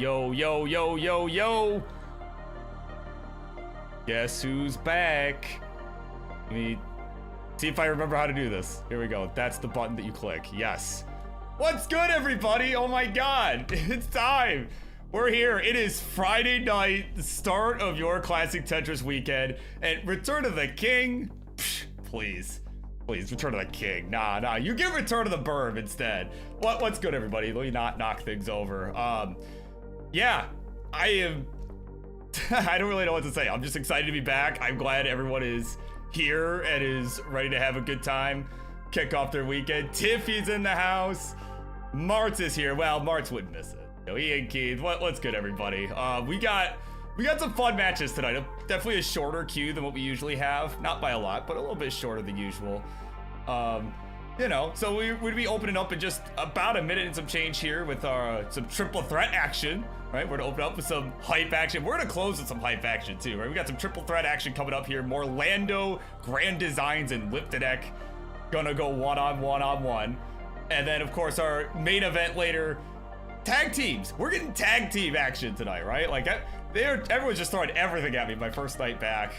Yo, yo, yo, yo, yo. Guess who's back? Let me see if I remember how to do this. Here we go. That's the button that you click. Yes. What's good, everybody? Oh my God, it's time. We're here. It is Friday night, the start of your classic Tetris weekend, and Return of the King. Psh, please, Return of the King. Nah, you get Return of the Burb instead. What's good, everybody? Let me not knock things over. Yeah, I am. I don't really know what to say. I'm just excited to be back. I'm glad everyone is here and is ready to have a good time, kick off their weekend. Tiffy's in the house. Marts is here. Well, Marts wouldn't miss it. You know, he and Keith. What's good, everybody? We got some fun matches tonight. Definitely a shorter queue than what we usually have. Not by a lot, but a little bit shorter than usual. You know, so we'd be opening up in just about a minute and some change here with our some triple threat action, right? We're gonna open up with some hype action. We're gonna close with some hype action too, right? We got some triple threat action coming up here. Morelando, Grand Designs, and Liptoneq gonna go one-on-one. And then, of course, our main event later, tag teams. We're getting tag team action tonight, right? Like, everyone's just throwing everything at me my first night back.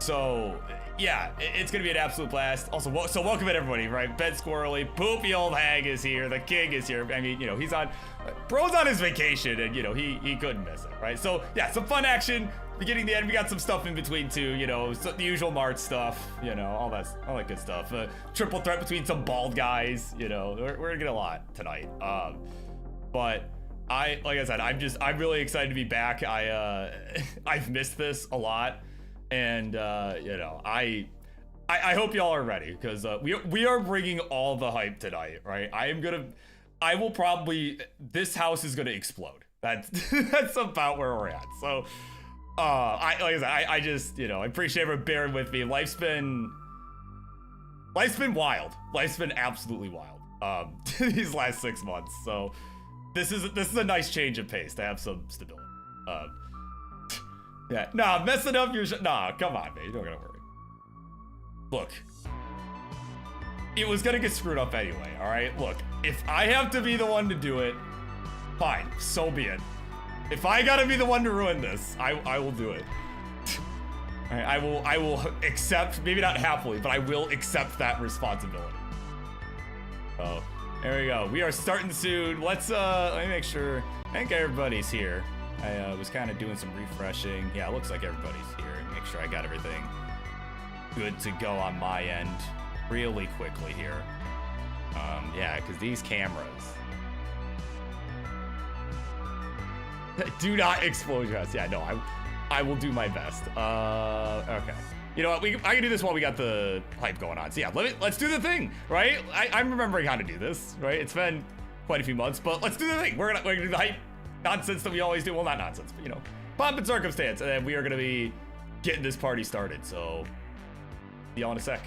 So, yeah, it's going to be an absolute blast. Also, so welcome in, everybody, right? Ben Squirrely, Poopyoldhag is here, the king is here. I mean, you know, he's on, bro's on his vacation, and, you know, he couldn't miss it, right? So, yeah, some fun action. Beginning to end, we got some stuff in between too, you know, so the usual Marts stuff, you know, all that good stuff. Triple threat between some bald guys, you know, we're gonna get a lot tonight. But like I said, I'm really excited to be back. I've missed this a lot, and you know, I hope y'all are ready, because we are bringing all the hype tonight, right? I will probably, this house is gonna explode. That's about where we're at. So. Like I said, I just, you know, I appreciate everyone bearing with me. Life's been wild. Life's been absolutely wild. These last 6 months. So this is a nice change of pace to have some stability. Yeah, nah, messing up your nah, come on, man, you don't gotta worry. Look, it was gonna get screwed up anyway. All right, look, if I have to be the one to do it, fine, so be it. If I gotta be the one to ruin this, I will do it. All right, I will accept, maybe not happily, but I will accept that responsibility. Oh, there we go. We are starting soon. Let me make sure. I think everybody's here. I was kind of doing some refreshing. Yeah, it looks like everybody's here. Make sure I got everything good to go on my end really quickly here. Yeah, because these cameras. Do not explode your house. Yeah, no, I will do my best. Okay. You know what? I can do this while we got the hype going on. So yeah, let's do the thing, right? I'm remembering how to do this, right? It's been quite a few months, but let's do the thing. We're gonna do the hype nonsense that we always do. Well, not nonsense, but you know, pomp and circumstance, and then we are gonna be getting this party started. So, see y'all in a sec.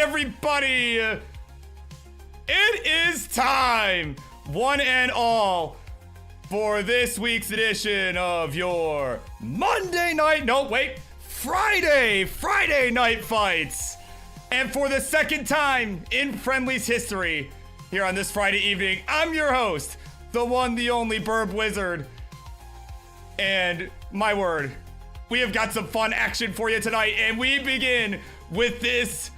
everybody. It is time, one and all, for this week's edition of your Monday night, no, wait, Friday night fights. And for the second time in Friendly's history, here on this Friday evening, I'm your host, the one, the only Birbwizard. And my word, we have got some fun action for you tonight, and we begin with this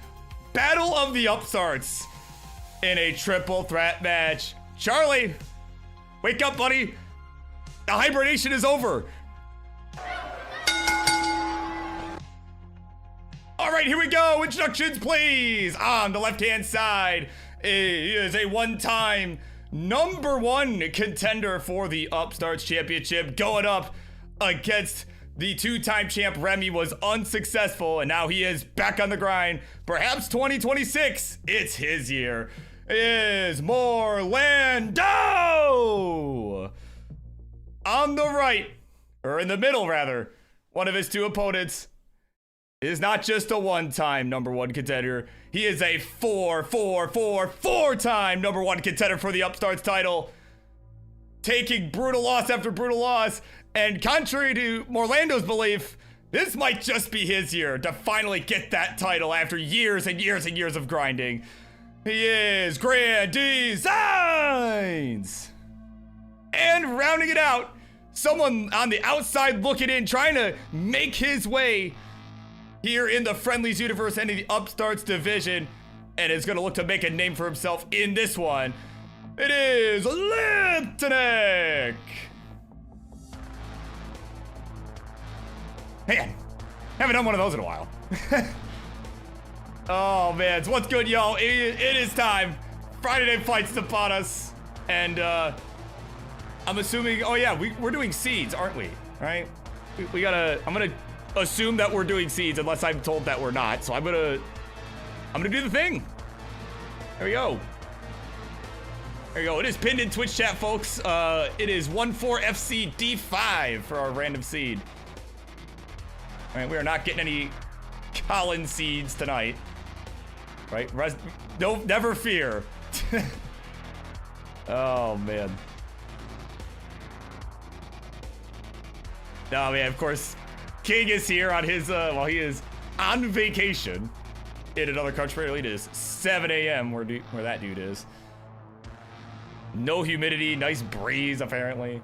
Battle of the Upstarts in a triple threat match. Charlie, wake up, buddy. The hibernation is over. All right, here we go. Introductions, please. On the left-hand side is a one-time #1 contender for the Upstarts Championship, going up against the two-time champ. Remy was unsuccessful, and now he is back on the grind. Perhaps 2026, it's his year. It is Morelando! On the right, or in the middle rather, one of his two opponents is not just a one-time #1 contender. He is a four-time #1 contender for the Upstarts title, taking brutal loss after brutal loss. And contrary to Morlando's belief, this might just be his year to finally get that title after years and years and years of grinding. He is Grand Designs! And rounding it out, someone on the outside looking in, trying to make his way here in the Friendlies universe and in the Upstarts division, and is going to look to make a name for himself in this one. It is Liptoneq! Man, haven't done one of those in a while. Oh man, so what's good, y'all? It is time. Friday Night Fights upon us, and I'm assuming. Oh yeah, we're doing seeds, aren't we? Right? We gotta. I'm gonna assume that we're doing seeds unless I'm told that we're not. So I'm gonna do the thing. There we go. There we go. It is pinned in Twitch chat, folks. It is 14FC-D5 for our random seed. All right, we are not getting any Colin seeds tonight. Right? Don't never fear. Oh man. Oh man, of course, King is here on his while he is on vacation in another country. It is 7 a.m. where that dude is. No humidity, nice breeze apparently.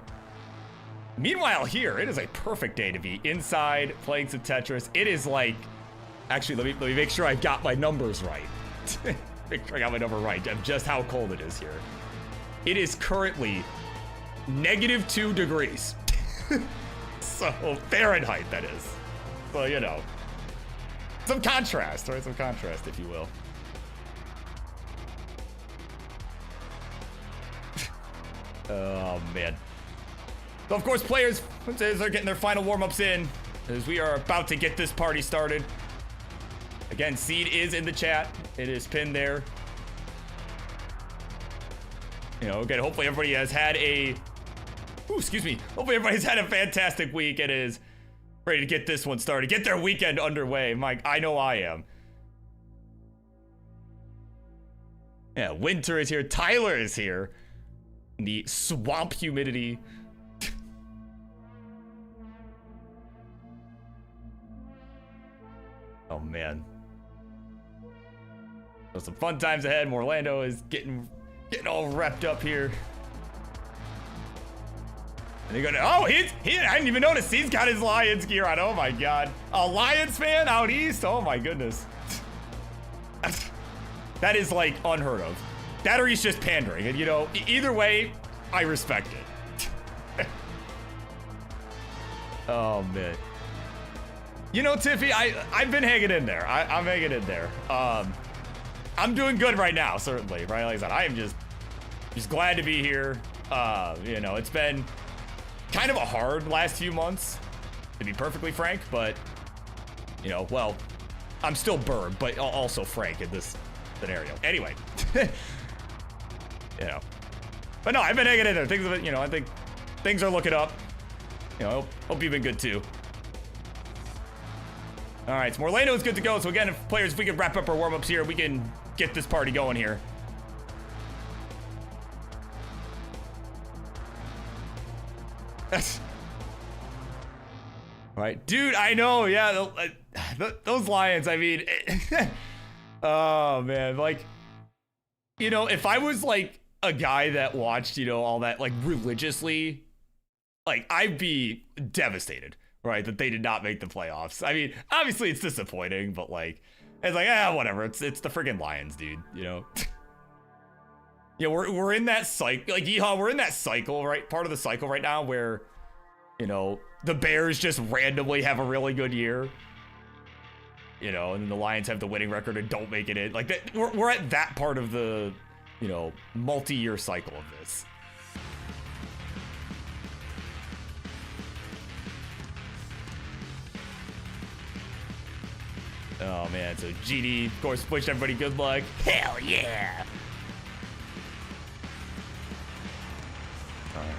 Meanwhile, here it is a perfect day to be inside playing some Tetris. It is like, actually, let me make sure I got my numbers right. Make sure I got my number right of just how cold it is here. It is currently -2 degrees. So Fahrenheit, that is. So you know, some contrast, right? Some contrast, if you will. Oh man. So of course, players, as they're getting their final warm-ups in, as we are about to get this party started. Again, seed is in the chat. It is pinned there. You know, again, hopefully everybody has had a, hopefully everybody's had a fantastic week and is ready to get this one started. Get their weekend underway. Mike, I know I am. Yeah, Winter is here. Tyler is here. The swamp humidity. Oh man. So some fun times ahead. Morelando is getting all wrapped up here. And they're gonna, oh, I didn't even notice he's got his Lions gear on. Oh my god. A Lions fan out east? Oh my goodness. That is like unheard of. That or he's just pandering. And you know, either way, I respect it. Oh man. You know, Tiffy, I've been hanging in there. I'm hanging in there. I'm doing good right now, certainly. Right, like I said, I am just glad to be here. You know, it's been kind of a hard last few months, to be perfectly frank. But you know, well, I'm still Bird, but also Frank in this scenario. Anyway, you know, but no, I've been hanging in there. Things, you know, I think things are looking up. You know, hope you've been good too. All right, so Morelando is good to go. So again, if players, if we could wrap up our warm-ups here, we can get this party going here. All right, dude, I know, yeah, those lions, I mean, oh man, like, you know, if I was like a guy that watched, you know, all that like religiously, like I'd be devastated, right, that they did not make the playoffs. I mean, obviously it's disappointing, but like, it's like, whatever, it's the friggin' Lions, dude, you know? Yeah, we're in that cycle, like, yeehaw, we're in that cycle, right, part of the cycle right now where, you know, the Bears just randomly have a really good year, you know, and then the Lions have the winning record and don't make it in. Like, that, we're at that part of the, you know, multi-year cycle of this. Oh, man, so GD, of course, wished everybody good luck. Hell yeah! All right.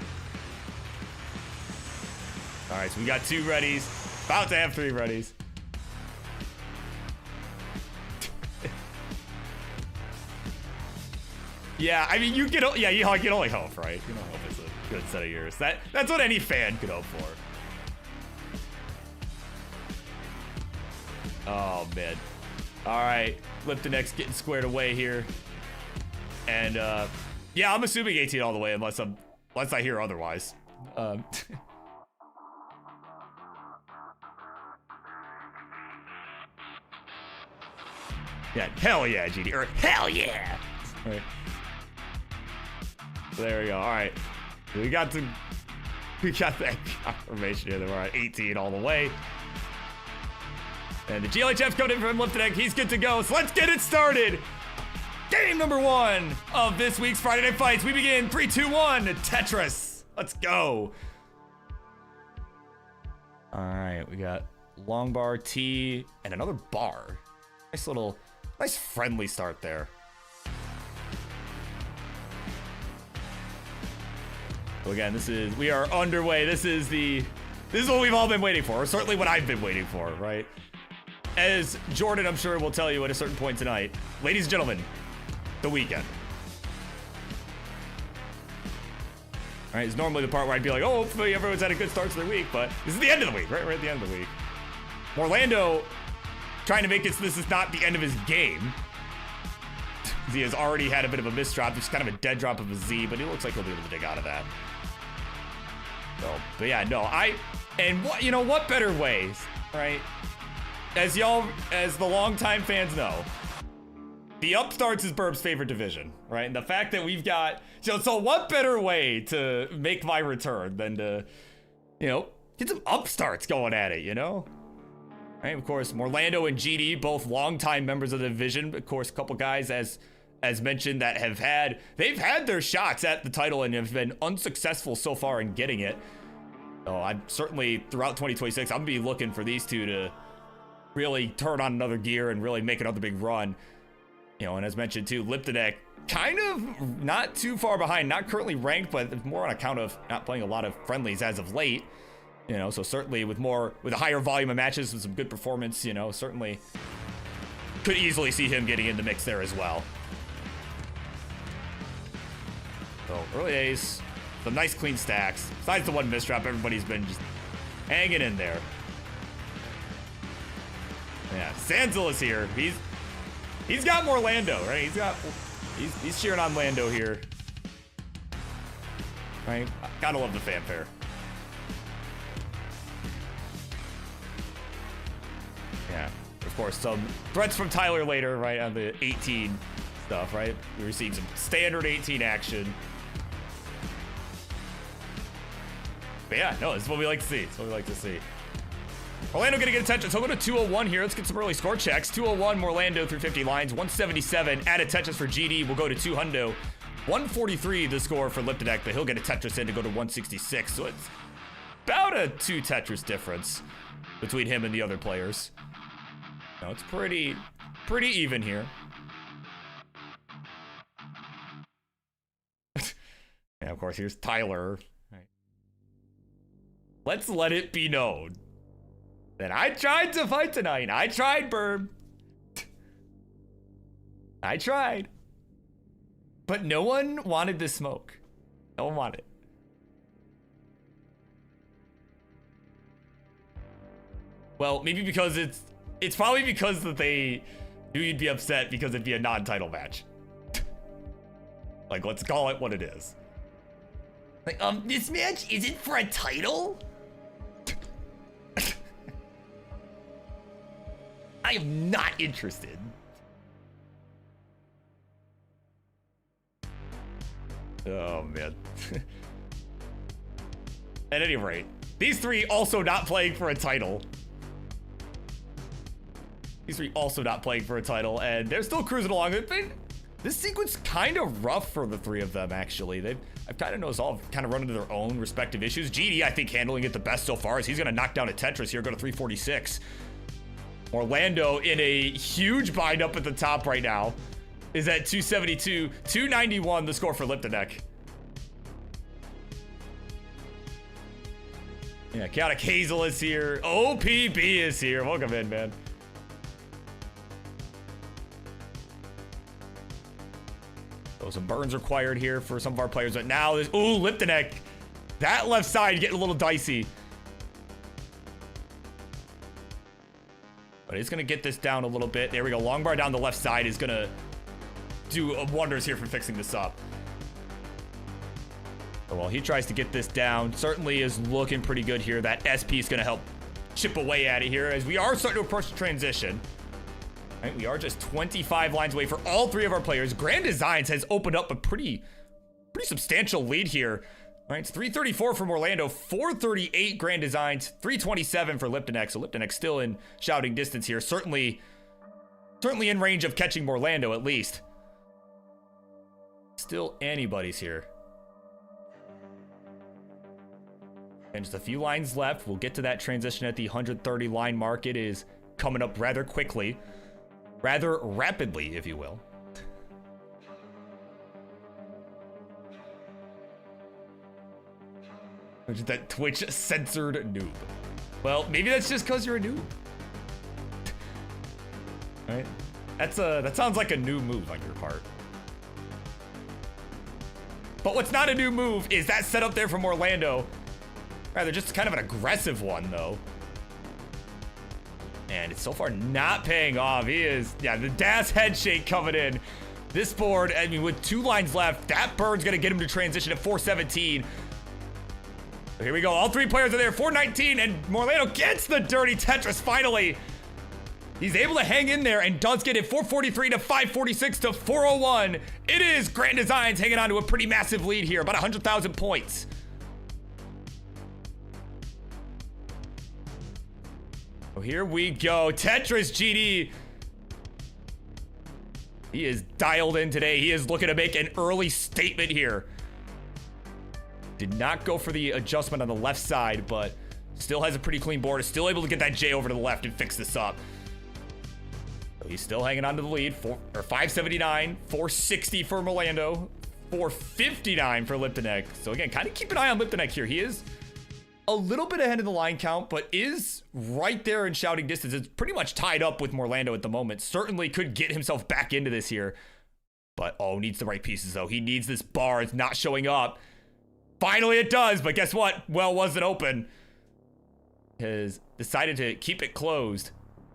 All right, so we got 2 readies. About to have 3 readies. Yeah, I mean, you can only hope, right? You can only hope it's a good set of years. That's what any fan could hope for. Oh, man. All right, Liptoneq's getting squared away here. And, yeah, I'm assuming 18 all the way unless I hear otherwise. Yeah, hell yeah, GD, or hell yeah! All right. There we go, all right. We got that confirmation here that we're at 18 all the way. And the GLHF's coming in from Liptoneq, he's good to go, so let's get it started! Game number 1 of this week's Friday Night Fights. We begin 3, 2, 1, Tetris. Let's go. All right, we got long bar, T, and another bar. Nice friendly start there. So again, we are underway. This is what we've all been waiting for, or certainly what I've been waiting for, right? As Jordan, I'm sure, will tell you at a certain point tonight, ladies and gentlemen, the weekend. All right, it's normally the part where I'd be like, oh, hopefully everyone's had a good start to their week, but this is the end of the week, right? We're at the end of the week. Morelando trying to make it so this is not the end of his game. He has already had a bit of a misdrop, just kind of a dead drop of a Z, but he looks like he'll be able to dig out of that. So, but yeah, no, you know, what better ways, right? As the longtime fans know, the upstarts is Burb's favorite division, right? And the fact that we've got, so what better way to make my return than to, you know, get some upstarts going at it, you know? Right, of course, Morelando and GD, both longtime members of the division. Of course, a couple guys, as mentioned, that they've had their shots at the title and have been unsuccessful so far in getting it. So I'm certainly, throughout 2026, I'm gonna be looking for these two to really turn on another gear and really make another big run. You know, and as mentioned too, Liptoneq kind of not too far behind, not currently ranked, but more on account of not playing a lot of friendlies as of late. You know, so certainly with a higher volume of matches and some good performance, you know, certainly could easily see him getting in the mix there as well. So early days, some nice clean stacks. Besides the one misdrop, everybody's been just hanging in there. Yeah, Sanzel is here. He's got more Lando, right? He's cheering on Lando here. Right? Gotta love the fanfare. Yeah, of course, some threats from Tyler later, right, on the 18 stuff, right? We received some standard 18 action. But yeah, no, this is what we like to see. It's what we like to see. Morelando gonna get attention, so we'll go to 201 here. Let's get some early score checks. 201, Morelando through 50 lines. 177, added Tetris for GD. We'll go to 200. 143, the score for Liptoneq, but he'll get a Tetris in to go to 166. So it's about a 2 Tetris difference between him and the other players. No, it's pretty even here. And of course, here's Tyler. Right. Let's let it be known And I tried to fight tonight. I tried, Burb. I tried. But no one wanted this smoke. No one wanted it. Well, maybe because it's probably because that they knew you'd be upset because it'd be a non-title match. Like, let's call it what it is. Like, this match isn't for a title? I am not interested. Oh, man. At any rate, these three also not playing for a title. These three also not playing for a title, and they're still cruising along. This sequence kind of rough for the three of them, actually. I've kind of noticed all kind of run into their own respective issues. GD, I think, handling it the best so far as he's going to knock down a Tetris here, go to 346. Morelando in a huge bind up at the top right now is at 272. 291, the score for Liptoneq. Yeah, Chaotic Hazel is here. OPB is here. Welcome in, man. Oh, some burns required here for some of our players. But now there's, ooh, Liptoneq. That left side getting a little dicey. But he's going to get this down a little bit. There we go. Long bar down the left side is going to do wonders here for fixing this up. So while he tries to get this down, certainly is looking pretty good here. That SP is going to help chip away at it here as we are starting to approach the transition. Right, we are just 25 lines away for all three of our players. Grand Designs has opened up a pretty substantial lead here. All right, it's 334 from Orlando, 438 Grand Designs, 327 for Liptoneq. So Liptoneq still in shouting distance here. Certainly in range of catching Morelando at least. Still anybody's here. And just a few lines left. We'll get to that transition at the 130 line mark. It is coming up rather quickly. Rather rapidly, if you will. Which is that Twitch censored noob. Well, maybe that's just because you're a noob. Right? That sounds like a new move on your part. But what's not a new move is that setup there from Orlando. Rather just kind of an aggressive one, though. And it's so far not paying off. He is, yeah, the Das head shake coming in. This board, I mean, with 2 lines left, that burn's gonna get him to transition at 417. So here we go, all 3 players are there, 419, and Morelando gets the dirty Tetris finally. He's able to hang in there and does get it 443 to 546 to 401. It is Grand Designs hanging on to a pretty massive lead here, about 100,000 points. Oh, here we go. Tetris GD. He is dialed in today. He is looking to make an early statement here. Did not go for the adjustment on the left side, but still has a pretty clean board. Is still able to get that J over to the left and fix this up. So he's still hanging on to the lead. 579, 460 for Morelando, 459 for Liptoneq. So again, kind of keep an eye on Liptoneq here. He is a little bit ahead of the line count, but is right there in shouting distance. It's pretty much tied up with Morelando at the moment. Certainly could get himself back into this here. But, oh, needs the right pieces, though. He needs this bar. It's not showing up. Finally it does, but guess what? Well, wasn't open. Has decided to keep it closed.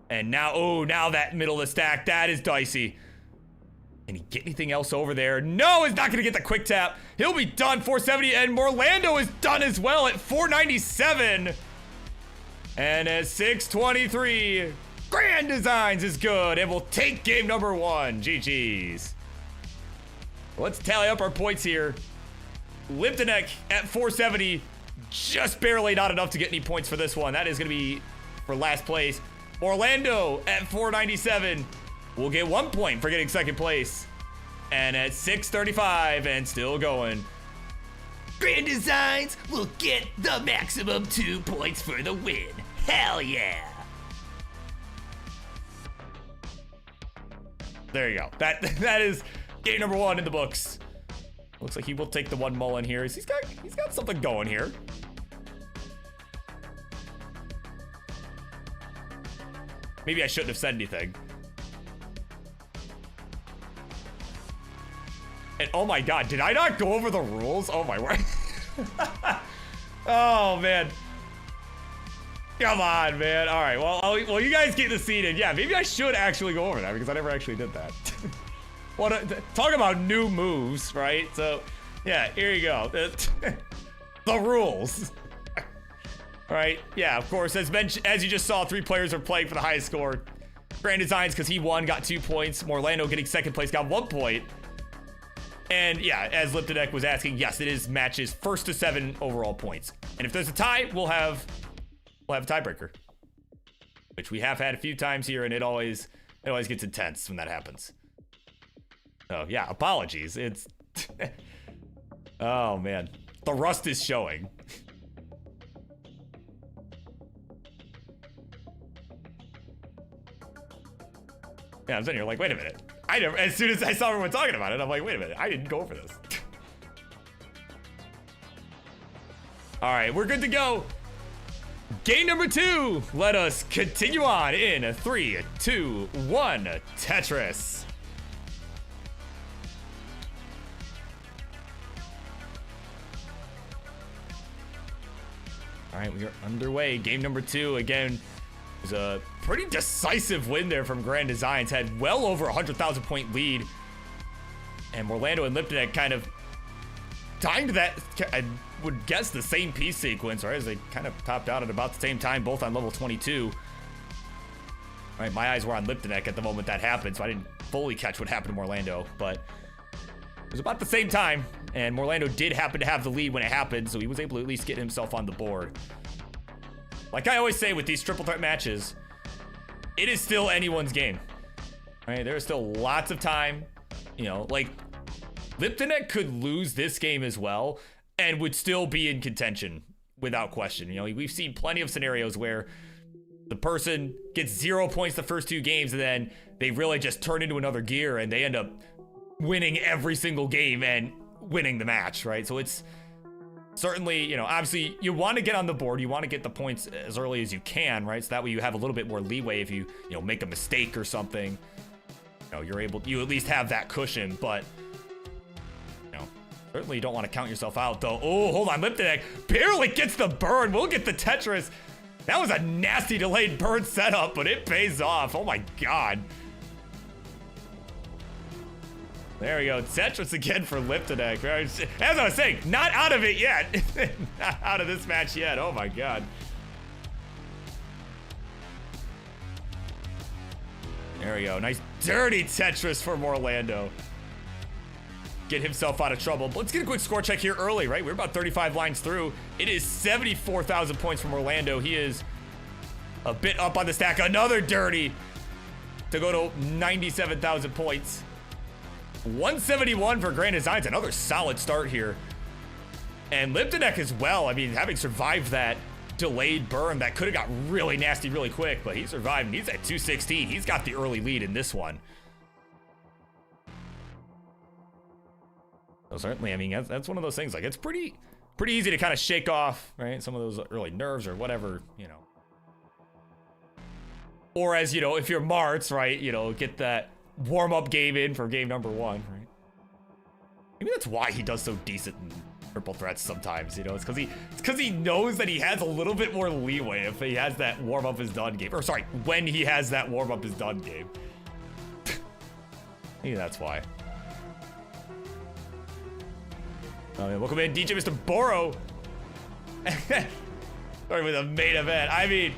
And now, oh, now that middle of the stack, that is dicey. Can he get anything else over there? No, he's not going to get the quick tap. He'll be done, 470, and Morelando is done as well at 497. And at 623, Grand Designs is good, and we'll take game number 1. GG's. Let's tally up our points here. Liptoneq at 470, just barely not enough to get any points for this one. That is going to be for last place. Orlando at 497. We'll get 1 point for getting second place. And at 635 and still going, Grand Designs will get the maximum 2 points for the win. Hell yeah. There you go. That is game number 1 in the books. Looks like he will take the 1 mullen here. He's got something going here. Maybe I shouldn't have said anything. And oh my god, did I not go over the rules? Oh my word. Oh man. Come on, man. All right, well, you guys get the scene in. Yeah, maybe I should actually go over that because I never actually did that. Talk about new moves, right? So, yeah, here you go. The rules. All right, yeah, of course, as you just saw, 3 players are playing for the highest score. Grand Designs, because he won, got 2 points. Morelando getting 2nd place, got 1 point. And yeah, as Liptoneq was asking, yes, it is matches 1st to 7 overall points. And if there's a tie, we'll have a tiebreaker, which we have had a few times here, and it always gets intense when that happens. Oh yeah, apologies. It's oh man, the rust is showing. Yeah, I'm sitting here like, wait a minute. As soon as I saw everyone talking about it, I'm like, wait a minute, I didn't go for this. All right, we're good to go. Game number 2. Let us continue on in 3, 2, 1, Tetris. All right, we are underway. Game number 2. Again, it was a pretty decisive win there from Grand Designs. Had well over 100,000 point lead. And Morelando and Liptoneq kind of timed that, I would guess, the same piece sequence, right? As they kind of topped out at about the same time, both on level 22. All right, my eyes were on Liptoneq at the moment that happened, so I didn't fully catch what happened to Morelando, but it was about the same time, and Morelando did happen to have the lead when it happened, so he was able to at least get himself on the board. Like I always say with these triple threat matches, it is still anyone's game. All right, there is still lots of time. You know, like Liptoneq could lose this game as well and would still be in contention without question. You know, we've seen plenty of scenarios where the person gets 0 points the first 2 games and then they really just turn into another gear and they end up winning every single game and winning the match, right? So it's certainly, you know, obviously you want to get on the board, you want to get the points as early as you can, right? So that way you have a little bit more leeway if you make a mistake or something. You know, you at least have that cushion, but certainly you don't want to count yourself out though. Oh, hold on, Liptoneq barely gets the burn. We'll get the Tetris. That was a nasty delayed burn setup, but it pays off. Oh my god. There we go. Tetris again for Liptoneq. As I was saying, not out of it yet. Not out of this match yet. Oh my god. There we go. Nice dirty Tetris for Morelando. Get himself out of trouble. But let's get a quick score check here early, right? We're about 35 lines through. It is 74,000 points from Morelando. He is a bit up on the stack. Another dirty to go to 97,000 points. 171 for Grand Designs. Another solid start here. And Liptoneq as well. I mean, having survived that delayed burn that could have got really nasty really quick, but he survived and he's at 216. He's got the early lead in this one. So certainly, I mean, that's one of those things. Like, it's pretty easy to kind of shake off, right? Some of those early nerves or whatever, you know. Or as, you know, if you're Marts, right, you know, get that warm-up game in for game number 1, right? Maybe that's why he does so decent in triple threats sometimes, you know. It's because he knows that he has a little bit more leeway if he has that warm-up is done game. Or sorry, when he has that warm-up is done game. Maybe that's why. Welcome in, DJ Mr. Boro. Sorry, with a main event. I mean,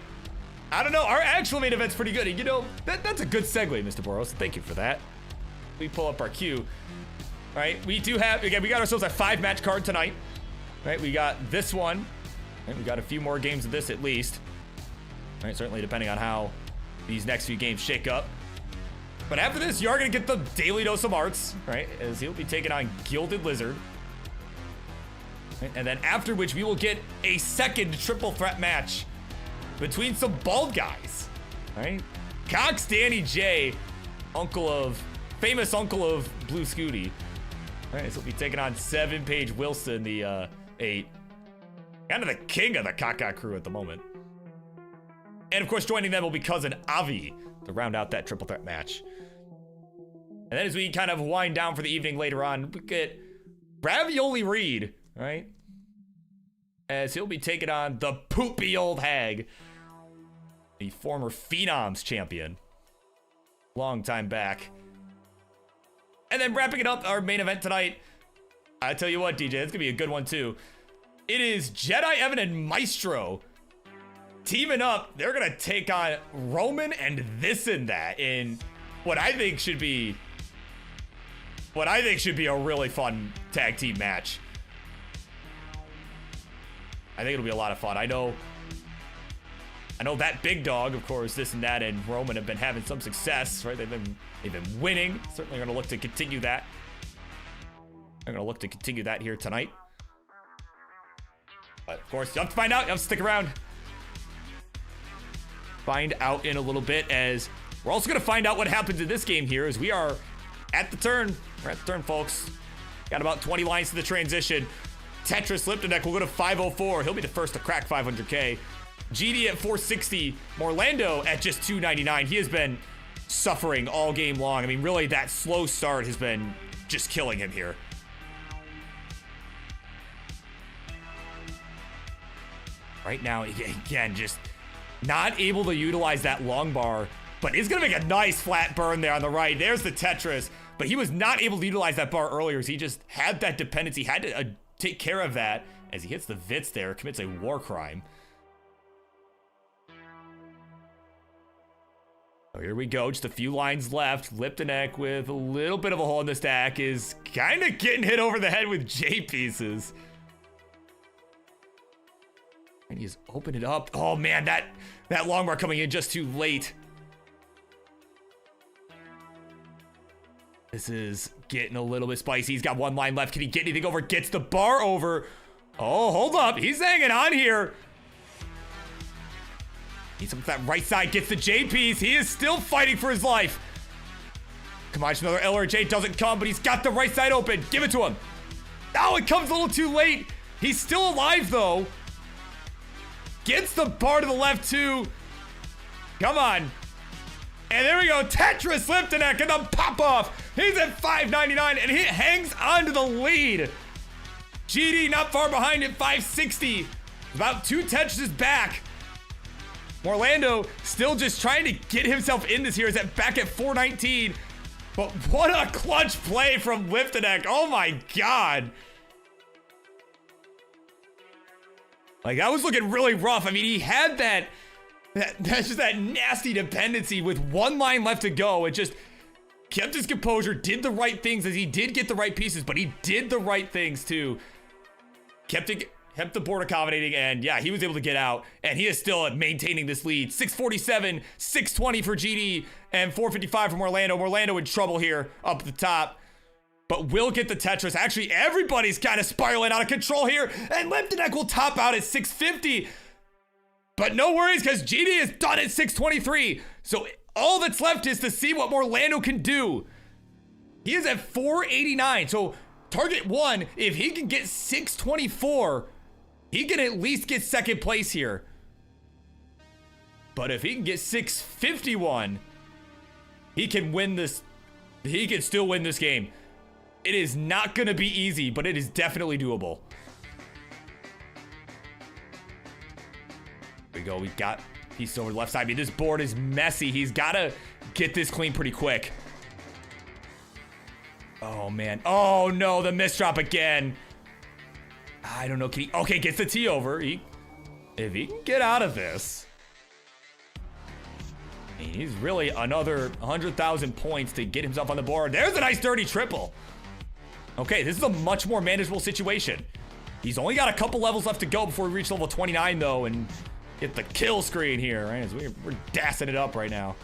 I don't know. Our actual main event's pretty good. And, you know, that's a good segue, Mr. Boro. So thank you for that. We pull up our queue. All right, we do have, again, we got ourselves a 5-match card tonight. All right, we got this one. Right, we got a few more games of this at least. All right, certainly depending on how these next few games shake up. But after this, you are going to get the daily dose of Marts, right? As he'll be taking on GildedLizard. And then after which we will get a second triple threat match between some bald guys, right? CoxDannyJ, famous uncle of Blue Scooty. All right, so we'll be taking on SevenPageWilson, the kind of the king of the Kaka crew at the moment. And of course, joining them will be cousin Avi to round out that triple threat match. And then as we kind of wind down for the evening later on, we get Ravioli Reed, right? As he'll be taking on the Poopyoldhag, the former Phenoms champion. Long time back. And then wrapping it up, our main event tonight. I tell you what, DJ, it's gonna be a good one too. It is JediEvan and Micetro teaming up. They're gonna take on Roman and ThisinThat in what I think should be a really fun tag team match. I think it'll be a lot of fun. I know that big dog, of course, ThisinThat and Roman have been having some success, right? They've been winning. Certainly gonna look to continue that. I'm gonna look to continue that here tonight. But of course, you have to find out. You have to stick around. Find out in a little bit, as we're also gonna find out what happens in this game here, as we are at the turn. We're at the turn, folks. Got about 20 lines to the transition. Tetris Liptoneq will go to 504. He'll be the first to crack 500K. GD at 460. Morelando at just 299. He has been suffering all game long. I mean, really, that slow start has been just killing him here. Right now, again, just not able to utilize that long bar, but is going to make a nice flat burn there on the right. There's the Tetris, but he was not able to utilize that bar earlier, so he just had that dependency, had to take care of that as he hits the Vits there, commits a war crime. So here we go, just a few lines left. Liptoneq with a little bit of a hole in the stack is kind of getting hit over the head with J pieces. And he's opened it up. Oh man, that long bar coming in just too late. This is getting a little bit spicy. He's got one line left. Can he get anything over? Gets the bar over. Oh, hold up. He's hanging on here. He's up that right side. Gets the J piece. He is still fighting for his life. Come on, another LRJ doesn't come, but he's got the right side open. Give it to him. Oh, it comes a little too late. He's still alive, though. Gets the bar to the left, too. Come on. And there we go. Tetris Liptoneq and the pop-off. He's at 599, and he hangs on to the lead. GD not far behind at 560. About 2 Tetrises back. Morelando still just trying to get himself in this here. Is at back at 419. But what a clutch play from Liptoneq. Oh my God. Like, that was looking really rough. I mean, he had that's just that nasty dependency with one line left to go. It just kept his composure, did the right things, as he did get the right pieces, but he did the right things too. Kept the board accommodating, and yeah, he was able to get out, and he is still maintaining this lead. 647, 620 for GD, and 455 from Morelando. Morelando in trouble here up at the top, but will get the Tetris. Actually, everybody's kind of spiraling out of control here, and Liptoneq will top out at 650. But no worries, because GD is done at 623. So all that's left is to see what Morelando can do. He is at 489. So target 1, if he can get 624, he can at least get second place here. But if he can get 651, he can win this. He can still win this game. It is not going to be easy, but it is definitely doable. There we go. We've got pieces over the left side. I mean, this board is messy. He's got to get this clean pretty quick. Oh, man. Oh, no. The misdrop again. I don't know. Can he? Okay, gets the T over. If he can get out of this, I mean, he's really another 100,000 points to get himself on the board. There's a nice dirty triple. Okay, this is a much more manageable situation. He's only got a couple levels left to go before we reach level 29, though, and get the kill screen here, right? As we're dassing it up right now.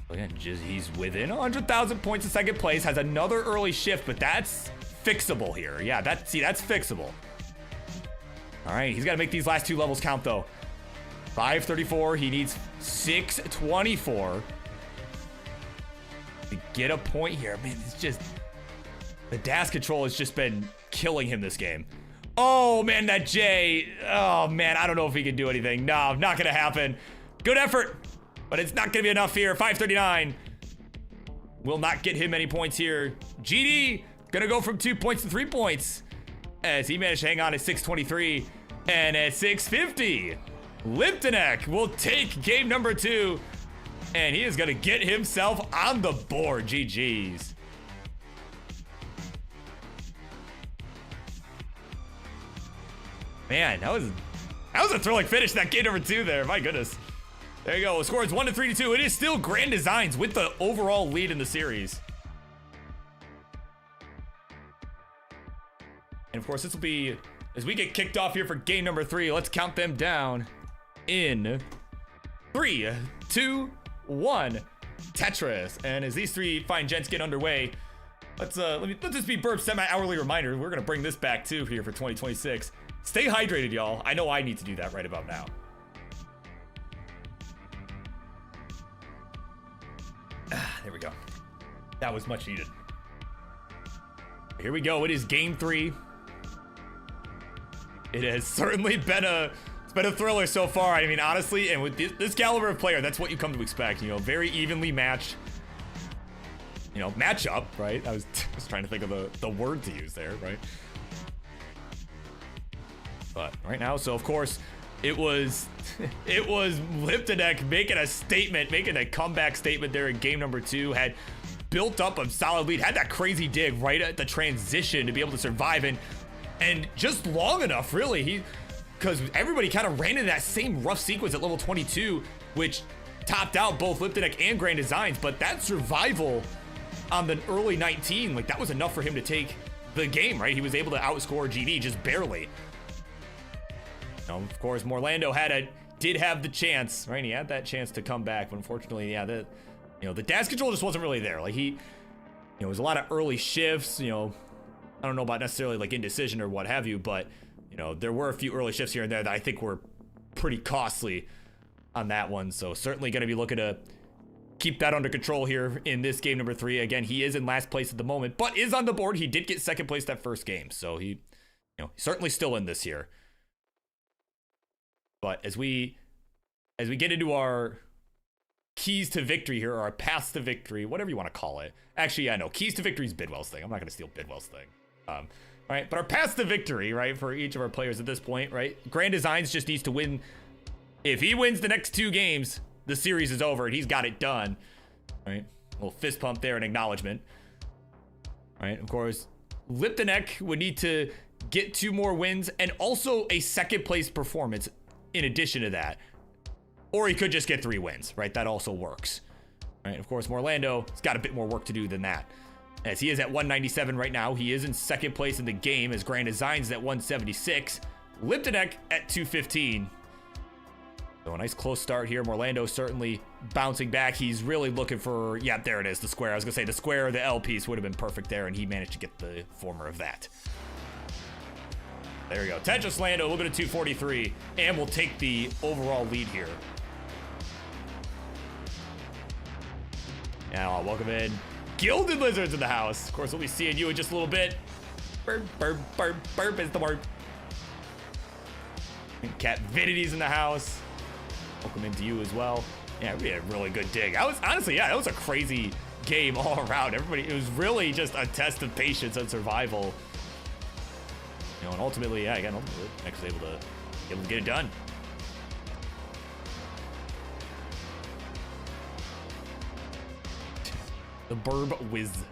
Again, he's within 100,000 points of second place, has another early shift, but that's fixable here. Yeah, that's fixable. All right, he's got to make these last 2 levels count, though. 534, he needs 624 to get a point here. Man, it's just, the dash control has just been killing him this game. Oh, man, that J. Oh, man, I don't know if he can do anything. No, not gonna happen. Good effort, but it's not gonna be enough here. 539. Will not get him any points here. GD gonna go from 2 points to 3 points as he managed to hang on at 623 and at 650. Liptoneq will take game number 2 and he is gonna get himself on the board. GG's. Man, that was a thrilling finish, that game number 2 there. My goodness. There you go. The score is 1-3 to 2. It is still Grand Designs with the overall lead in the series. And of course, this will be, as we get kicked off here for game number 3, let's count them down in 3, 2, 1. Tetris. And as these three fine gents get underway, let this be Birb's semi-hourly reminder. We're gonna bring this back too here for 2026. Stay hydrated, y'all. I know I need to do that right about now. There we go. That was much needed. Here we go. It is game 3. It has certainly been a thriller so far. I mean, honestly, and with this caliber of player, that's what you come to expect. You know, very evenly matched. You know, matchup, right? I was trying to think of the word to use there, right? But right now, so of course, it was Liptoneq making a statement, making a comeback statement there in game number 2. Had built up a solid lead, had that crazy dig right at the transition to be able to survive, and just long enough, really, because everybody kind of ran into that same rough sequence at level 22, which topped out both Liptoneq and Grand Designs. But that survival on the early 19, like that was enough for him to take the game, right? He was able to outscore GD just barely. Of course, Morelando did have the chance, right? He had that chance to come back, but unfortunately, yeah, the dash control just wasn't really there. Like it was a lot of early shifts. I don't know about necessarily like indecision or what have you, but there were a few early shifts here and there that I think were pretty costly on that one. So certainly going to be looking to keep that under control here in this game number 3. Again, he is in last place at the moment, but is on the board. He did get second place that first game, so he, certainly still in this here. But as we get into our keys to victory here, or our paths to victory, whatever you want to call it. Actually, yeah, no, keys to victory is Bidwell's thing. I'm not going to steal Bidwell's thing. Right, but our paths to victory, right, for each of our players at this point, right? Grand Designs just needs to win. If he wins the next 2 games, the series is over and he's got it done. Right, a little fist pump there and acknowledgement. Right, of course, Liptoneq would need to get 2 more wins and also a second place performance in addition to that, or he could just get 3 wins, right? That also works, right? Of course, Morelando has got a bit more work to do than that, as he is at 197 right now. He is in second place in the game, as Grand Designs is at 176, Liptoneq at 215. So a nice close start here. Morelando certainly bouncing back. He's really looking for, yeah, there it is, the square. I was gonna say the square or the L piece would have been perfect there, and he managed to get the former of that. There we go. Tetris Lando, a little bit of 243, and we'll take the overall lead here. Now, I'll welcome in GildedLizard's in the house. Of course, we'll be seeing you in just a little bit. Burp, burp, burp, burp is the word. Cat Vidity's in the house. Welcome into you as well. Yeah, we had a really good dig. Honestly, yeah, that was a crazy game all around. It was really just a test of patience and survival. And ultimately, yeah, again, Next was able to get it done. The Birbwizard.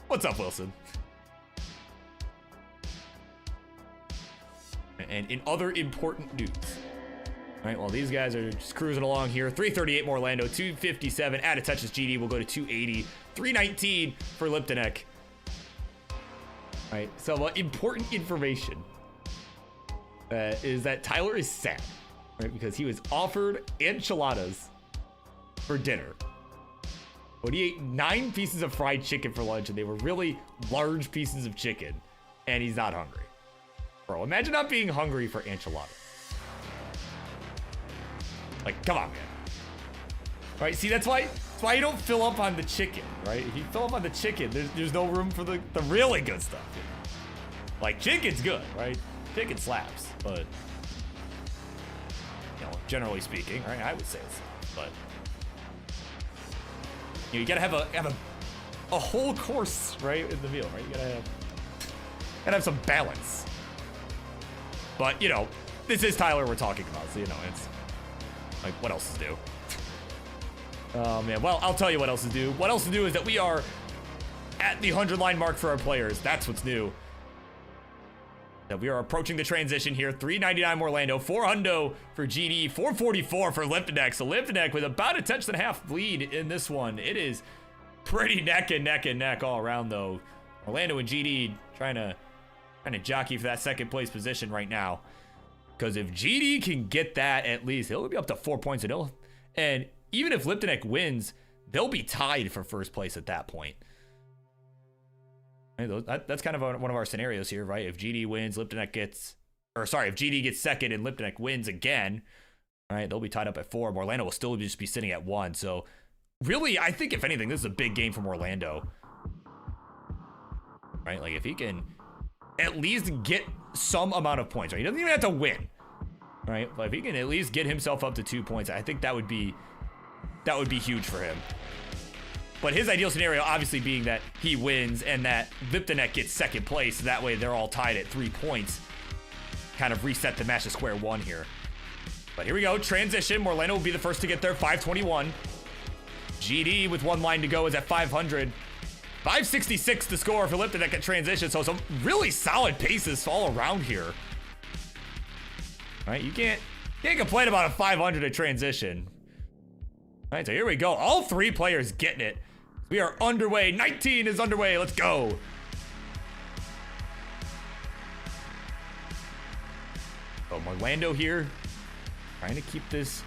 What's up, Wilson? And in other important news, all right, well, these guys are just cruising along here. 338 Morelando, 257 out of touches GD. We'll go to 280, 319 for Liptoneq. All right, so important information is that Tyler is sad, right? Because he was offered enchiladas for dinner, but he ate 9 pieces of fried chicken for lunch, and they were really large pieces of chicken, and he's not hungry. Bro, imagine not being hungry for enchiladas. Like, come on, man. Right, see, that's why you don't fill up on the chicken, right? If you fill up on the chicken, there's no room for the really good stuff. Like, chicken's good, right? Chicken slaps, but, you know, generally speaking, right? I would say it's, but, you know, you gotta have a whole course, right, in the meal, right? You gotta have some balance. But, you know, this is Tyler we're talking about, so, you know, it's like, what else is due? Oh, man. Well, I'll tell you what else is due. What else is due is that we are at the 100-line mark for our players. That's what's new. That we are approaching the transition here. 399 Morelando, 400 for GD, 444 for Liptoneq. So Liptoneq with about a touch and a half lead in this one. It is pretty neck and neck all around, though. Morelando and GD trying to jockey for that second place position right now. Because if GD can get that, at least he'll be up to 4 points, and even if Liptoneq wins, they'll be tied for first place at that point. That's kind of one of our scenarios here, right? If GD wins, Liptoneq gets, or sorry, if GD gets second and Liptoneq wins again, all right, they'll be tied up at 4. Morelando will still just be sitting at 1. So really, I think if anything, this is a big game for Morelando, right? Like if he can at least get some amount of points, right? He doesn't even have to win, right? But if he can at least get himself up to 2 points, I think that would be huge for him. But his ideal scenario obviously being that he wins and that Liptoneq gets second place. That way they're all tied at 3 points. Kind of reset the match to square one here. But here we go, transition. Morelando will be the first to get there, 521. GD with 1 line to go is at 500. 566 to score for Liptoneq at transition. So some really solid paces all around here. All right, you can't complain about a 500 at transition. All right, so here we go. All 3 players getting it. We are underway. 19 is underway. Let's go. So Morelando here, trying to keep this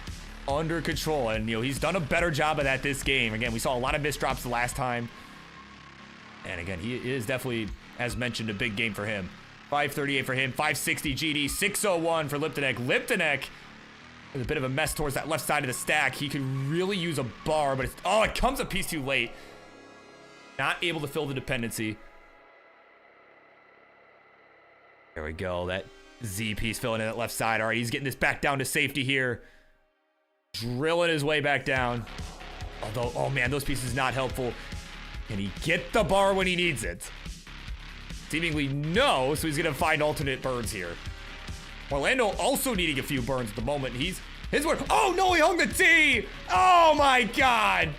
under control. And, you know, he's done a better job of that this game. Again, we saw a lot of missed drops the last time. And again, he is definitely, as mentioned, a big game for him. 538 for him, 560 GD, 601 for Liptoneq. Liptoneq with a bit of a mess towards that left side of the stack. He could really use a bar, but it's, oh, it comes a piece too late. Not able to fill the dependency. There we go. That Z piece filling in that left side. All right, he's getting this back down to safety here. Drilling his way back down. Although, oh man, those pieces not helpful. Can he get the bar when he needs it? Seemingly no, so he's gonna find alternate burns here. Morelando also needing a few burns at the moment. His work. Oh no, he hung the T! Oh my god!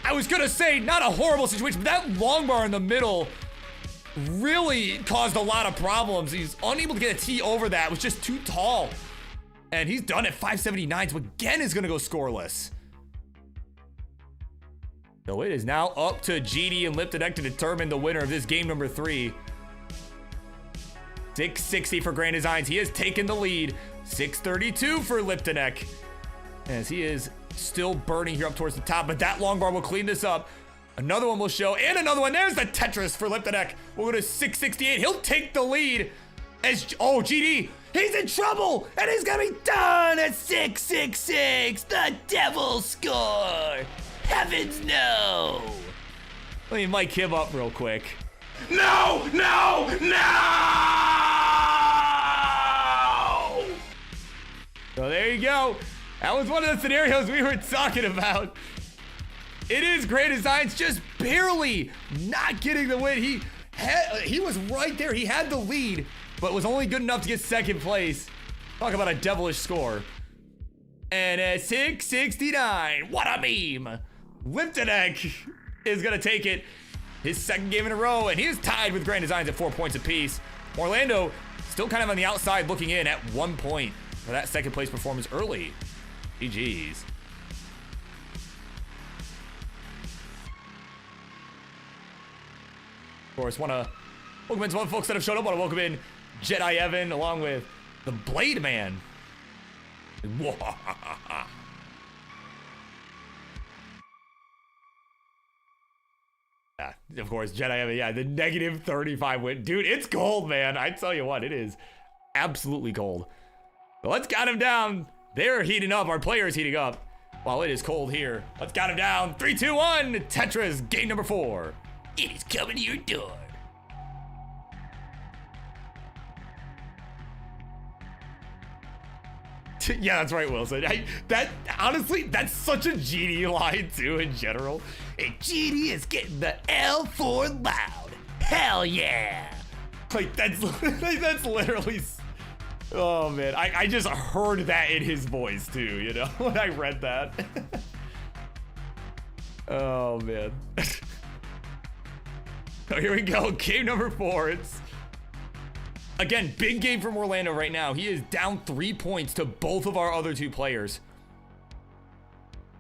I was gonna say, not a horrible situation, but that long bar in the middle really caused a lot of problems. He's unable to get a T over that. It was just too tall. And he's done at 579, so again is gonna go scoreless. So it is now up to GD and Liptoneq to determine the winner of this game number 3. 660 for Grand Designs. He has taken the lead. 632 for Liptoneq, as he is still burning here up towards the top, but that long bar will clean this up. Another one will show, and another one. There's the Tetris for Liptoneq. We'll go to 668. He'll take the lead as, oh, GD, he's in trouble, and he's gonna be done at 666. The devil score. Heavens no. Let me mic him up real quick. No, no, no! So there you go. That was one of the scenarios we were talking about. It is Grand Designs just barely not getting the win. He was right there. He had the lead, but was only good enough to get second place. Talk about a devilish score. And at 669, what a meme. Liptoneq is gonna take it. His second game in a row, and he is tied with Grand Designs at 4 points apiece. Morelando still kind of on the outside looking in at 1 point for that second place performance early. GG's. Of course, want to welcome in some other folks that have showed up. Want to welcome in JediEvan along with the Blade Man. Yeah, of course, JediEvan, yeah, the negative 35 win. Dude, it's cold, man. I tell you what, it is absolutely cold. But let's count him down. They're heating up. Our players heating up while it is cold here. Let's count him down. 3, 2, 1. Tetris, game number 4. It is coming to your door. Yeah, that's right, Wilson. That honestly, that's such a GD line too in general. Hey, GD is getting the L for loud. Hell yeah! Like that's literally. Oh man, I just heard that in his voice too. You know, when I read that. Oh man. So here we go. Game number 4. It's again big game from Morelando right now. He is down 3 points to both of our other 2 players.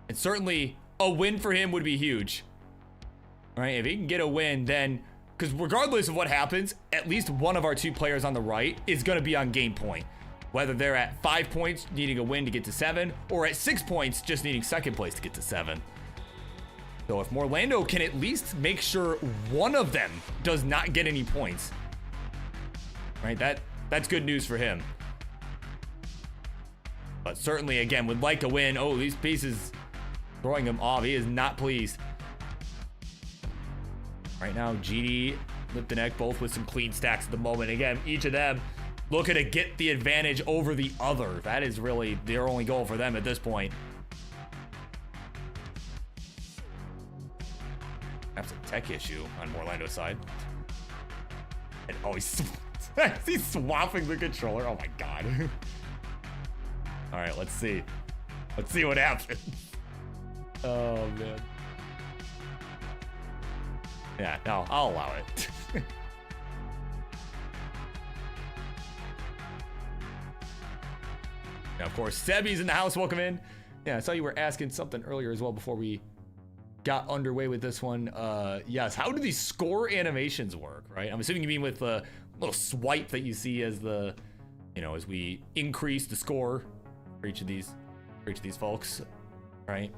And certainly a win for him would be huge. All right, if he can get a win, then because regardless of what happens, at least one of our 2 players on the right is going to be on game point. Whether they're at 5 points needing a win to get to 7, or at 6 points just needing second place to get to 7. So if Morelando can at least make sure one of them does not get any points, right? That's good news for him. But certainly, again, would like to win. Oh, these pieces throwing him off. He is not pleased. Right now, GD, Liptoneq, both with some clean stacks at the moment. Again, each of them looking to get the advantage over the other. That is really their only goal for them at this point. That's a tech issue on Morelando's side. And oh, he's swapping the controller. Oh my god. All right, let's see. Let's see what happens. Oh man. Yeah, no, I'll allow it. Now, of course, Sebby's in the house. Welcome in. Yeah, I saw you were asking something earlier as well before we got underway with this one. Yes, how do these score animations work, right? I'm assuming you mean with the little swipe that you see as the, you know, as we increase the score for each of these folks, right?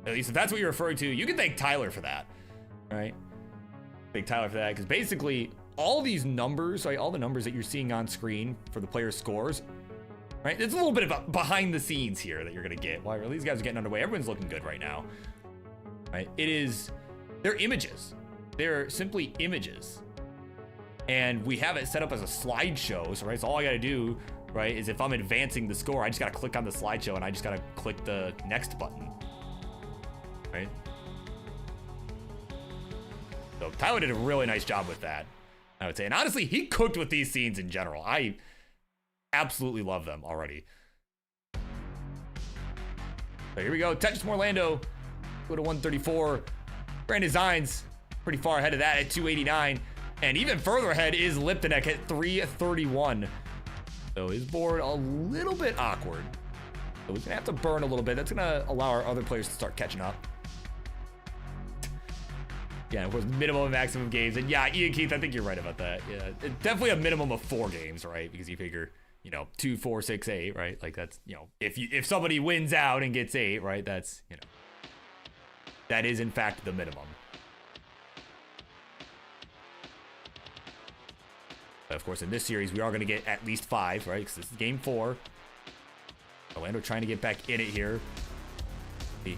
At least if that's what you're referring to, you can thank Tyler for that, right? Thank Tyler for that, because basically all these numbers, right, all the numbers that you're seeing on screen for the players' scores, right? It's a little bit of a behind the scenes here that you're gonna get. While these guys are getting underway, everyone's looking good right now, right? They're images. They're simply images. And we have it set up as a slideshow, so right, so all I gotta do, right, is if I'm advancing the score, I just gotta click on the slideshow and I just gotta click the next button, right? So Tyler did a really nice job with that, I would say. And honestly, he cooked with these scenes in general. I absolutely love them already. So here we go. Tetris Morelando. Go to 134. Grand Designs pretty far ahead of that at 289. And even further ahead is Liptoneq at 331. So his board a little bit awkward. So we're gonna have to burn a little bit. That's gonna allow our other players to start catching up. Yeah, of course, minimum and maximum games. And yeah, Ian Keith, I think you're right about that. Yeah, definitely a minimum of 4 games, right? Because you figure, you know, 2, 4, 6, 8, right? Like that's, you know, if somebody wins out and gets 8, right? That's, you know, that is in fact the minimum. But of course, in this series, we are going to get at least 5, right? Because this is game 4. Orlando trying to get back in it here. Be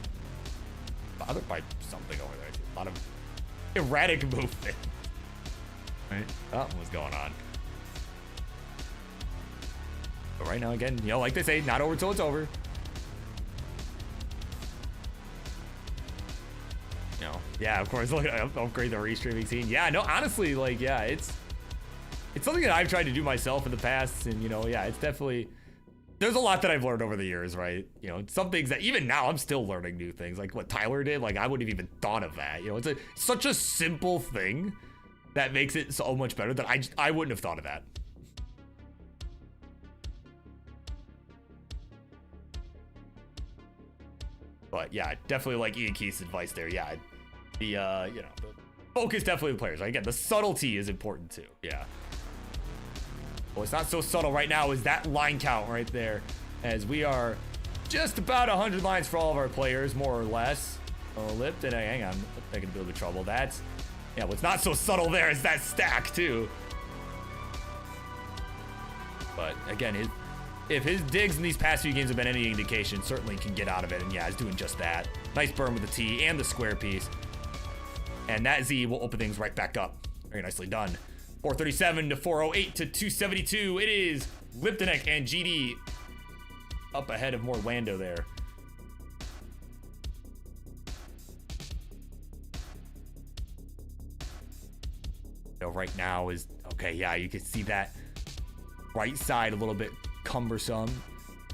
bothered by something over there. A lot of erratic movement. Right? Something was going on. But right now, again, you know, like they say, not over till it's over. You know, yeah, of course, look at upgrade the restreaming scene. Yeah, no, honestly, like, yeah, it's something that I've tried to do myself in the past, and, you know, yeah, it's definitely, there's a lot that I've learned over the years, right? You know, some things that even now I'm still learning new things, like what Tyler did. Like I wouldn't have even thought of that. You know, it's such a simple thing that makes it so much better that I wouldn't have thought of that. But yeah, definitely like Ian Keith's advice there. Yeah, the you know, the focus definitely the players. Right? Again, the subtlety is important too. Yeah. Well, it's not so subtle right now as that line count right there, as we are just about 100 lines for all of our players, more or less. Oh, Lipton, hang on, making a bit of trouble. That's, yeah, what's not so subtle there is that stack too. But again, if his digs in these past few games have been any indication, certainly can get out of it. And yeah, he's doing just that. Nice burn with the T and the square piece. And that Z will open things right back up. Very nicely done. 437 to 408 to 272. It is Liptoneq and GD up ahead of Morelando there. So right now is, okay, yeah, you can see that right side a little bit cumbersome.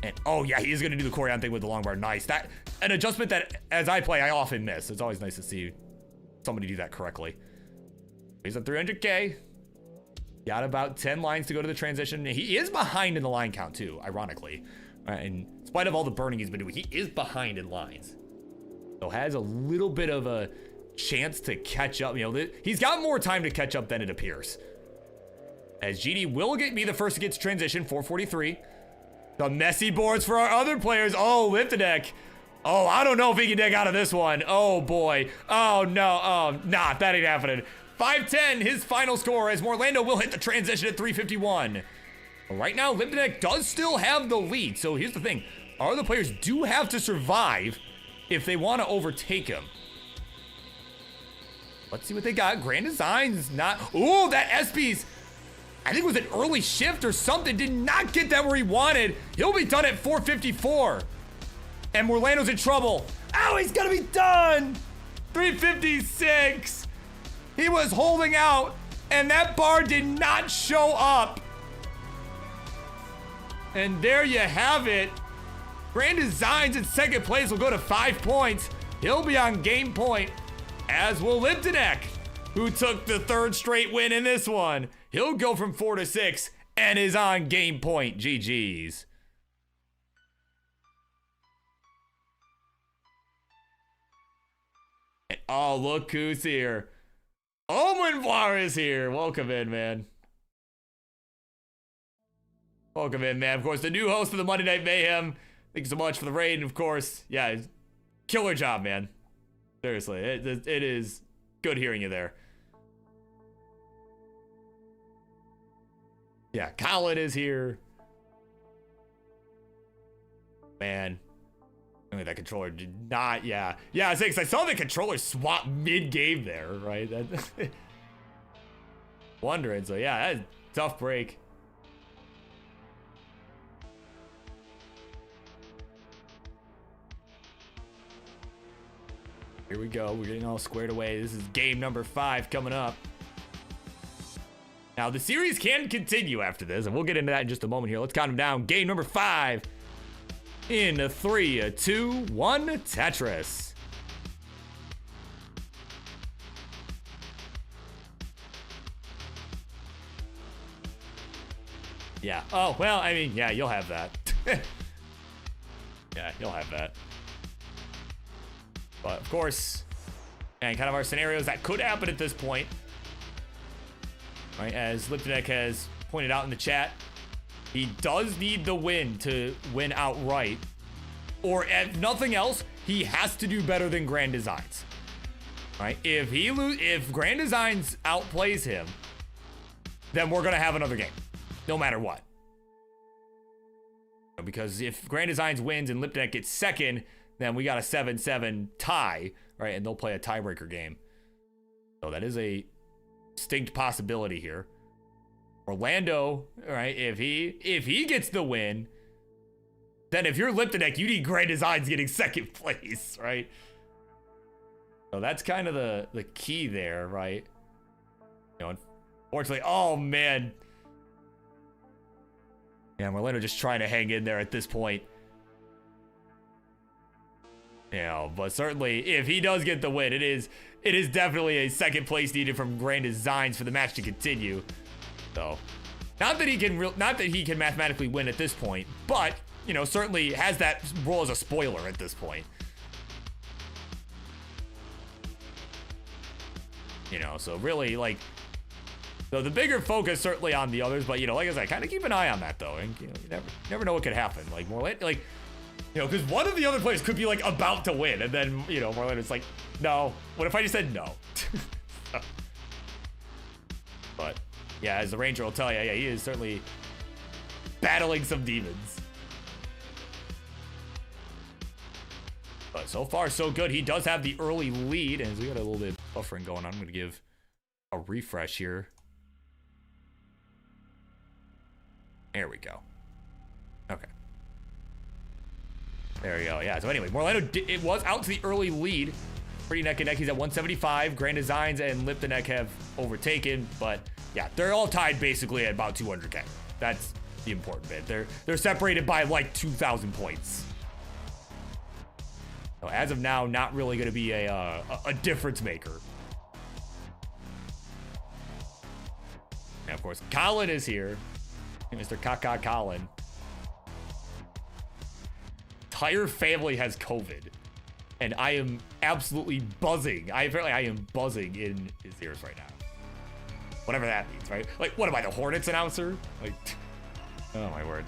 And, oh yeah, he is gonna do the Corian thing with the long bar. Nice. That, an adjustment that, as I play, I often miss. It's always nice to see somebody do that correctly. He's at 300K. Got about 10 lines to go to the transition. He is behind in the line count too, ironically. In spite of all the burning he's been doing, he is behind in lines. So has a little bit of a chance to catch up. You know, he's got more time to catch up than it appears. As GD will be the first to get to transition, 443. The messy boards for our other players. Oh, Liptoneq. Oh, I don't know if he can dig out of this one. Oh boy. Oh no. Oh, nah, that ain't happening. 510, his final score, as Morelando will hit the transition at 351. Right now, Liptoneq does still have the lead. So here's the thing. Our other players do have to survive if they want to overtake him. Let's see what they got. Grand Designs not... Ooh, that SP's... I think it was an early shift or something. Did not get that where he wanted. He'll be done at 454. And Morelando's in trouble. Oh, he's gonna be done. 356. He was holding out, and that bar did not show up. And there you have it. Grand Designs in second place will go to 5 points. He'll be on game point, as will Liptoneq, who took the 3rd straight win in this one. He'll go from 4 to 6 and is on game point. GG's. And oh, look who's here. Omenvar is here. Welcome in, man. Welcome in, man. Of course, the new host of the Monday Night Mayhem. Thank you so much for the raid. And of course, yeah, killer job, man. Seriously, it is good hearing you there. Yeah, Colin is here. Man. I mean, that controller did not, yeah. Yeah, I saw the controller swap mid-game there, right? Wondering, so yeah, that's a tough break. Here we go, we're getting all squared away. This is game number 5 coming up. Now, the series can continue after this, and we'll get into that in just a moment here. Let's count them down. Game number 5. In 3, 2, 1, Tetris. Yeah. Oh, well, I mean, yeah, you'll have that. Yeah, you'll have that. But, of course, and kind of our scenarios that could happen at this point. Right, as Liptoneq has pointed out in the chat, he does need the win to win outright. Or if nothing else, he has to do better than Grand Designs. Right? If Grand Designs outplays him, then we're gonna have another game. No matter what. Because if Grand Designs wins and Liptoneq gets second, then we got a 7-7 tie, right? And they'll play a tiebreaker game. So that is a distinct possibility here. Orlando, right? If he gets the win, then if you're Liptoneq, you need Grand Designs getting second place, right? So that's kind of the key there, right? You know, unfortunately, oh man. Yeah, Morelando just trying to hang in there at this point. You know, but certainly if he does get the win, it is definitely a second place needed from Grand Designs for the match to continue. So, not that he can mathematically win at this point, but you know, certainly has that role as a spoiler at this point. You know, so really like, so the bigger focus certainly on the others, but you know, like I said, kind of keep an eye on that though, and you know, you never know what could happen. Like like, you know, because one of the other players could be like about to win, and then you know, Morelando's like, no. What if I just said no? But yeah, as the Ranger will tell you, yeah, he is certainly battling some demons. But so far, so good. He does have the early lead, and we got a little bit of buffering going on. I'm going to give a refresh here. There we go. Okay. There we go. Yeah, so anyway, Morelando, it was out to the early lead. Pretty neck and neck. He's at 175. Grand Designs and Liptoneq have overtaken, but yeah, they're all tied basically at about 200K. That's the important bit. They're separated by like 2,000 points. So as of now, not really going to be a difference maker. And of course, Colin is here. Mr. Kaka Colin. Entire family has COVID. And I am absolutely buzzing. I am buzzing in his ears right now. Whatever that means, right? Like, what am I, the Hornets announcer? Like, oh my word.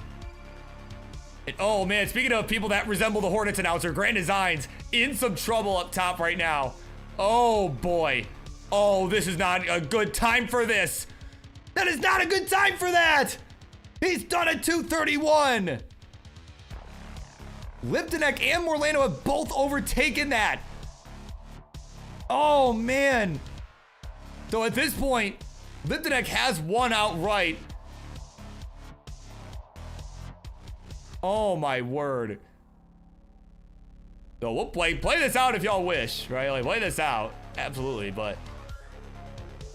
And, oh man, speaking of people that resemble the Hornets announcer, Grand Designs in some trouble up top right now. Oh boy. Oh, this is not a good time for this. That is not a good time for that. He's done at 231. Liptoneq and Morelando have both overtaken that. Oh man. So at this point, Liptoneq has won outright. Oh my word. So we'll play this out if y'all wish, right? Like, play this out. Absolutely, but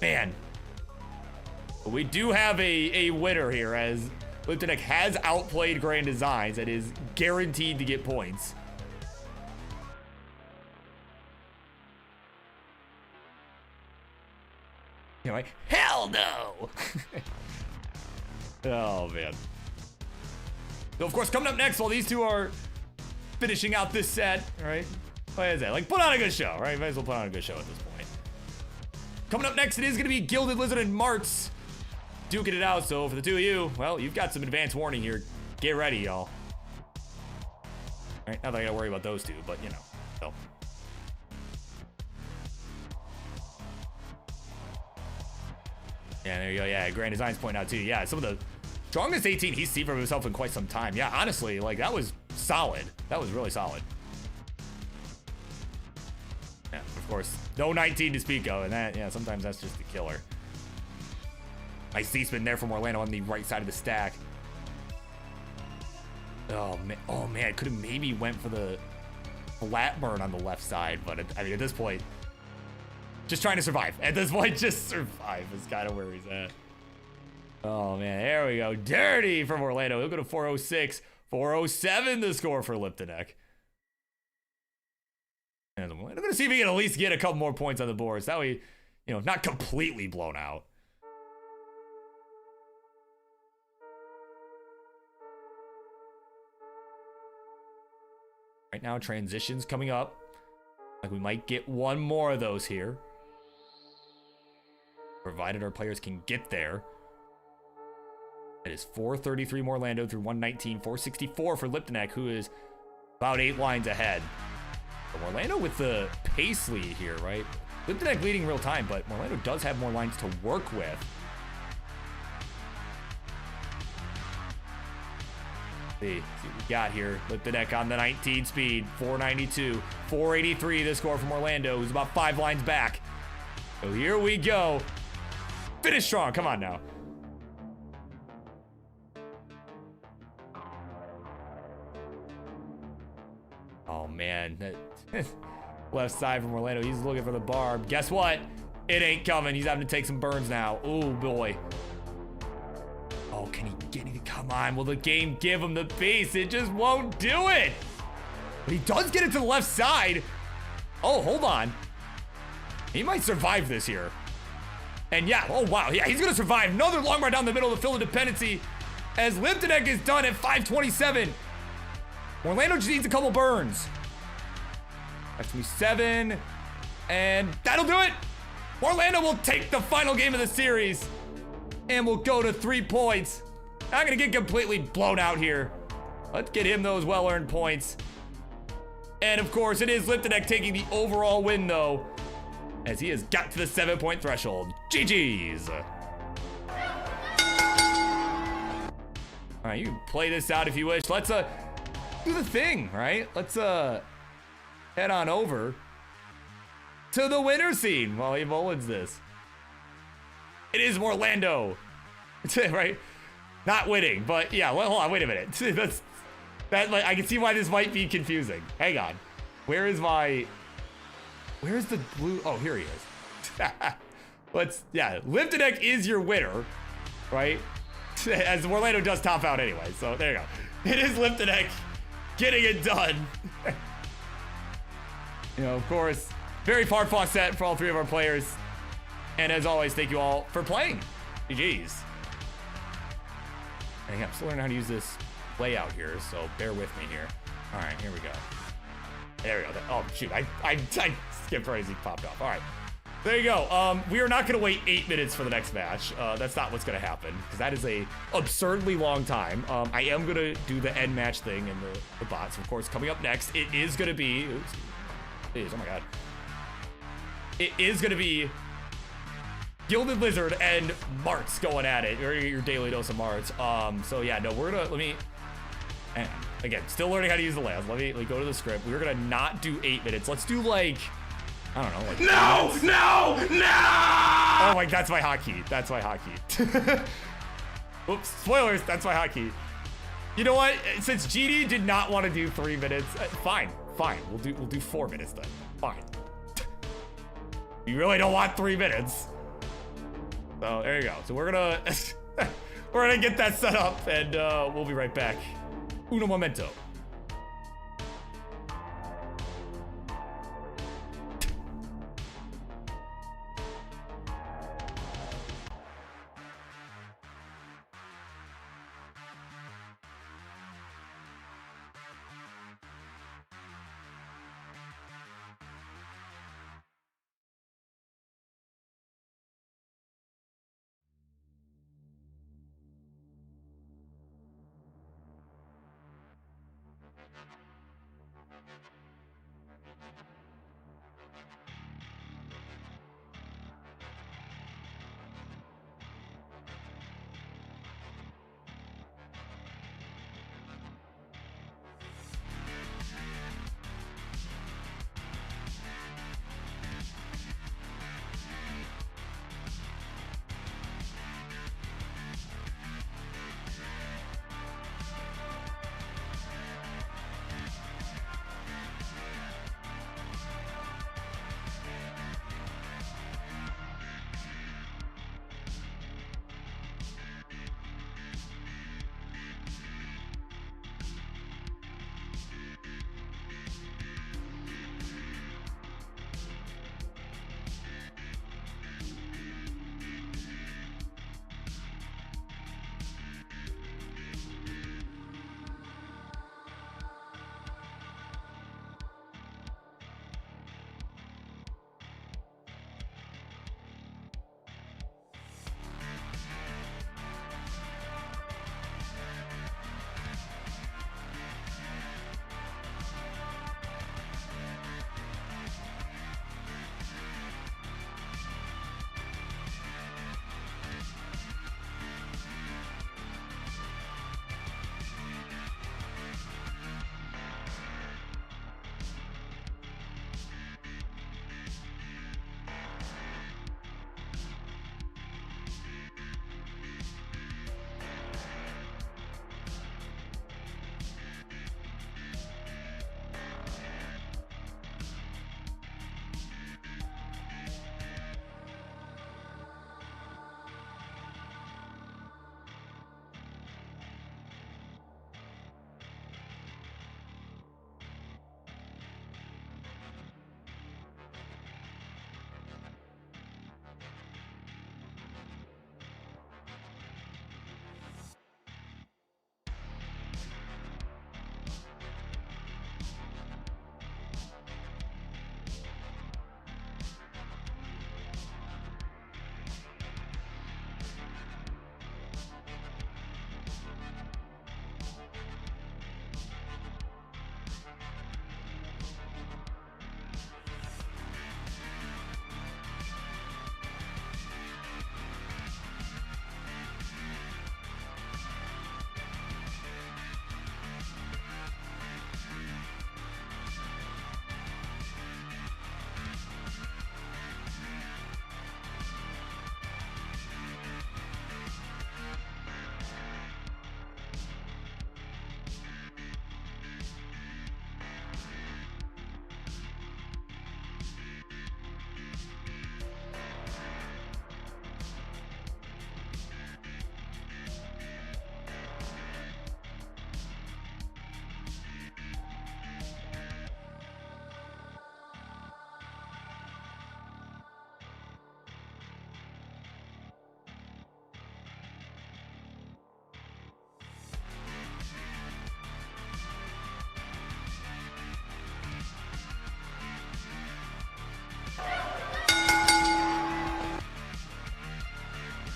man. We do have a winner here, as Liptoneq has outplayed Grand Designs and is guaranteed to get points. You know, like, hell no! Oh man. So of course, coming up next, while these two are finishing out this set, right? What is that? Like, put on a good show, right? Might as well put on a good show at this point. Coming up next, it is going to be GildedLizard and Marts duking it out. So for the two of you, well, you've got some advance warning here. Get ready, y'all. All right, not that I gotta worry about those two, but you know, so. Yeah, there you go. Yeah, Grand Design's pointing out too. Yeah, some of the strongest 18 he's seen from himself in quite some time. Yeah, honestly, like, that was solid. That was really solid. Yeah, of course, no 19 to speak of, and that, yeah, sometimes that's just a killer. Nice C-spin there from Morelando on the right side of the stack. Oh man, could have maybe went for the flat burn on the left side, but I mean, at this point, just trying to survive. At this point, just survive is kind of where he's at. Oh man, there we go. Dirty from Morelando. He'll go to 406. 407 the score for Liptoneq. And I'm gonna see if he can at least get a couple more points on the board. So that way, you know, not completely blown out. Right now, transitions coming up. Like, we might get one more of those here, provided our players can get there. It is 433 Morelando through 119, 464 for Liptoneq, who is about 8 lines ahead. But Morelando with the pace lead here, right? Liptoneq leading real time, but Morelando does have more lines to work with. See what we got here. Liptoneq on the 19 speed, 492, 483 the score from Morelando, who's about 5 lines back. So here we go. Finish strong, come on now. Oh man, that left side from Morelando, he's looking for the barb. Guess what? It ain't coming. He's having to take some burns now. Oh boy. Oh, can he get it? Come on, will the game give him the piece? It just won't do it. But he does get it to the left side. Oh, hold on. He might survive this here. And yeah, oh wow, yeah, he's gonna survive. Another long run down the middle to fill the dependency, as Liptoneq is done at 527. Morelando just needs a couple burns. 527, and that'll do it. Morelando will take the final game of the series, and we'll go to 3 points. Not gonna get completely blown out here. Let's get him those well-earned points. And of course, it is Liptoneq taking the overall win though, as he has got to the 7-point threshold. GG's. All right, you can play this out if you wish. Let's do the thing, right? Let's head on over to the winner scene while he mullins this. It is Morelando, right? Not winning, but yeah, well, hold on, wait a minute. That, like, I can see why this might be confusing. Hang on. Where is the blue? Oh, here he is. Liptoneq is your winner, right? As Morelando does top out anyway, so there you go. It is Liptoneq getting it done. You know, of course, very far-fought set for all three of our players. And as always, thank you all for playing. GG's. And I'm still learning how to use this layout here, so bear with me here. All right, here we go. There we go. Oh, shoot, I skipped right as he popped off. All right, there you go. We are not going to wait 8 minutes for the next match. That's not what's going to happen, because that is a absurdly long time. I am going to do the end match thing and the bots. Of course, coming up next, it is going to be... Oops, oh my god. It is going to be GildedLizard and Marts going at it. You're gonna get your daily dose of Marts. So yeah, no, we're gonna, let me, and again, still learning how to use the layouts. Let me go to the script. We're gonna not do 8 minutes. Let's do like, I don't know, like no! Oh my, that's my hotkey. That's my hotkey. Oops, spoilers, that's my hotkey. You know what? Since GD did not want to do 3 minutes, fine. We'll do 4 minutes then. Fine. You really don't want 3 minutes. So there you go. So we're gonna get that set up, and we'll be right back. Uno momento.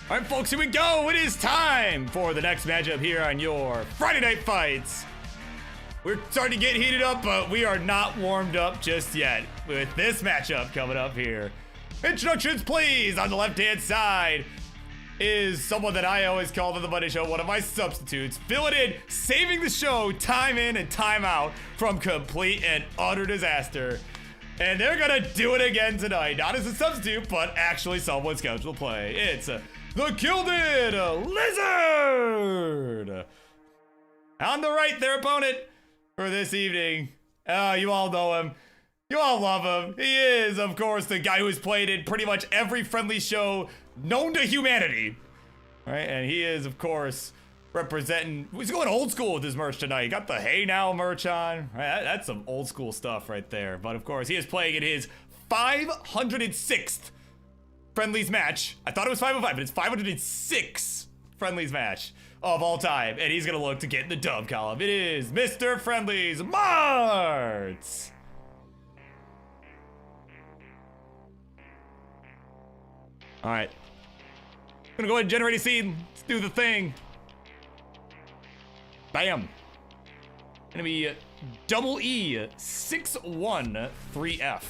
All right, folks, here we go. It is time for the next matchup here on your Friday Night Fights. We're starting to get heated up, but we are not warmed up just yet with this matchup coming up here. Introductions, please. On the left-hand side is someone that I always call on the Monday Show, one of my substitutes, filling in, saving the show time in and time out from complete and utter disaster. And they're gonna do it again tonight, not as a substitute, but actually someone scheduled to play. It's the GildedLizard. On the right, their opponent for this evening. You all know him. You all love him. He is, of course, the guy who's played in pretty much every friendly show known to humanity. All right, and he is, of course, representing. He's going old school with his merch tonight. He got the Hey Now merch on. Right, that's some old school stuff right there. But, of course, he is playing in his 506th friendlies match. I thought it was 505, but it's 506 friendlies match of all time, and he's gonna look to get in the dub column. It is Mr. Friendly's Marts. All right, gonna go ahead and generate a scene. Let's do the thing. Bam. Gonna be double E 613F.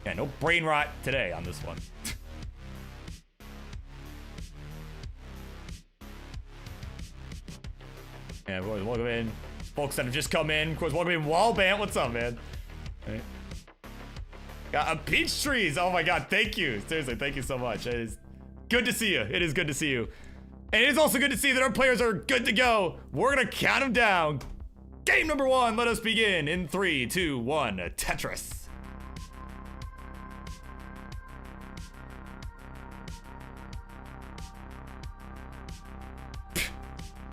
Yeah, no brain rot today on this one. Yeah, of course, welcome in folks that have just come in. Of course, welcome in Wallbant. What's up, man? All right. Got a peach trees. Oh my god, thank you. Seriously, thank you so much. It is good to see you. It is good to see you. And it is also good to see that our players are good to go. We're gonna count them down. Game number 1, let us begin in 3, 2, 1, Tetris.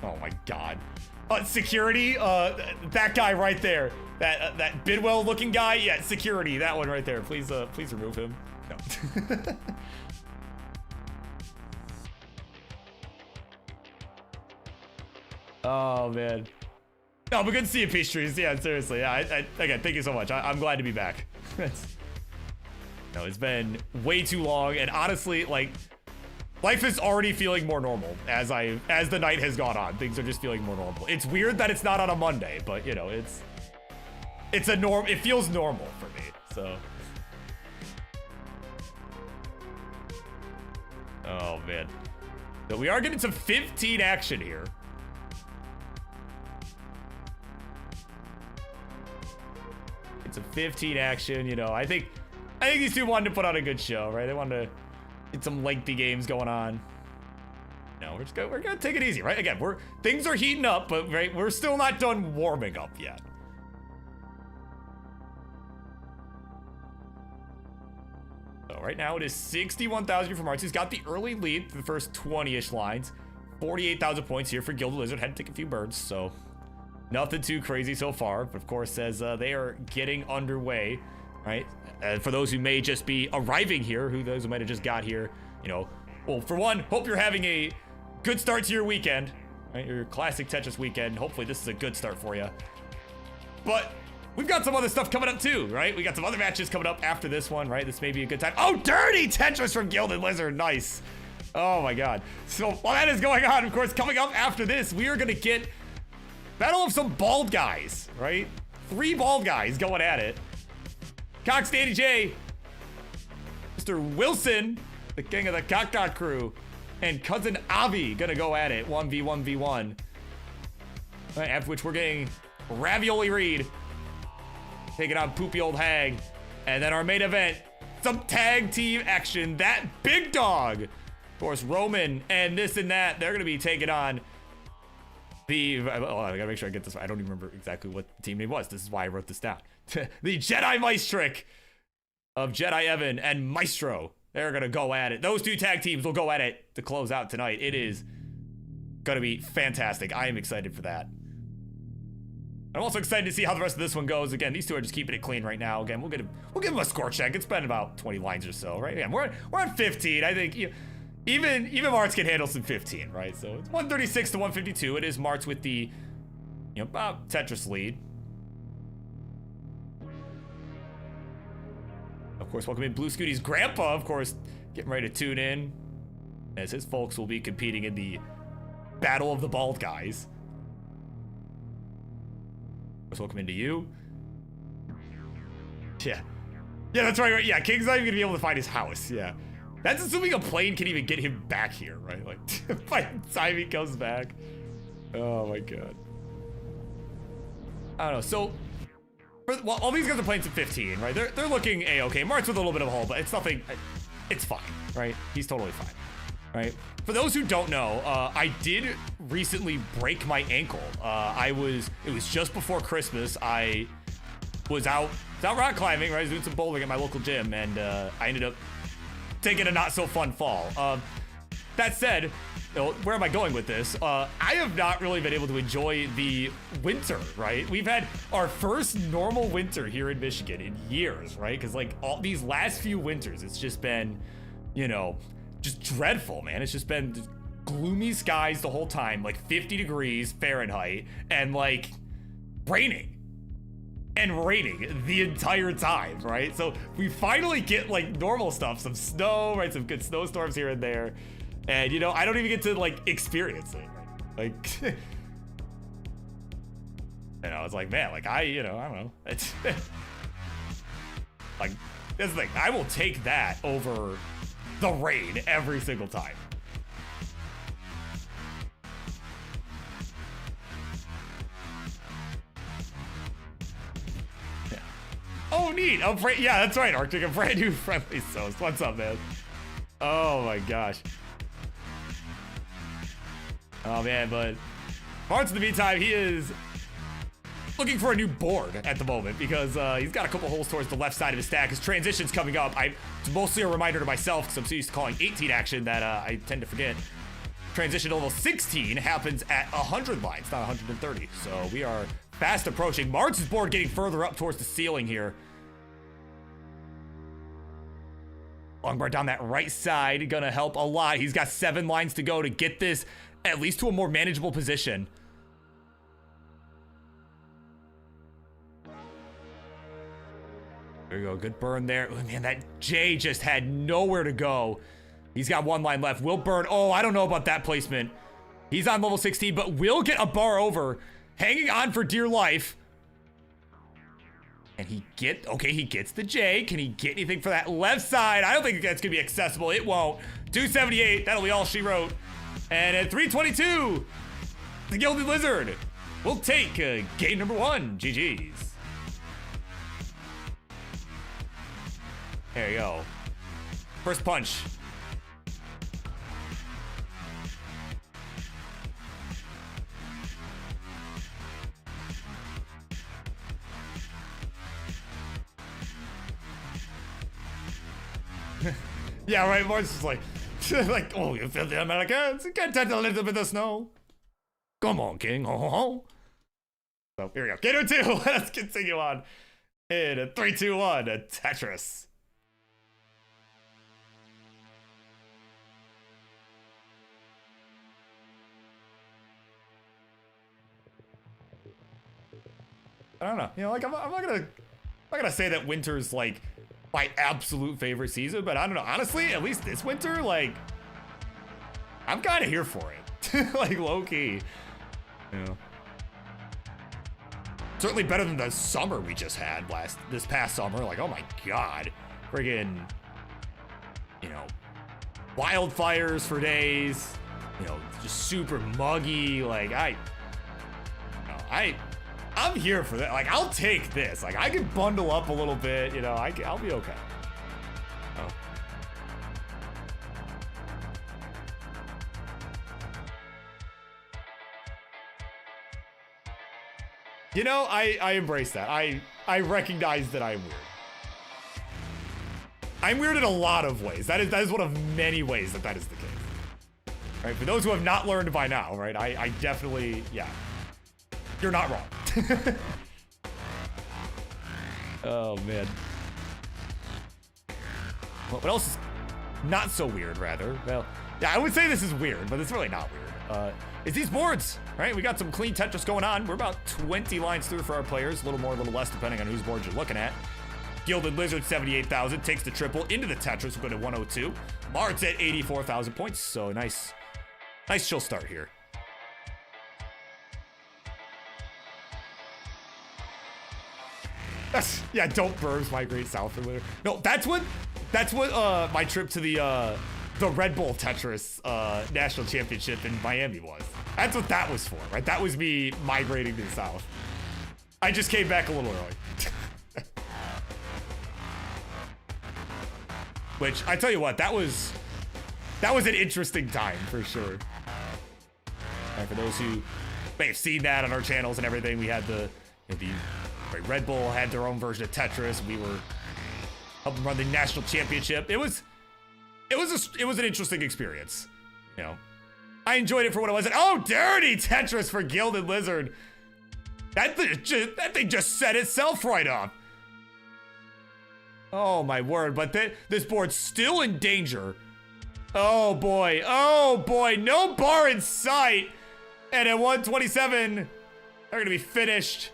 Oh my god. Security, that guy right there. That Bidwell looking guy, yeah, security, that one right there. Please remove him. No. Oh man. No, but good to see you, Peach Trees. Yeah, seriously. Yeah, again, thank you so much. I'm glad to be back. No, it's been way too long, and honestly, like, life is already feeling more normal as the night has gone on. Things are just feeling more normal. It's weird that it's not on a Monday, but you know, it's a norm. It feels normal for me. So, oh man, so we are getting some 15 action here. It's a 15 action. You know, I think these two wanted to put on a good show, right? They wanted to get some lengthy games going on. No, we're gonna take it easy, right? Again, things are heating up, but right, we're still not done warming up yet. So right now it is 61,000 for Marts. He's got the early lead for the first 20-ish lines. 48,000 points here for GildedLizard. Had to take a few birds, so nothing too crazy so far. But of course, as they are getting underway, right? For those who may just be arriving here, those who might have just got here, you know, well, for one, hope you're having a good start to your weekend, right? Your classic Tetris weekend. Hopefully this is a good start for you. But we've got some other stuff coming up too, right? We got some other matches coming up after this one, right? This may be a good time. Oh, dirty Tetris from GildedLizard. Nice. Oh my god. So while that is going on, of course, coming up after this, we are going to get battle of some bald guys, right? 3 bald guys going at it. CoxDannyJ, Mr. Wilson, the king of the Cock crew, and cousin Avi gonna go at it 1v1v1. Right, after which we're getting Ravioli Reed taking on Poopyoldhag, and then our main event, some tag team action. That big dog, of course, Roman and this and that. They're gonna be taking on the. Oh, I gotta make sure I get this. I don't even remember exactly what the team name was. This is why I wrote this down. The Jedi Micetro of JediEvan and Micetro. They're gonna go at it. Those 2 tag teams will go at it to close out tonight. It is gonna be fantastic. I am excited for that. I'm also excited to see how the rest of this one goes. Again, these 2 are just keeping it clean right now. Again, we'll give them a score check. It's been about 20 lines or so, right? Yeah, we're on 15. I think even Marts can handle some 15, right? So it's 136 to 152. It is Marts with the Tetris lead. Of course, welcome in Blue Scooty's grandpa, of course, getting ready to tune in. as his folks will be competing in the Battle of the Bald Guys. Let's welcome into you. Yeah. Yeah, that's right. Yeah, King's not even gonna be able to find his house. Yeah. That's assuming a plane can even get him back here, right? Like, by the time he comes back. Oh my god. I don't know. So, well, all these guys are playing some 15, right? They're looking A-okay. Marts with a little bit of a hole, but it's nothing. It's fine, right? He's totally fine, right? For those who don't know, I did recently break my ankle. It was just before Christmas. I was out rock climbing, right? I was doing some bouldering at my local gym, and I ended up taking a not so fun fall. That said, where am I going with this? I have not really been able to enjoy the winter, right? We've had our first normal winter here in Michigan in years, right? Because like all these last few winters, it's just been, you know, just dreadful, man. It's just been gloomy skies the whole time, like 50 degrees Fahrenheit, and like raining the entire time, right? So we finally get like normal stuff, some snow, right? Some good snowstorms here and there. And you know, I don't even get to like experience it. Like, you know, it's like, man, like I don't know. It's like, that's the thing. I will take that over the rain every single time. Yeah. Oh, neat. Yeah, that's right, Arctic. A brand new friendly toast. What's up, man? Oh my gosh. Oh man, but Marts in the meantime, he is looking for a new board at the moment because he's got a couple holes towards the left side of his stack. His transition's coming up. It's mostly a reminder to myself because I'm so used to calling 18 action that I tend to forget. Transition to level 16 happens at 100 lines, not 130. So we are fast approaching. Marts' board getting further up towards the ceiling here. Longbar down that right side, gonna help a lot. He's got 7 lines to go to get this at least to a more manageable position. There you go, good burn there. Oh, man, that J just had nowhere to go. He's got 1 line left. Will burn. Oh, I don't know about that placement. He's on level 16, but will get a bar over. Hanging on for dear life. And he gets the J. Can he get anything for that left side? I don't think that's gonna be accessible. It won't. 278, that'll be all she wrote. And at 322, the GildedLizard will take game number 1. GG's. There you go. First punch. Yeah, right. Marts is like, oh, you filthy Americans, get that a little bit of snow. Come on, King. Ho, ho, ho. So here we go. Game number 2. Let's continue on. In a 3, 2, 1, a Tetris. I don't know. You know, like I'm not gonna say that winter's like my absolute favorite season, but I don't know. Honestly, at least this winter, like, I'm kind of here for it. Like, low key. You know. Certainly better than the summer we just had this past summer. Like, oh my god. Friggin', you know, wildfires for days. You know, just super muggy. Like, I'm here for that. Like, I'll take this. Like, I can bundle up a little bit, you know, I'll be okay. Oh. You know, I embrace that. I recognize that I'm weird. I'm weird in a lot of ways. That is one of many ways that is the case. Right, for those who have not learned by now, right, I definitely, yeah. You're not wrong. Oh, man. What else is not so weird, rather? Well, yeah, I would say this is weird, but it's really not weird. It's these boards, right? We got some clean Tetris going on. We're about 20 lines through for our players. A little more, a little less, depending on whose board you're looking at. GildedLizard 78,000 takes the triple into the Tetris. We'll go to 102. Marts at 84,000 points. So nice chill start here. Yeah, don't burbs migrate south for later. No, that's what my trip to the Red Bull Tetris national championship in Miami was. That's what that was for, right? That was me migrating to the south. I just came back a little early. Which, I tell you what, that was an interesting time for sure. Right, for those who may have seen that on our channels and everything, we had the Red Bull had their own version of Tetris. We were helping run the national championship. It was an interesting experience. You know, I enjoyed it for what it was. And oh, dirty Tetris for GildedLizard. That thing just set itself right up. Oh my word! But this board's still in danger. Oh boy! Oh boy! No bar in sight. And at 127, they're gonna be finished.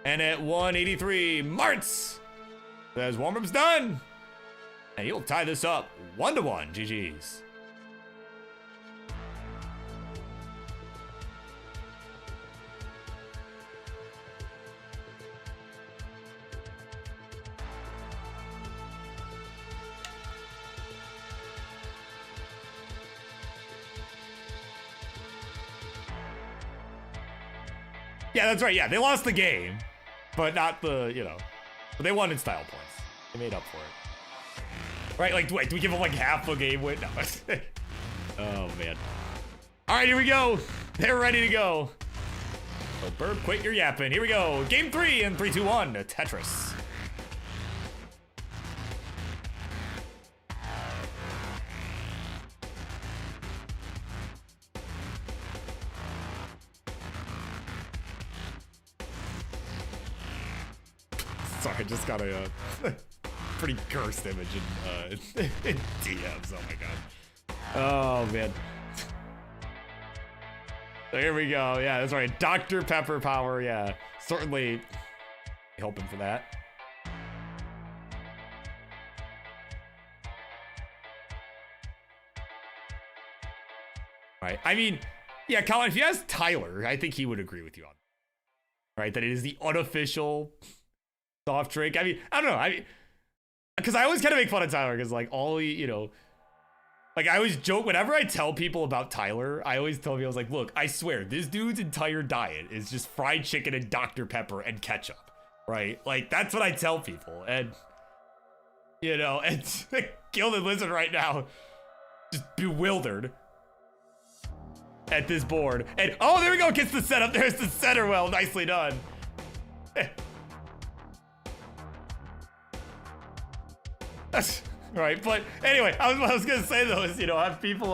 And at 183, Marts says warm-up's done. And he'll tie this up 1-1. GG's. Yeah, that's right. Yeah, they lost the game, but not the, but they won in style points. They made up for it. Right? Like, wait, do we give them like half a game win? No. Oh, man. All right, here we go. They're ready to go. So, Burb, quit your yapping. Here we go. Game 3 in 3, 2, 1. Tetris. Sorry, I just got a pretty cursed image in DMs. Oh my god. Oh man. So here we go. Yeah, that's right. Dr. Pepper power. Yeah, certainly hoping for that. Right. I mean, yeah, Colin, if you ask Tyler, I think he would agree with you on that. Right, that it is the unofficial soft drink. I mean, I don't know. Because I always kind of make fun of Tyler because, like, like, I always joke whenever I tell people about Tyler. I always tell people, I was like, look, I swear, this dude's entire diet is just fried chicken and Dr. Pepper and ketchup, right? Like, that's what I tell people. And, and GildedLizard right now, just bewildered at this board. And, oh, there we go, gets the setup. There's the center well, nicely done. Right, but anyway, I was gonna say though is, have people,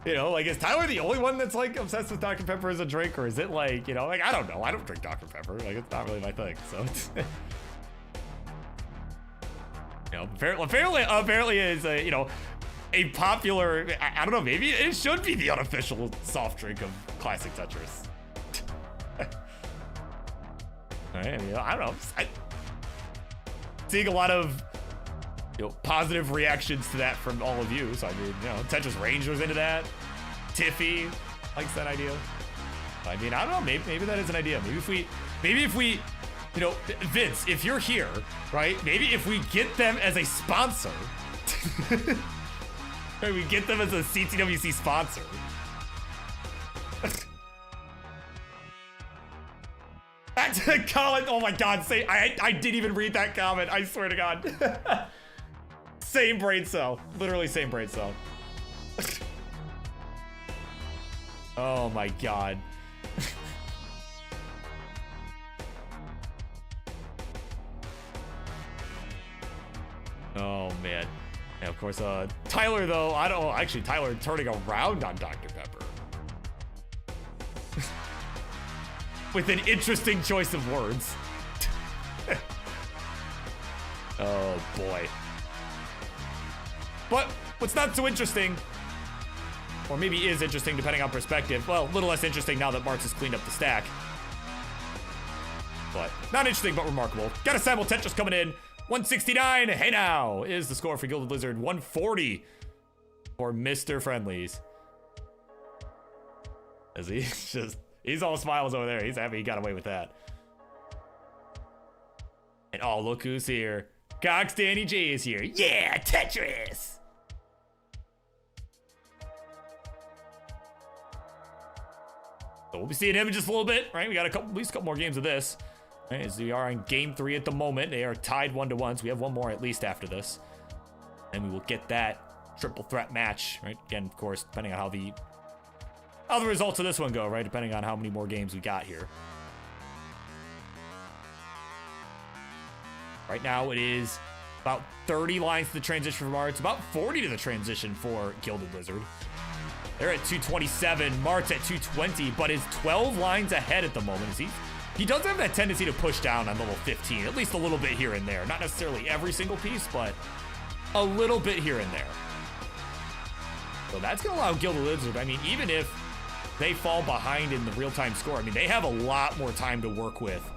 like, is Tyler the only one that's like obsessed with Dr. Pepper as a drink, or is it like, like, I don't know, I don't drink Dr. Pepper, like, it's not really my thing, so. Apparently is a popular, I don't know, maybe it should be the unofficial soft drink of classic Tetris. All right, I don't know, seeing a lot of positive reactions to that from all of you. So I mean, Tetris Ranger's into that. Tiffy likes that idea. I mean, I don't know. Maybe that is an idea. Maybe if we, Vince, if you're here, right? Maybe if we get them as a sponsor, right, we get them as a CTWC sponsor. That's Colin. Oh my God! I didn't even read that comment. I swear to God. Same brain cell. Literally same brain cell. Oh my God. Oh man. Yeah, of course, Tyler though, actually Tyler turning around on Dr. Pepper. With an interesting choice of words. Oh boy. But what's not so interesting, or maybe is interesting depending on perspective, well, a little less interesting now that Marts has cleaned up the stack. But not interesting, but remarkable. Got a Simul Tetris coming in. 169. Hey now is the score for GildedLizard. 140 for Mr. Friendlies. As he's all smiles over there. He's happy he got away with that. And oh, look who's here. CoxDannyJ is here. Yeah, Tetris. So we'll be seeing him in just a little bit, right? We got at least a couple more games of this. Right, as we are on game 3 at the moment. They are tied 1-1, so we have one more at least after this. And we will get that triple threat match, right? Again, of course, depending on how the results of this one go, right? Depending on how many more games we got here. Right now, it is about 30 lines to the transition for Marts, about 40 to the transition for GildedLizard. They're at 227, Marts at 220, but is 12 lines ahead at the moment. He does have that tendency to push down on level 15, at least a little bit here and there. Not necessarily every single piece, but a little bit here and there. So that's going to allow GildedLizard, I mean, even if they fall behind in the real-time score, I mean, they have a lot more time to work with.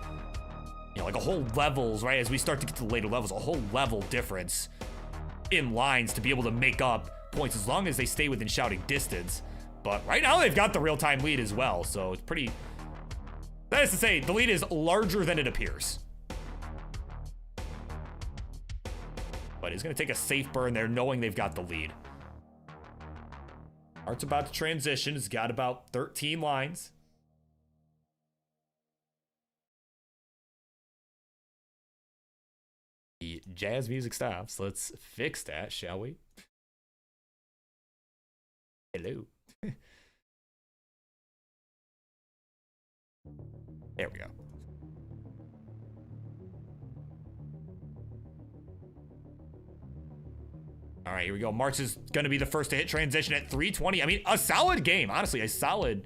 You know, like a whole levels, right? As we start to get to the later levels, a whole level difference in lines to be able to make up points as long as they stay within shouting distance. But right now they've got the real-time lead as well, so it's pretty... That is to say, the lead is larger than it appears. But he's going to take a safe burn there, knowing they've got the lead. Mart's about to transition. He's got about 13 lines. The jazz music stops. Let's fix that, shall we? Hello. There we go. All right, here we go. Marts is going to be the first to hit transition at 320. I mean, a solid game. Honestly, a solid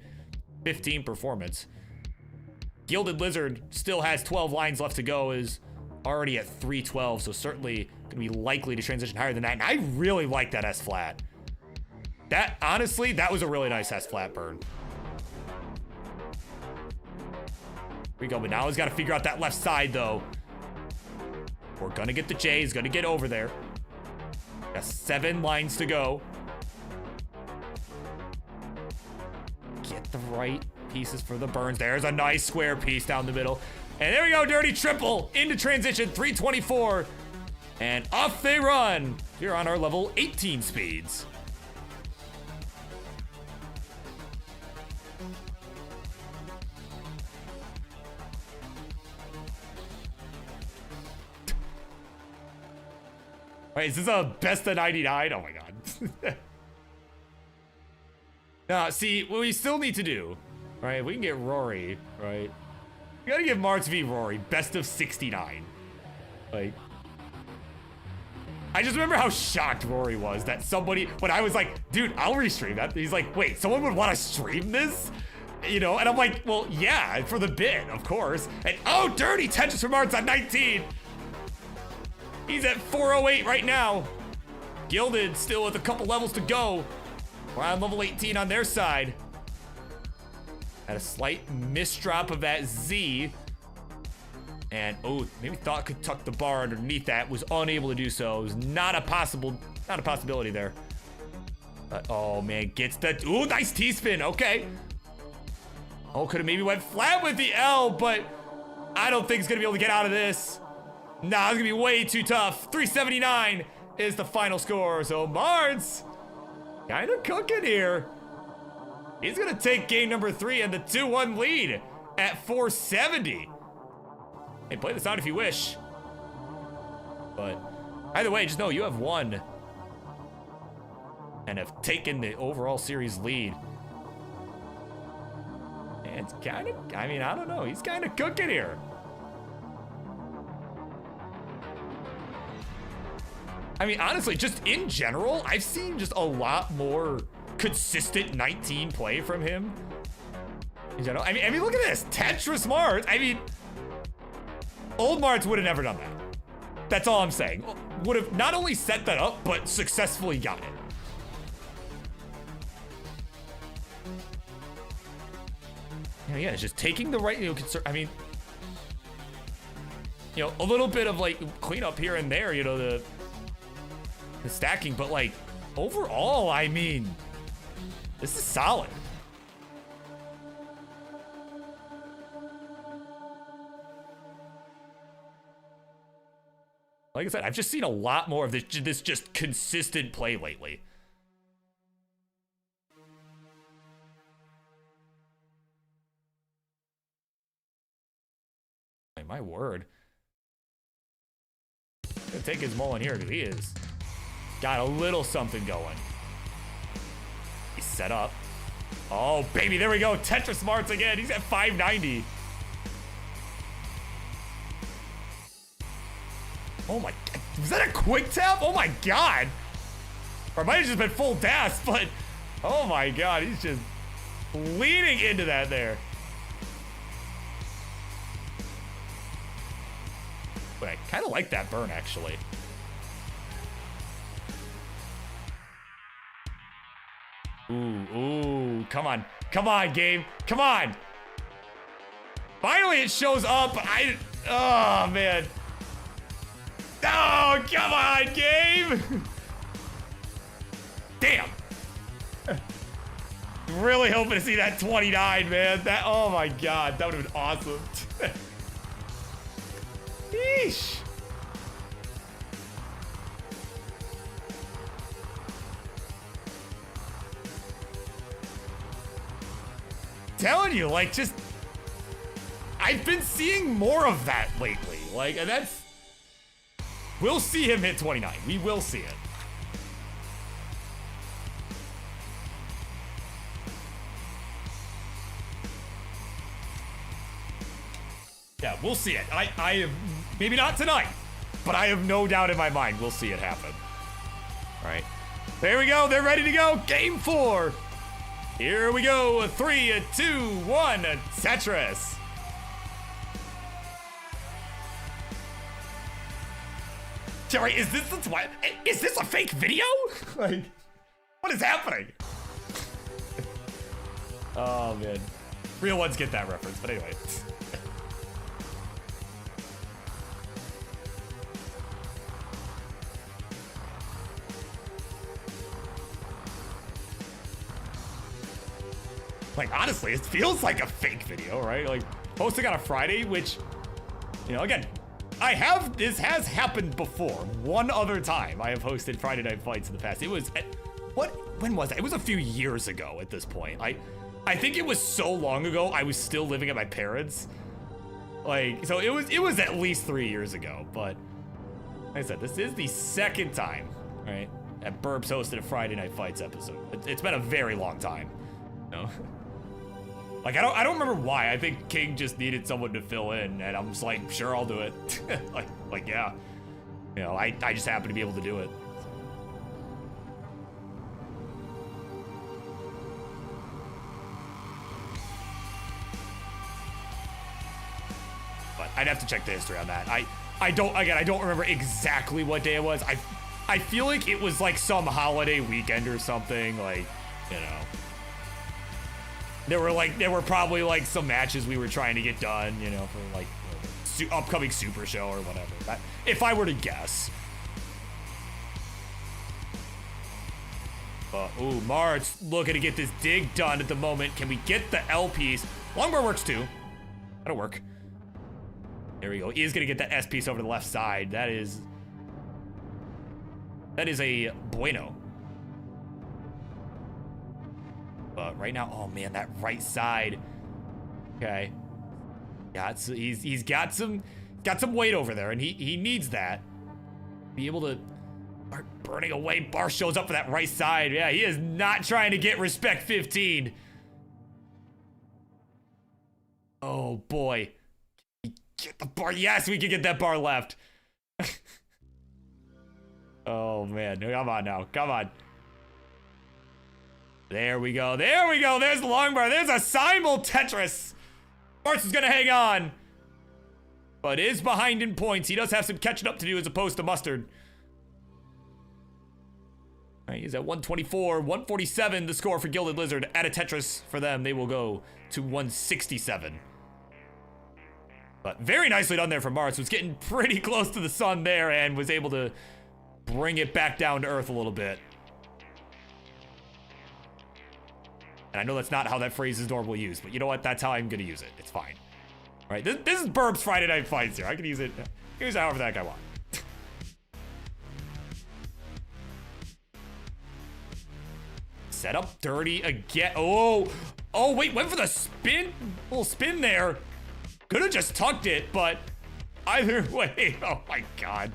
15 performance. GildedLizard still has 12 lines left to go, is already at 312, so certainly going to be likely to transition higher than that. And I really like that S flat. That, honestly, that was a really nice S flat burn. Here we go, but now he's got to figure out that left side, though. We're going to get the J. He's going to get over there. Got 7 lines to go. Get the right pieces for the burns. There's a nice square piece down the middle. And there we go, dirty triple into transition, 324. And off they run. Here on our level 18 speeds. Wait, is this a best of 99? Oh my god. Now, see, what we still need to do, right? We can get Rory, right? We gotta give Marts v Rory best of 69. Like, I just remember how shocked Rory was that somebody, when I was like, dude, I'll restream that. He's like, wait, someone would want to stream this? You know, and I'm like, well, yeah, for the bit, of course. And oh, dirty Tetris for Marts on 19. He's at 408 right now. Gilded still with a couple levels to go. We're on level 18 on their side. Had a slight misdrop of that Z. And maybe thought could tuck the bar underneath that. Was unable to do so. It was not a possibility there. But oh man, gets the nice T-spin. Okay. Oh, could have maybe went flat with the L, but I don't think he's gonna be able to get out of this. Nah, it's gonna be way too tough. 379 is the final score. So Marts kind of cooking here. He's gonna take game number 3 and the 2-1 lead at 470. Hey, play this out if you wish. But either way, just know you have won and have taken the overall series lead. And it's kind of, I mean, I don't know. He's kind of cooking here. I mean, honestly, just in general, I've seen just a lot more consistent 19 play from him. In general, I mean, look at this. Tetris Marts. I mean, old Marts would have never done that. That's all I'm saying. Would have not only set that up, but successfully got it. Yeah, it's just taking the right, I mean, you know, a little bit of like cleanup here and there, you know, the stacking, but like overall, I mean, this is solid. Like I said, I've just seen a lot more of this just consistent play lately. Like, my word. Gonna take his mullen here because he is got a little something going. He's set up. Oh, baby, there we go. Tetris Marts again. He's at 590. Oh my, was that a quick tap? Oh my God. Or it might have just been full dash, but oh my God, he's just leaning into that there. But I kind of like that burn, actually. Ooh, come on. Come on, game. Come on. Finally, it shows up. Oh, man. Oh, come on, game. Damn. Really hoping to see that 29, man. That, oh my God, that would have been awesome. Yeesh. Telling you, like, just I've been seeing more of that lately. Like, and that's, we'll see him hit 29. We will see it. Yeah, we'll see it. I have, maybe not tonight, but I have no doubt in my mind we'll see it happen. All right, there we go. They're ready to go. Game 4. Here we go. 3, 2, 1. Tetris. Jerry, is this a fake video? Like, what is happening? Oh man, real ones get that reference, but anyway. Like, honestly, it feels like a fake video, right? Like, posting on a Friday, which, you know, again, this has happened before. One other time I have hosted Friday Night Fights in the past. It was, when was that? It was a few years ago at this point. I think it was so long ago, I was still living at my parents'. Like, so it was at least 3 years ago, but like I said, this is the second time, right, that Burbs hosted a Friday Night Fights episode. It's been a very long time, you know? Like, I don't remember why. I think King just needed someone to fill in, and I'm just like, sure, I'll do it. like yeah. You know, I just happen to be able to do it. But I'd have to check the history on that. I don't remember exactly what day it was. I feel like it was like some holiday weekend or something, like, you know. There were probably like some matches we were trying to get done, you know, for like upcoming Super Show or whatever. But if I were to guess. Ooh, Marts looking to get this dig done at the moment. Can we get the L piece? Longbar works too. That'll work. There we go. He is gonna get that S piece over to the left side. That is a bueno. But right now, oh man, that right side. Okay. He's got some weight over there, and he needs that. Be able to start burning away. Bar shows up for that right side. Yeah, he is not trying to get respect 15. Oh boy. Get the bar. Yes, we can get that bar left. Oh man, come on now, come on. There we go. There we go. There's the long bar. There's a simul Tetris. Marts is going to hang on. But is behind in points. He does have some catching up to do as opposed to Mustard. All right, he's at 124. 147 the score for GildedLizard. At a Tetris for them. They will go to 167. But very nicely done there from Marts. Was getting pretty close to the sun there and was able to bring it back down to earth a little bit. And I know that's not how that phrase is normally used, but you know what? That's how I'm going to use it. It's fine. All right, this is Burb's Friday Night Fights here. I can use it however the heck I want. Set up dirty again. Oh, wait, went for the spin. Little spin there. Could have just tucked it, but either way, oh my God.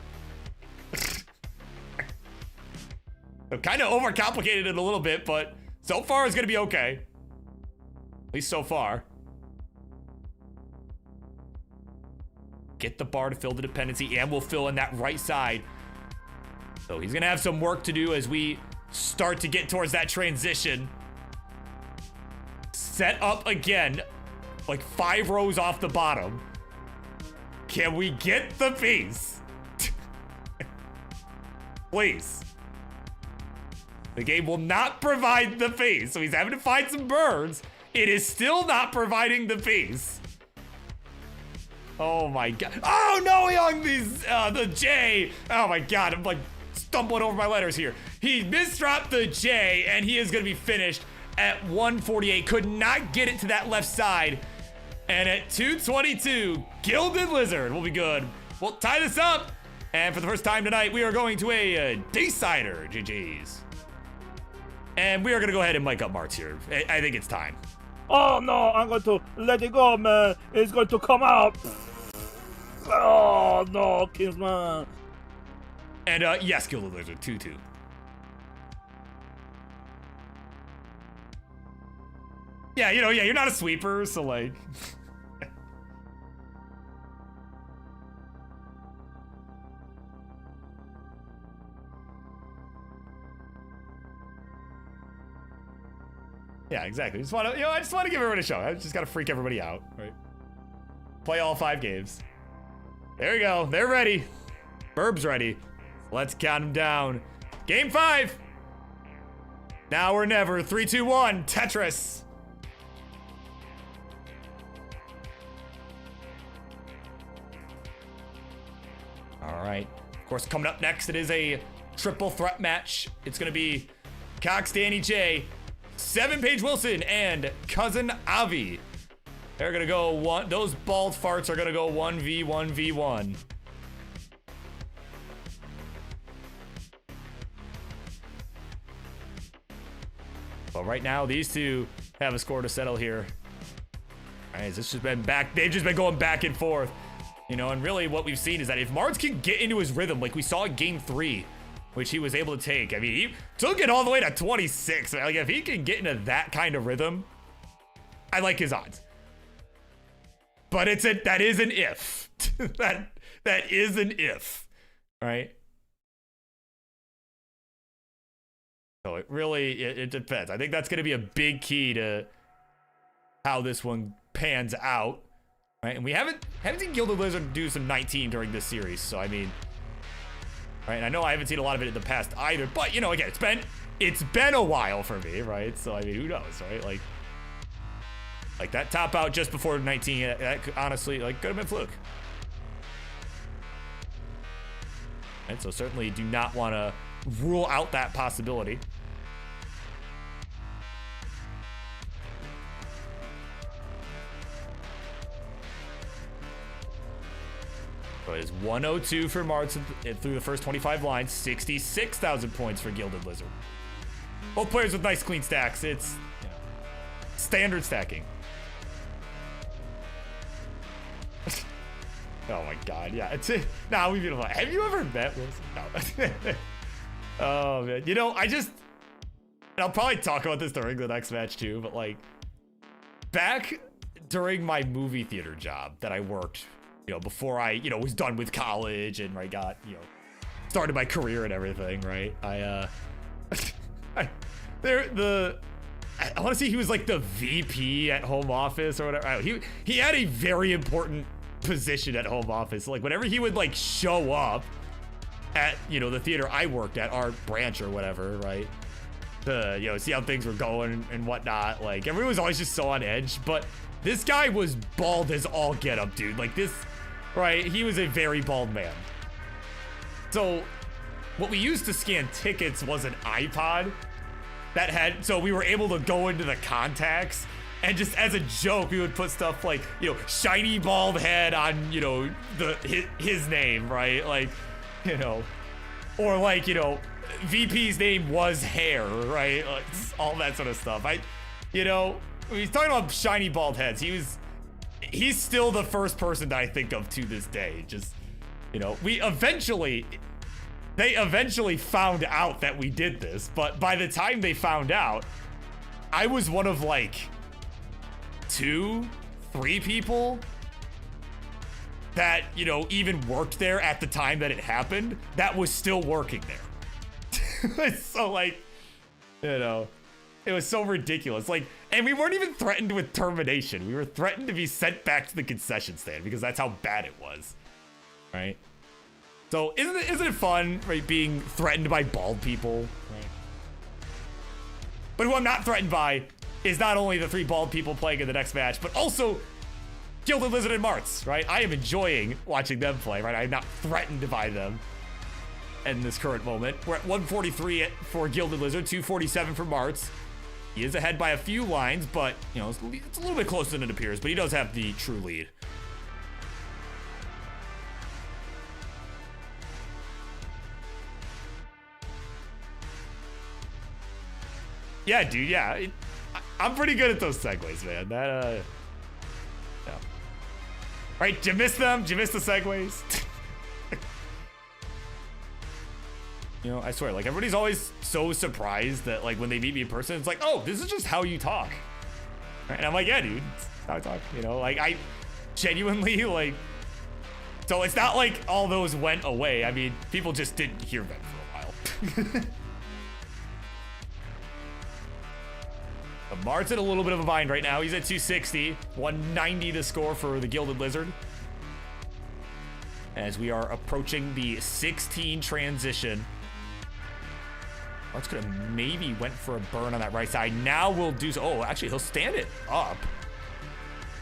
I've kind of overcomplicated it a little bit, but so far it's gonna be okay. At least so far. Get the bar to fill the dependency, and we'll fill in that right side. So he's gonna have some work to do as we start to get towards that transition. Set up again, like 5 rows off the bottom. Can we get the piece? Please. The game will not provide the piece, so he's having to find some birds. It is still not providing the piece. Oh my God. Oh no, he hung the J. Oh my God, I'm like stumbling over my letters here. He misdropped the J, and he is gonna be finished at 148. Could not get it to that left side. And at 222, GildedLizard will be good. We'll tie this up. And for the first time tonight, we are going to a decider. GG's. And we are going to go ahead and mic up Marts here. I think it's time. Oh no, I'm going to let it go, man. It's going to come out. Oh no, Kingsman. And yes, GildedLizard, 2-2. Yeah, you know, yeah, you're not a sweeper, so like. Yeah, exactly. Just want to, I just want to give everyone a show. I just got to freak everybody out, right? Play all 5 games. There you go. They're ready. Burb's ready. Let's count them down. Game 5. Now or never. 3, 2, 1. Tetris. All right. Of course, coming up next, it is a triple threat match. It's going to be CoxDannyJ, SevenPageWilson, and Cousin Avi. They're going to go those bald farts are going to go 1v1v1. But right now, these two have a score to settle here. All right, this has been back. They've just been going back and forth. You know, and really what we've seen is that if Marts can get into his rhythm, like we saw in game 3, which he was able to take. I mean, he took it all the way to 26. Like, if he can get into that kind of rhythm, I like his odds. But that is an if. that is an if, right? So it really, it depends. I think that's going to be a big key to how this one pans out. Right, and we haven't seen GildedLizard do some 19 during this series, so I mean, right, and I know I haven't seen a lot of it in the past either, but you know, again, it's been a while for me, right? So I mean, who knows, right? Like that top out just before 19, that honestly, like, could have been fluke. And so certainly do not want to rule out that possibility. So it is 102 for Marts through the first 25 lines, 66,000 points for GildedLizard. Both players with nice clean stacks. It's standard stacking. Oh my God, yeah. It's nah, we've been like, have you ever met Wilson? No. Oh man, you know, and I'll probably talk about this during the next match too, but like back during my movie theater job that I worked, you know, before I, you know, was done with college and I got, you know, started my career and everything, right? I want to say he was like the VP at home office or whatever. He had a very important position at home office. Like whenever he would like show up at, you know, the theater I worked at, our branch or whatever, right? To, you know, see how things were going and whatnot. Like everyone was always just so on edge, but This guy was bald as all get up, dude. Like this, right? He was a very bald man. So what we used to scan tickets was an iPod that had, so we were able to go into the contacts and just as a joke, we would put stuff like, you know, shiny bald head on, you know, his name, right? Like, you know, or like, you know, VP's name was hair, right? Like, all that sort of stuff. You know, he's talking about shiny bald heads. He's still the first person that I think of to this day. Just, you know, they eventually found out that we did this, but by the time they found out, I was one of like 2, 3 people that, you know, even worked there at the time that it happened that was still working there. So like, you know, it was so ridiculous. Like, and we weren't even threatened with termination. We were threatened to be sent back to the concession stand because that's how bad it was, right? So isn't it fun, right, being threatened by bald people? Right. But who I'm not threatened by is not only the 3 bald people playing in the next match, but also GildedLizard and Marts, right? I am enjoying watching them play, right? I'm not threatened by them in this current moment. We're at 143 for GildedLizard, 247 for Marts. He is ahead by a few lines, but, you know, it's a little bit closer than it appears, but he does have the true lead. Yeah, dude, yeah. I'm pretty good at those segues, man. That, yeah. Right, did you miss them? Did you miss the segues? You know, I swear, like, everybody's always so surprised that, like, when they meet me in person, it's like, oh, this is just how you talk. Right? And I'm like, yeah, dude, it's how I talk. You know, like, I genuinely, like, so it's not like all those went away. I mean, people just didn't hear them for a while. Mart's in a little bit of a bind right now. He's at 260, 190 the score for the GildedLizard. As we are approaching the 16 transition. Mart's could have maybe went for a burn on that right side. Now we'll do so. Oh, actually, he'll stand it up.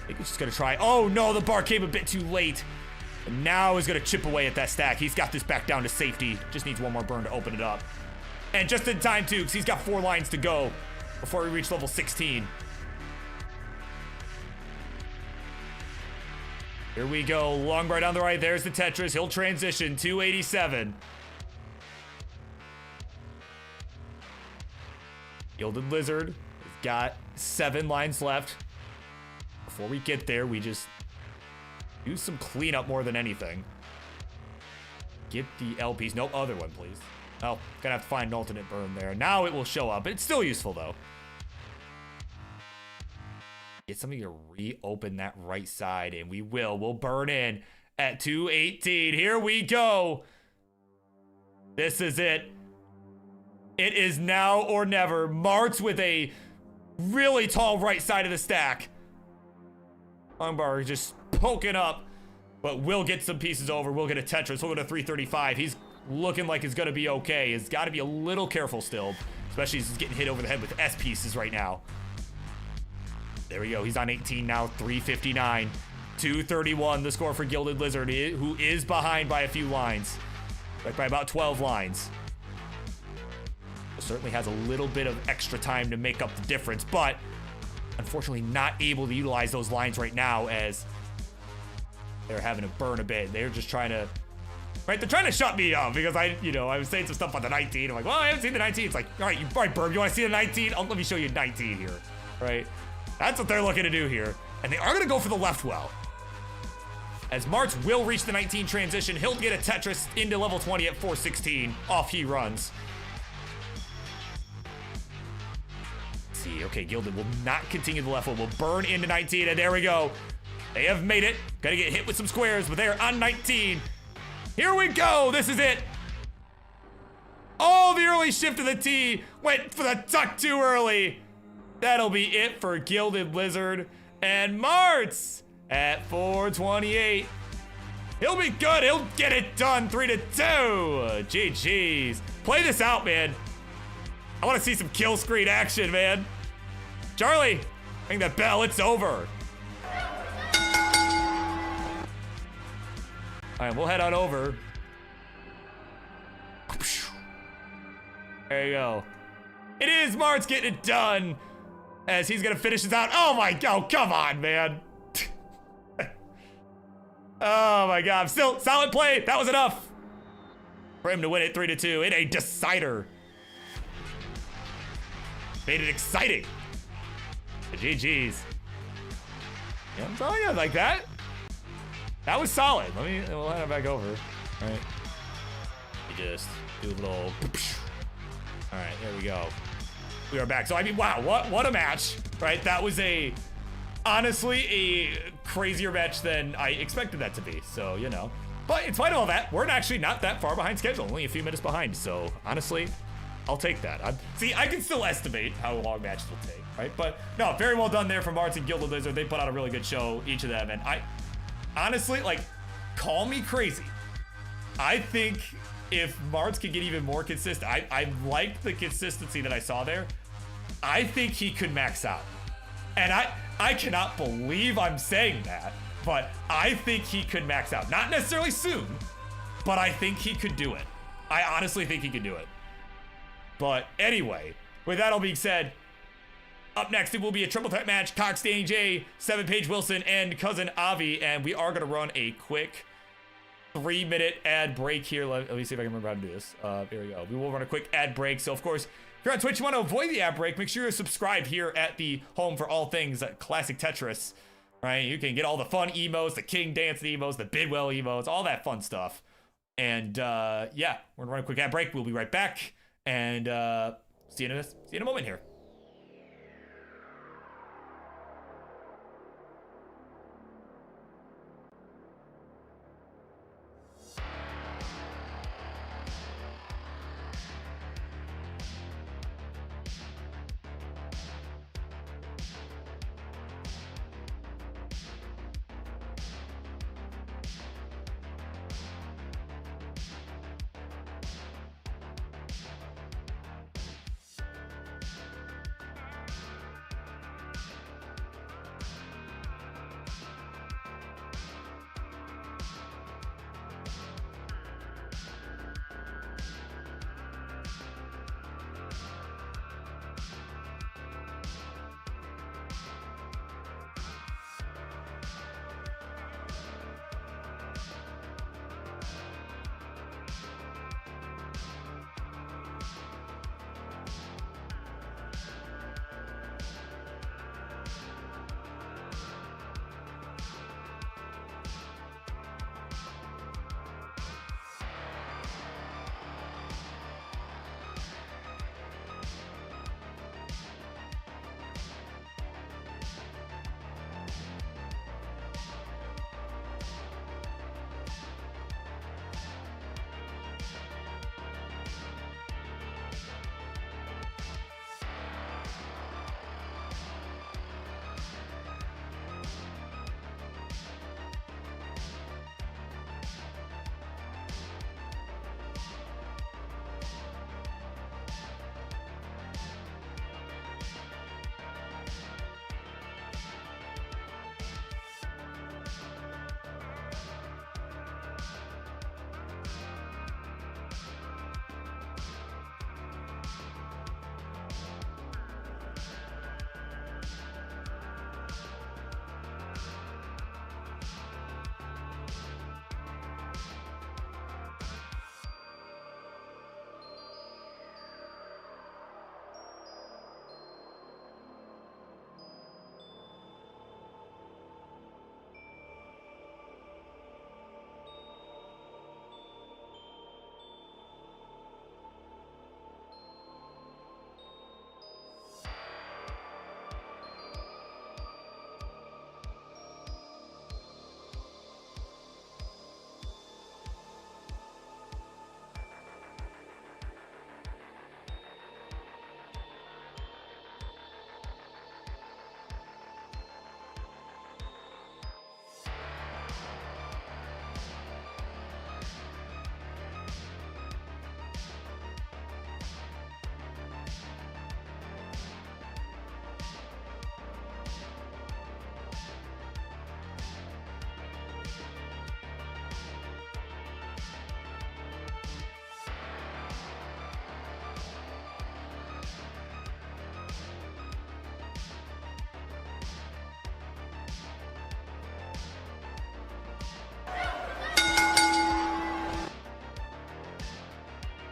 I think he's just gonna try. Oh no, the bar came a bit too late. And now he's gonna chip away at that stack. He's got this back down to safety. Just needs one more burn to open it up. And just in time too, because he's got 4 lines to go before we reach level 16. Here we go, long bar down the right, there's the Tetris, he'll transition, 287. GildedLizard has got 7 lines left. Before we get there, we just do some cleanup more than anything. Get the LPs, no other one, please. Oh, gonna have to find an alternate burn there. Now it will show up, but it's still useful though. Get something to reopen that right side, and we will. We'll burn in at 218. Here we go. This is it. It is now or never. Marts with a really tall right side of the stack. Longbar just poking up, but we'll get some pieces over. We'll get a Tetris. We'll go to 335. He's looking like it's gonna be okay. He's got to be a little careful still, especially as he's getting hit over the head with S pieces right now. There we go. He's on 18 now. 359, 231. The score for GildedLizard, who is behind by a few lines, like by about 12 lines. Certainly has a little bit of extra time to make up the difference, but unfortunately not able to utilize those lines right now as they're having to burn a bit. They're just trying to. Right, they're trying to shut me up because I was saying some stuff on the 19. I'm like, well, I haven't seen the 19. It's like, all right, Burb, you want to see the 19? Let me show you 19 here, right? That's what they're looking to do here. And they are going to go for the left well. As Marts will reach the 19 transition, he'll get a Tetris into level 20 at 416. Off he runs. Let's see, okay, Gilded will not continue the left well. Will burn into 19, and there we go. They have made it. Gotta get hit with some squares, but they're on 19. Here we go. This is it. Oh, the early shift of the T went for the tuck too early. That'll be it for GildedLizard and Marts at 428. He'll be good. He'll get it done. 3-2. GG's. Play this out, man. I want to see some kill screen action, man. Charlie, ring that bell. It's over. right, we'll head on over. There you go. It is Marts getting it done as he's gonna finish this out. Oh my god, come on, man. Oh my god, still solid play. That was enough for him to win it 3-2 in a decider. Made it exciting. The GG's. Yeah, I'm telling you, like that. That was solid. We'll head it back over. All right. We just do a little. All right, there we go. We are back. So I mean, wow, what a match, right? That was honestly a crazier match than I expected that to be. So you know, but in spite of all that, we're actually not that far behind schedule. Only a few minutes behind. So honestly, I'll take that. I can still estimate how long matches will take, right? But no, very well done there from Marts and GildedLizard. They put out a really good show, each of them, and I honestly, like, call me crazy. I think if Marts could get even more consistent, I like the consistency that I saw there. I think he could max out. And I cannot believe I'm saying that, but I think he could max out. Not necessarily soon, but I think he could do it. I honestly think he could do it. But anyway, with that all being said, up next, it will be a triple threat match. CoxDannyJ, 7PageWilson, and Cousin Avi. And we are going to run a quick 3-minute ad break here. Let me see if I can remember how to do this. Here we go. We will run a quick ad break. So, of course, if you're on Twitch, you want to avoid the ad break, make sure you're subscribed here at the home for all things classic Tetris. Right? You can get all the fun emotes, the King Dance emotes, the Bidwell emotes, all that fun stuff. And, yeah, we're going to run a quick ad break. We'll be right back. And see you in a moment here.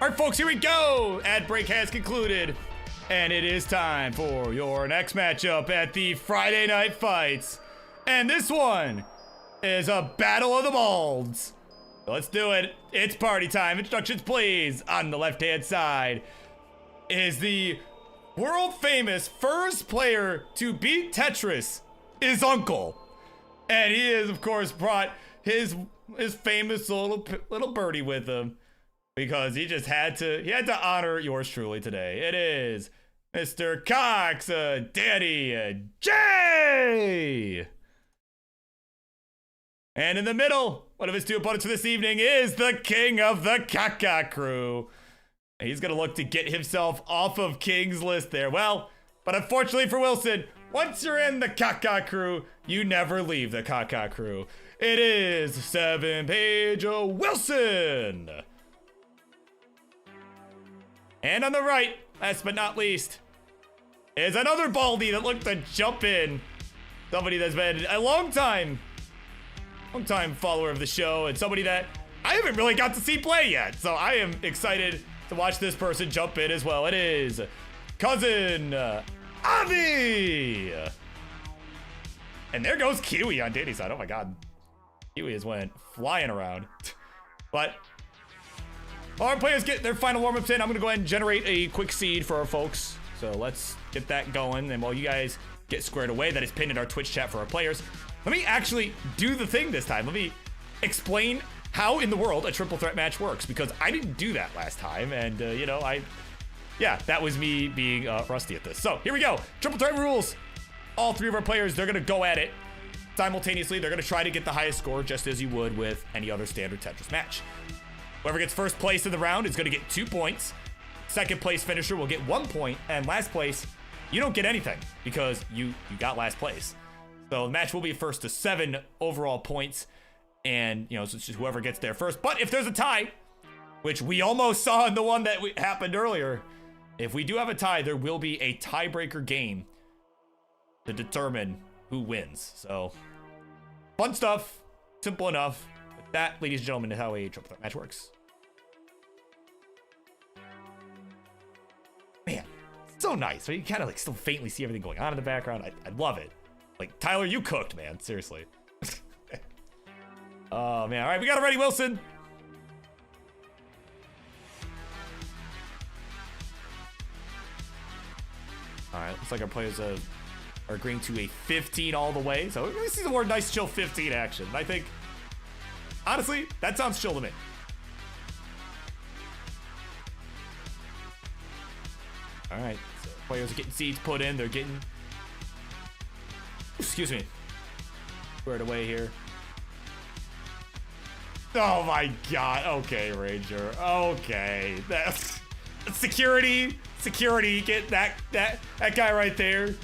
All right, folks, here we go. Ad break has concluded. And it is time for your next matchup at the Friday Night Fights. And this one is a battle of the molds. So let's do it. It's party time. Introductions, please. On the left-hand side is the world famous first player to beat Tetris, his uncle. And he has, of course, brought his famous little birdie with him because he had to honor yours truly today. It is Mr. CoxDannyJ. And in the middle, one of his two opponents for this evening is the king of the Kaka crew. And he's gonna look to get himself off of King's list there. Well, but unfortunately for Wilson, once you're in the Kaka crew, you never leave the Kaka crew. It is SevenPageWilson. And on the right, last but not least, is another Baldy that looked to jump in. Somebody that's been a long time follower of the show and somebody that I haven't really got to see play yet. So I am excited to watch this person jump in as well. It is cousin Avi. And there goes Kiwi on Danny's side. Oh my God. Kiwi has went flying around. But while our players get their final warm-ups in, I'm gonna go ahead and generate a quick seed for our folks. So let's get that going. And while you guys get squared away, that is pinned in our Twitch chat for our players. Let me actually do the thing this time. Let me explain how in the world a triple threat match works, because I didn't do that last time. And you know, that was me being rusty at this. So here we go. Triple threat rules. All three of our players, they're gonna go at it simultaneously. They're gonna try to get the highest score, just as you would with any other standard Tetris match. Whoever gets first place in the round is gonna get 2 points. Second place finisher will get 1 point, and last place, you don't get anything because you got last place. So the match will be first to 7 overall points, and you know, so it's just whoever gets there first. But if there's a tie, which we almost saw in the one that happened earlier, if we do have a tie, there will be a tiebreaker game to determine who wins. So fun stuff, simple enough. But that, ladies and gentlemen, is how a triple threat match works. Man, so nice. Right? You kind of like still faintly see everything going on in the background. I love it. Like, Tyler, you cooked, man. Seriously. Oh, man. All right, we got it ready, Wilson. All right, looks like our players are agreeing to a 15 all the way. So we're going to see some more nice, chill 15 action. I think, honestly, that sounds chill to me. All right, so players are getting seeds put in. They're getting... Excuse me. Squared away here. Oh my God. Okay, Ranger. Okay. That's security. Get that guy right there.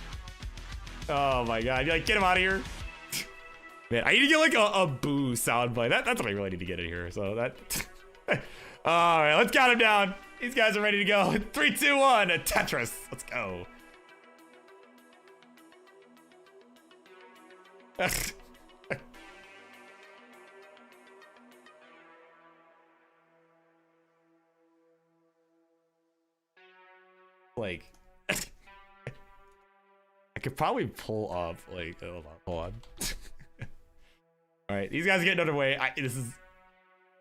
Oh my God. You're like, get him out of here. Man, I need to get like a boo soundbite. That's what I really need to get in here. So that. All right, let's count him down. These guys are ready to go. 3, 2, 1. A Tetris. Let's go. Like, I could probably pull up, like, hold on. All right, these guys are getting underway.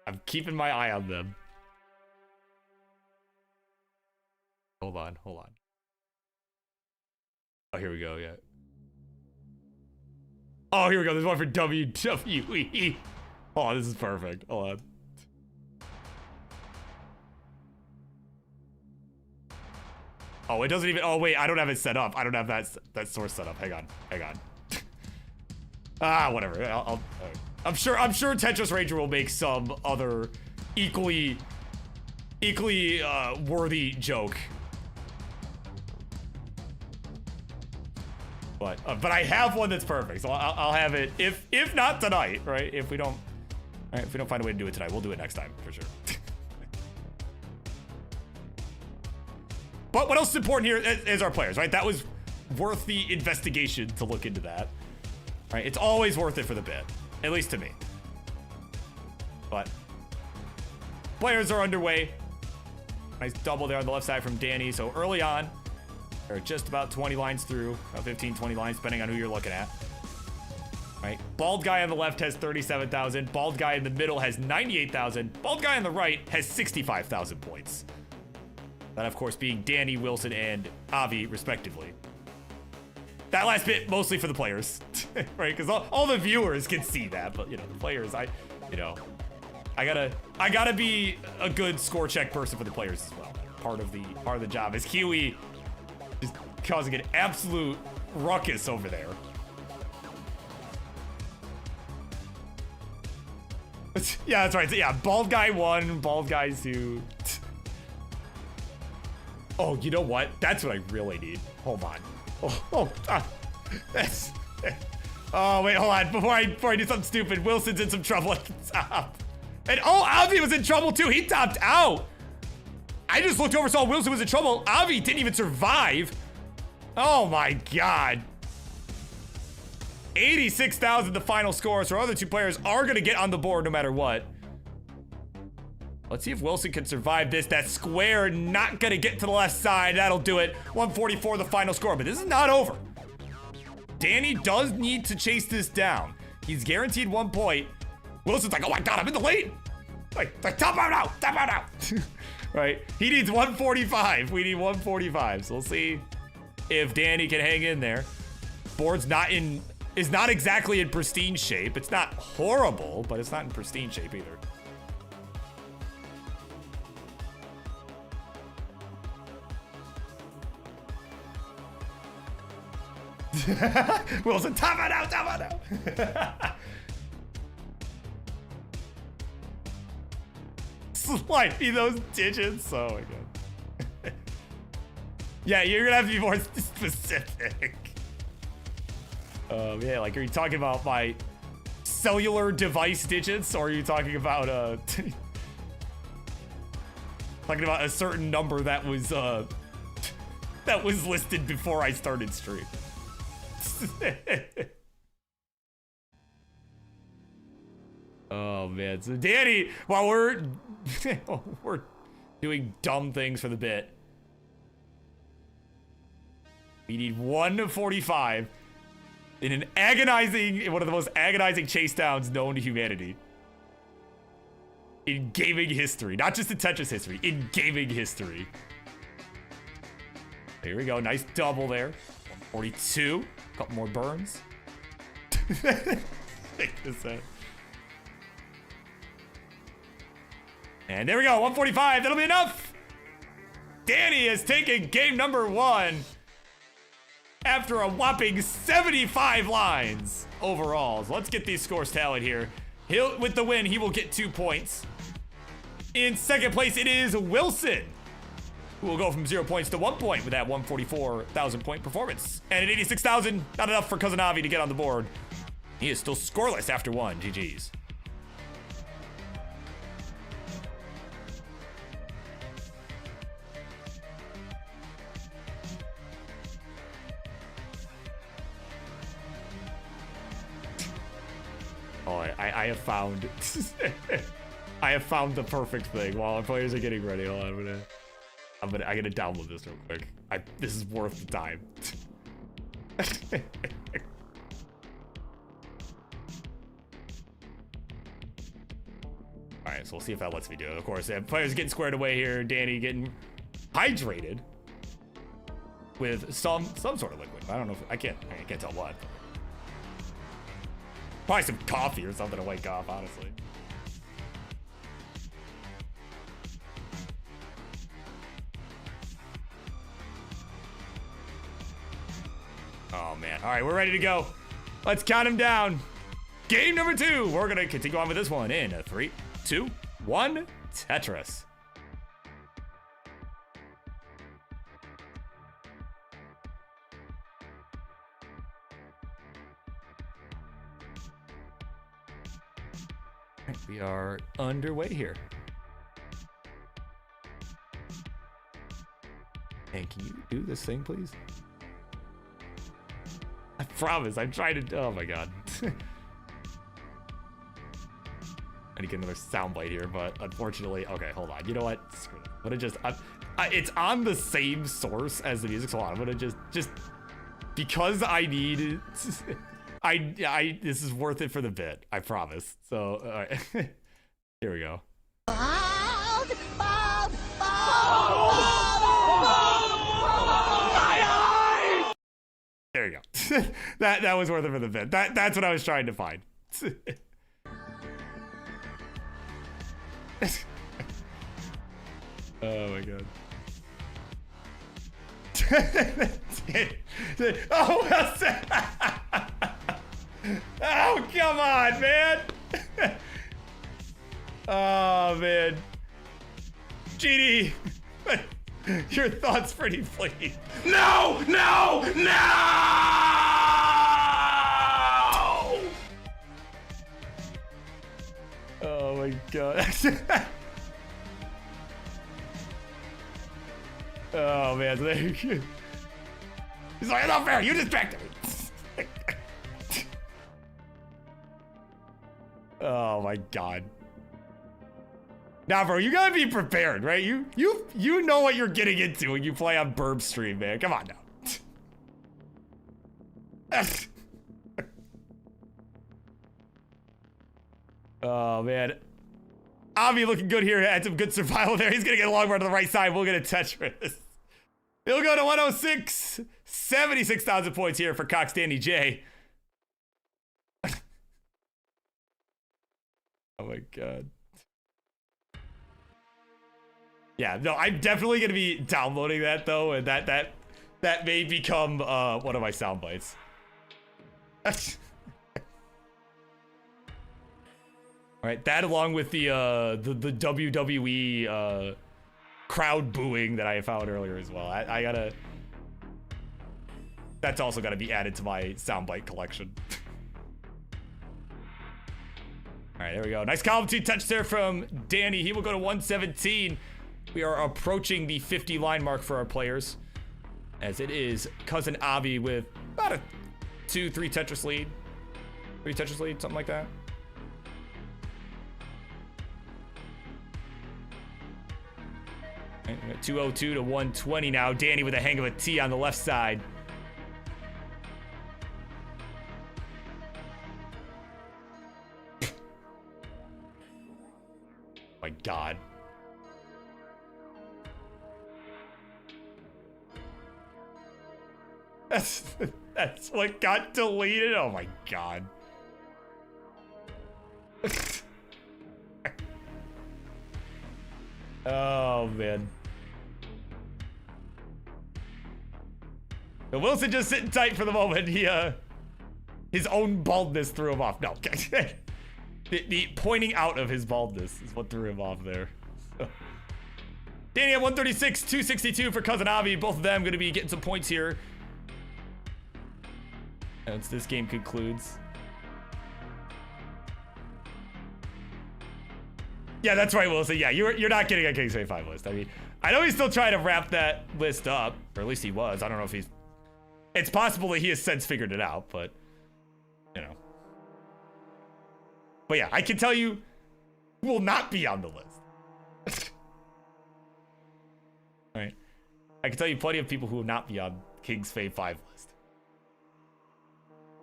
I'm keeping my eye on them. Hold on. Oh, here we go, yeah. Oh, here we go. There's one for WWE. Oh, this is perfect. Hold on. Oh, it doesn't even... Oh, wait. I don't have it set up. I don't have that source set up. Hang on. Ah, whatever. I'm sure Tetris Ranger will make some other equally worthy joke. But I have one that's perfect, so I'll have it if not tonight, right? If we don't find a way to do it tonight, we'll do it next time for sure. But what else is important here is our players, right? That was worth the investigation to look into that, right? It's always worth it for the bit, at least to me. But players are underway. Nice double there on the left side from Danny. So early on, they're just about 20 lines through, about 15, 20 lines, depending on who you're looking at. Right? Bald guy on the left has 37,000. Bald guy in the middle has 98,000. Bald guy on the right has 65,000 points. That, of course, being Danny, Wilson, and Avi, respectively. That last bit mostly for the players, right? Because all the viewers can see that, but you know, the players, I gotta be a good score check person for the players as well. Part of the job is Kiwi is causing an absolute ruckus over there. Yeah, that's right. So, yeah, bald guy 1, bald guy 2. Oh, you know what? That's what I really need. Hold on. That's. Oh wait, hold on. Before I do something stupid, Wilson's in some trouble at the top. And oh, Avi was in trouble too. He topped out. I just looked over, saw Wilson was in trouble. Avi didn't even survive. Oh my god. 86,000 the final score, so our other two players are gonna get on the board no matter what. Let's see if Wilson can survive this. That square not gonna get to the left side. That'll do it. 144 the final score, but this is not over. Danny does need to chase this down. He's guaranteed 1 point. Wilson's like, oh my god, I'm in the lead. Like top out now, top out now. Right, he needs 145. We need 145, so we'll see if Danny can hang in there. Board's is not exactly in pristine shape. It's not horrible, but it's not in pristine shape either. Wilson, top it out, top it out. Slide me those digits. Oh my god. Yeah, you're gonna have to be more specific. Yeah, like, are you talking about my cellular device digits, or are you talking about talking about a certain number that was listed before I started stream? Oh man, so Danny, while we're doing dumb things for the bit, we need 145 in one of the most agonizing chase downs known to humanity in gaming history, not just in Tetris history, in gaming history. Here we go, nice double there. 142. Couple more burns. And there we go, 145, that'll be enough. Danny has taken game number 1 after a whopping 75 lines overall. So let's get these scores tallied here. With the win, he will get 2 points. In second place, it is Wilson, who will go from 0 points to 1 point with that 144,000 point performance. And at 86,000, not enough for Cousin Avi to get on the board. He is still scoreless after 1. GG's. Oh, I have found I have found the perfect thing while our players are getting ready. Hold on, I'm gonna download this real quick. This is worth the time. All right, so we'll see if that lets me do it. Of course, players getting squared away here. Danny getting hydrated with some sort of liquid. I don't know if I can't tell what. Probably some coffee or something to wake up, honestly. Oh man. All right, we're ready to go. Let's count him down. Game number 2. We're gonna continue on with this one in 3, 2, 1. Tetris. We are underway here. And can you do this thing, please? I promise, I'm trying to, oh my god. I need to get another soundbite here, but unfortunately, okay, hold on. You know what? Screw it. I'm gonna just, it's on the same source as the music, so I'm gonna just because I need, this is worth it for the bit, I promise. So, all right, here we go. There you go. that was worth it for the bit. That's what I was trying to find. Oh my god. Oh, well said. Oh, come on, man. Oh, man. GD, your thoughts pretty please. No, no, no! Oh my god. Oh man, there you go. He's like, it's not fair, you distracted me. Oh my god. Now, bro, you gotta be prepared, right? You know what you're getting into when you play on Burb stream, man. Come on now. Oh man. Avi looking good here. Had some good survival there. He's gonna get a long run to the right side. We'll get a Tetris. He'll go to 106. 76,000 points here for CoxDannyJ. Oh my god. Yeah, no, I'm definitely gonna be downloading that though, and that may become one of my sound bites. All right, that along with the WWE crowd booing that I found earlier as well. I gotta. That's also gotta be added to my soundbite collection. All right, there we go. Nice column 2 touch there from Danny. He will go to 117. We are approaching the 50 line mark for our players, as it is Cousin Avi with about a 2-3 Tetris lead. 3 Tetris lead, something like that. Right, 202 to 120 now. Danny with a hang of a T on the left side. My god. That's what got deleted. Oh my god. Oh man. So Wilson just sitting tight for the moment. He his own baldness threw him off. No. The pointing out of his baldness is what threw him off there. Danny at 136, 262 for Cousin Avi. Both of them going to be getting some points here once this game concludes. Yeah, that's right, Wilson. Yeah, you're not getting a King's Fate 5 list. I mean, I know he's still trying to wrap that list up, or at least he was. I don't know if he's... It's possible that he has since figured it out, but, you know. But yeah, I can tell you who will not be on the list. All right. I can tell you plenty of people who will not be on King's Fate 5 list.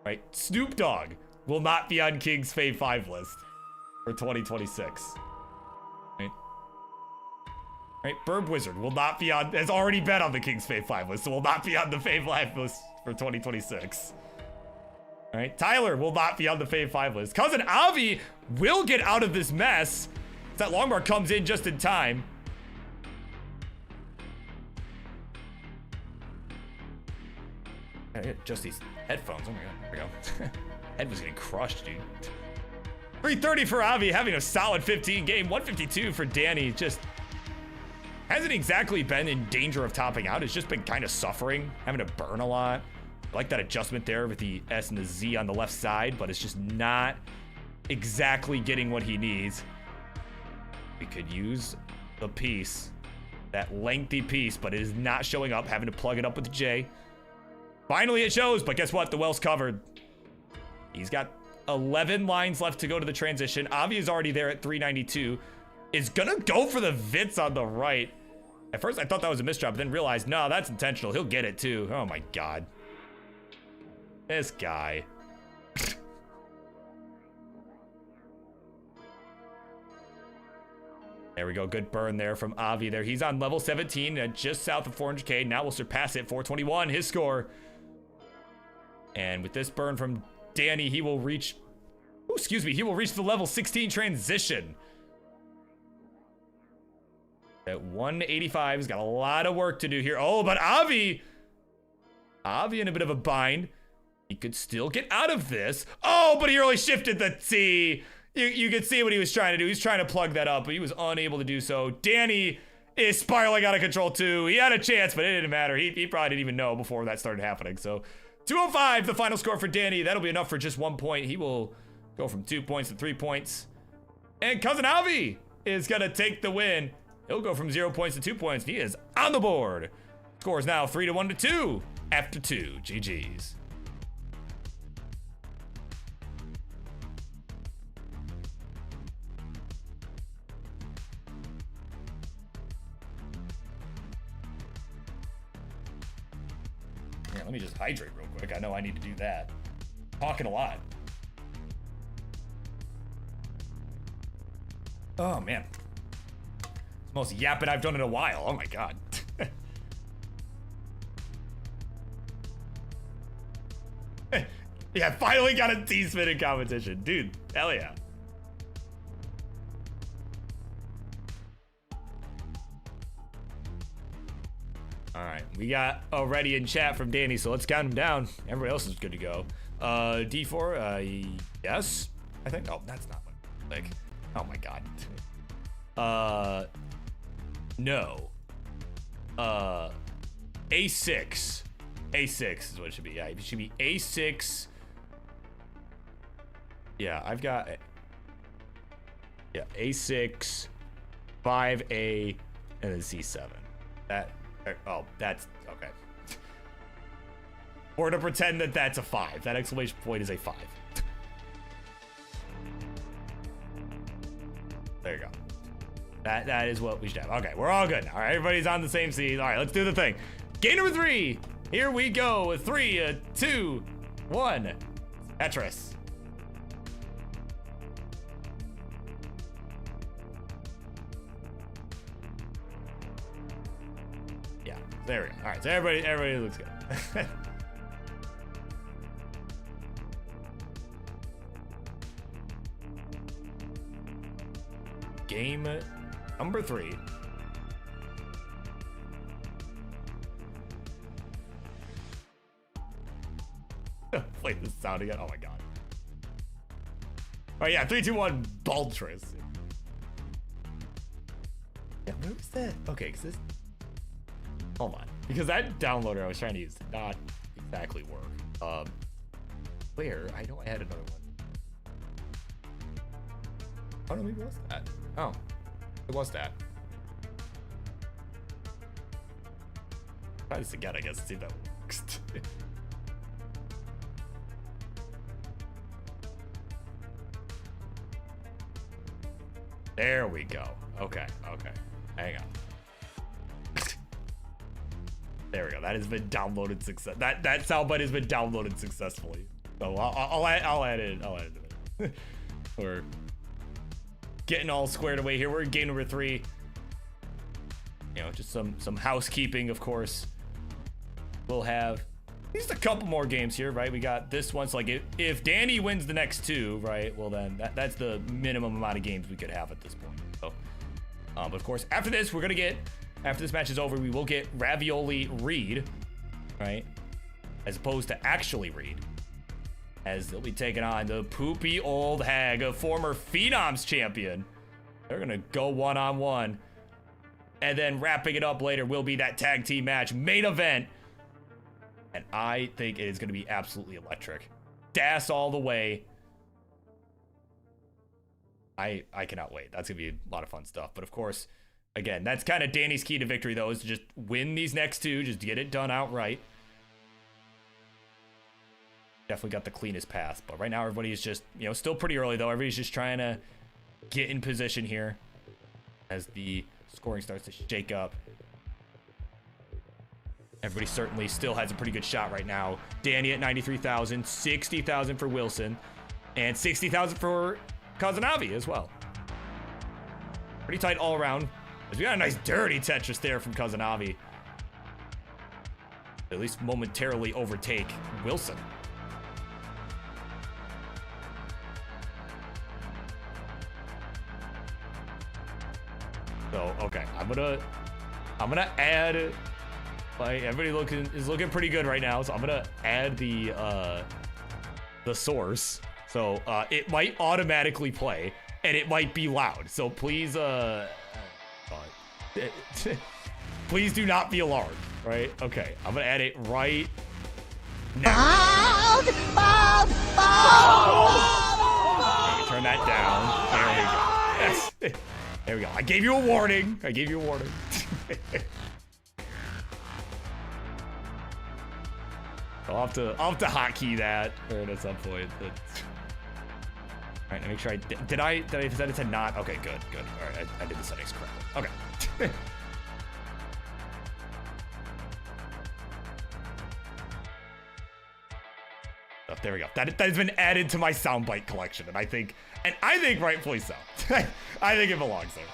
Right? Snoop Dogg will not be on King's Fate 5 list for 2026. Right? Right? Birbwizard will not be on, has already been on the King's Fate 5 list, so will not be on the Fate 5 list for 2026. All right, Tyler will not be on the Fave 5 list. Cousin Avi will get out of this mess. That long bar comes in just in time. Just these headphones. Oh my god, there we go. Head was getting crushed, dude. 330 for Avi, having a solid 15 game. 152 for Danny. Just hasn't exactly been in danger of topping out. It's just been kind of suffering, having to burn a lot. I like that adjustment there with the S and the Z on the left side, but it's just not exactly getting what he needs. We could use the piece, that lengthy piece, but it is not showing up, having to plug it up with the J. Finally it shows, but guess what? The well's covered. He's got 11 lines left to go to the transition. Avi is already there at 392. Is gonna go for the Vits on the right. At first, I thought that was a misdrop, but then realized, no, that's intentional. He'll get it too. Oh my God. This guy. There we go. Good burn there from Avi there. He's on level 17, just south of 400k. Now we'll surpass it. 421, his score. And with this burn from Danny, he will reach... Oh, excuse me. He will reach the level 16 transition. At 185, he's got a lot of work to do here. Oh, but Avi in a bit of a bind. He could still get out of this. Oh, but he really shifted the T. You could see what he was trying to do. He was trying to plug that up, but he was unable to do so. Danny is spiraling out of control too. He had a chance, but it didn't matter. He probably didn't even know before that started happening. So 205, the final score for Danny. That'll be enough for just 1 point. He will go from 2 points to 3 points. And Cousin Avi is gonna take the win. He'll go from 0 points to 2 points. He is on the board. Score is now 3-1 to 2 after 2 GGs. Yeah, let me just hydrate real quick. I know I need to do that. Talking a lot. Oh man. Most yapping I've done in a while. Oh my God. Yeah, finally got a T-spinning competition. Dude, hell yeah. All right, we got already in chat from Danny, so let's count him down. Everybody else is good to go. D4, yes, I think. Oh, that's not what, like, oh my God. No. A6. A6 is what it should be. Yeah, it should be A6. Yeah, I've got... Yeah, A6, 5A, and then C7. That... Oh, that's... Okay. We're gonna pretend that that's a 5. That exclamation point is a 5. There you go. That is what we should have. Okay, we're all good now. All right, everybody's on the same scene. All right, let's do the thing. Game number 3. Here we go. 3, 2, 1. Tetris. Yeah, there we go. All right, so everybody looks good. Game number 3. Play this sound again. Oh my God. Oh yeah, 3, 2, 1, Baltris. Yeah, where was that? Okay, because this... Hold on. Because that downloader I was trying to use did not exactly work. Where? I know I had another one. Oh no, maybe it was that. Oh, it was that. Try this again, I guess, see if that works. There we go. Okay, okay. Hang on. There we go. That has been downloaded success. That soundbite has been downloaded successfully. So I'll add it. I'll add it. We're getting all squared away here. We're in game number 3. You know, just some housekeeping, of course. We'll have just a couple more games here, right? We got this one. So like if Danny wins the next 2, right? Well then that's the minimum amount of games we could have at this point. So, but of course after this we're gonna get, after this match is over, we will get Ravioli Reed, right? As opposed to actually Reed, as they'll be taking on the Poopyoldhag, a former Phenoms champion. They're gonna go one-on-one, and then wrapping it up later will be that tag team match main event. And I think it is going to be absolutely electric. Das all the way. I cannot wait. That's going to be a lot of fun stuff. But of course, again, that's kind of Danny's key to victory, though, is to just win these next 2, just get it done outright. definitely got the cleanest path. But right now, everybody is just, you know, still pretty early, though. Everybody's just trying to get in position here as the scoring starts to shake up. Everybody certainly still has a pretty good shot right now. Danny at 93,000, 60,000 for Wilson, and 60,000 for CoxDannyJ as well. Pretty tight all around. As we got a nice dirty Tetris there from CoxDannyJ. At least momentarily overtake Wilson. So, okay, I'm gonna add, like, everybody is looking pretty good right now, so I'm gonna add the source. So it might automatically play, and it might be loud. So please, please do not be alarmed, right? Okay, I'm gonna add it right now. Okay, turn that down. There we go. Yes. There we go. I gave you a warning. I gave you a warning. I'll have to hotkey that at some point. All right, let me make sure did I set it to not? Okay, good. All right, I did the settings correctly. Okay. Oh, there we go. That has been added to my soundbite collection, and I think rightfully so. I think it belongs there.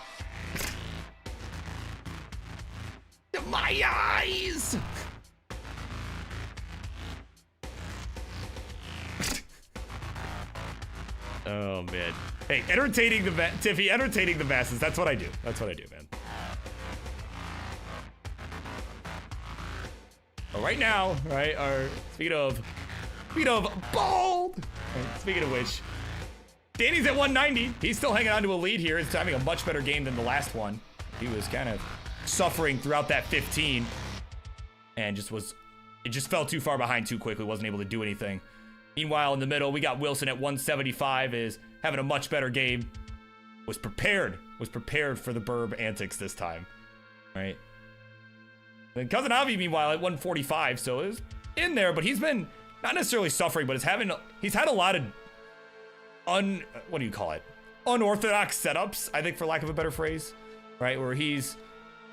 My eyes. Oh man. Hey, entertaining the Tiffy, entertaining the masses. That's what I do. That's what I do, man. Well, right now, right, speaking of bald. Right, speaking of which, Danny's at 190. He's still hanging on to a lead here. He's having a much better game than the last one. He was kind of suffering throughout that 15 and it just fell too far behind too quickly. Wasn't able to do anything. Meanwhile, in the middle, we got Wilson at 175, is having a much better game. Was prepared for the Burb antics this time, right? And CoxDannyJ, meanwhile, at 145, so is in there, but he's been not necessarily suffering, but he's had a lot of what do you call it? Unorthodox setups, I think, for lack of a better phrase, right? Where he's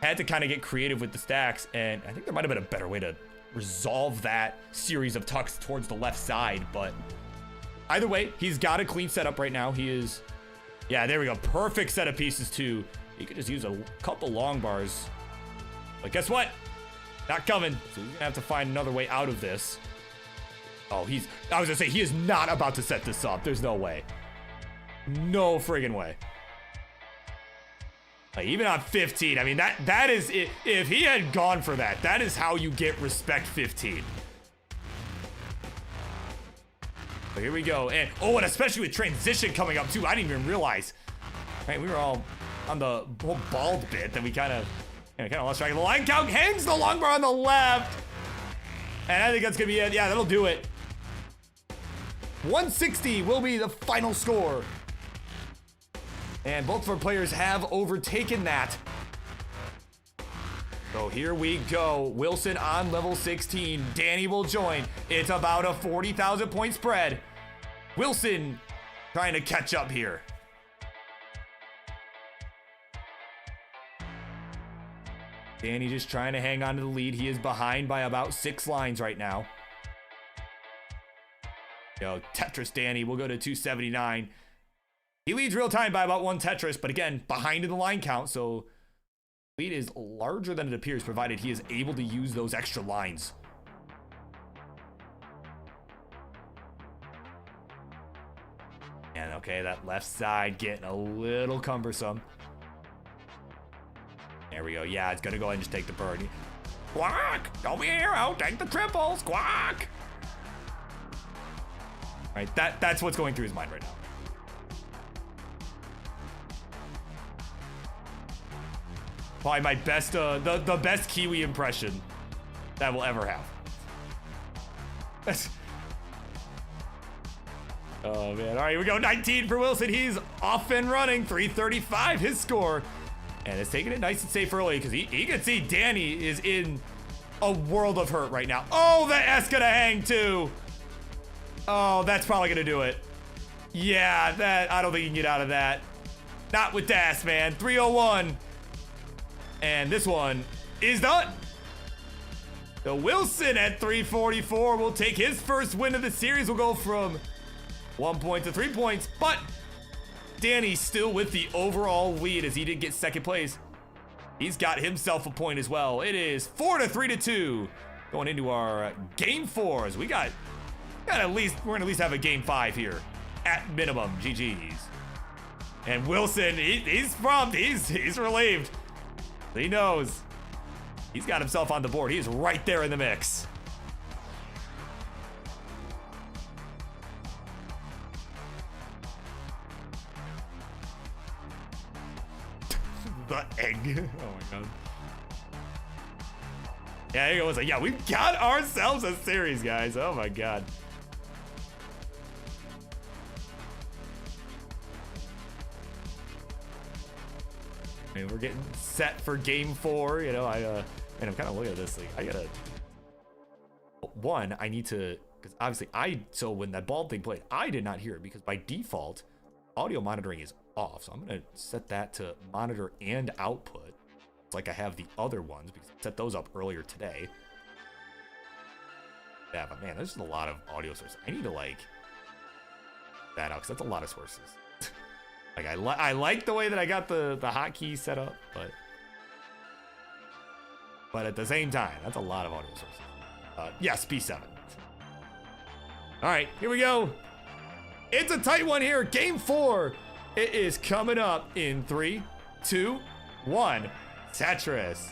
had to kind of get creative with the stacks, and I think there might have been a better way to resolve that series of tucks towards the left side, but either way, he's got a clean setup right now. He is, yeah, there we go. Perfect set of pieces too. He could just use a couple long bars, but guess what? Not coming. So he's gonna have to find another way out of this. Oh, I was gonna say, he is not about to set this up. There's no way. No friggin' way. Like, even on 15, I mean, that is it. If he had gone for that, that is how you get respect 15. So here we go. And especially with transition coming up too. I didn't even realize. Right, we were all on the whole bald bit that we kind of lost track of. The line count hangs the long bar on the left. And I think that's gonna be it. Yeah, that'll do it. 160 will be the final score. And both of our players have overtaken that. So here we go. Wilson on level 16. Danny will join. It's about a 40,000 point spread. Wilson trying to catch up here. Danny just trying to hang on to the lead. He is behind by about 6 lines right now. Yo, Tetris Danny will go to 279. He leads real time by about 1 Tetris, but again, behind in the line count, so lead is larger than it appears, provided he is able to use those extra lines. And okay, that left side getting a little cumbersome. There we go. Yeah, it's gonna go ahead and just take the bird. Squawk! Don't be a hero! Take the triple! Squawk! Right, that's what's going through his mind right now. Probably my best, the best Kiwi impression that we'll ever have. Oh man, all right, here we go. 19 for Wilson. He's off and running. 335 his score. And it's taking it nice and safe early because he can see Danny is in a world of hurt right now. Oh, the S gonna hang too. Oh, that's probably gonna do it. Yeah, that I don't think you can get out of that. Not with Das, man. 301. And this one is done. So Wilson at 344 will take his first win of the series. Will go from 1 point to 3 points, but Danny still with the overall lead as he did get second place. He's got himself a point as well. It is 4-3-2 going into our game 4s. We're gonna at least have a game 5 here at minimum. GG's. And Wilson, he's pumped. He's relieved. He knows he's got himself on the board. He's right there in the mix. The egg. Oh my god. Yeah, he was like, yeah, we've got ourselves a series, guys. Oh my god. I mean, we're getting set for game 4. You know, and I'm kind of looking at this. Like, I gotta. One, I need to, because obviously so when that bald thing played, I did not hear it because by default, audio monitoring is off. So I'm gonna set that to monitor and output. It's like I have the other ones because I set those up earlier today. Yeah, but man, there's just a lot of audio sources. I need to like that out because that's a lot of sources. Like I like the way that I got the hotkey set up, but at the same time, that's a lot of audio sources. Yes, P7. All right, here we go. It's a tight one here. Game 4. It is coming up in 3, 2, 1. Tetris.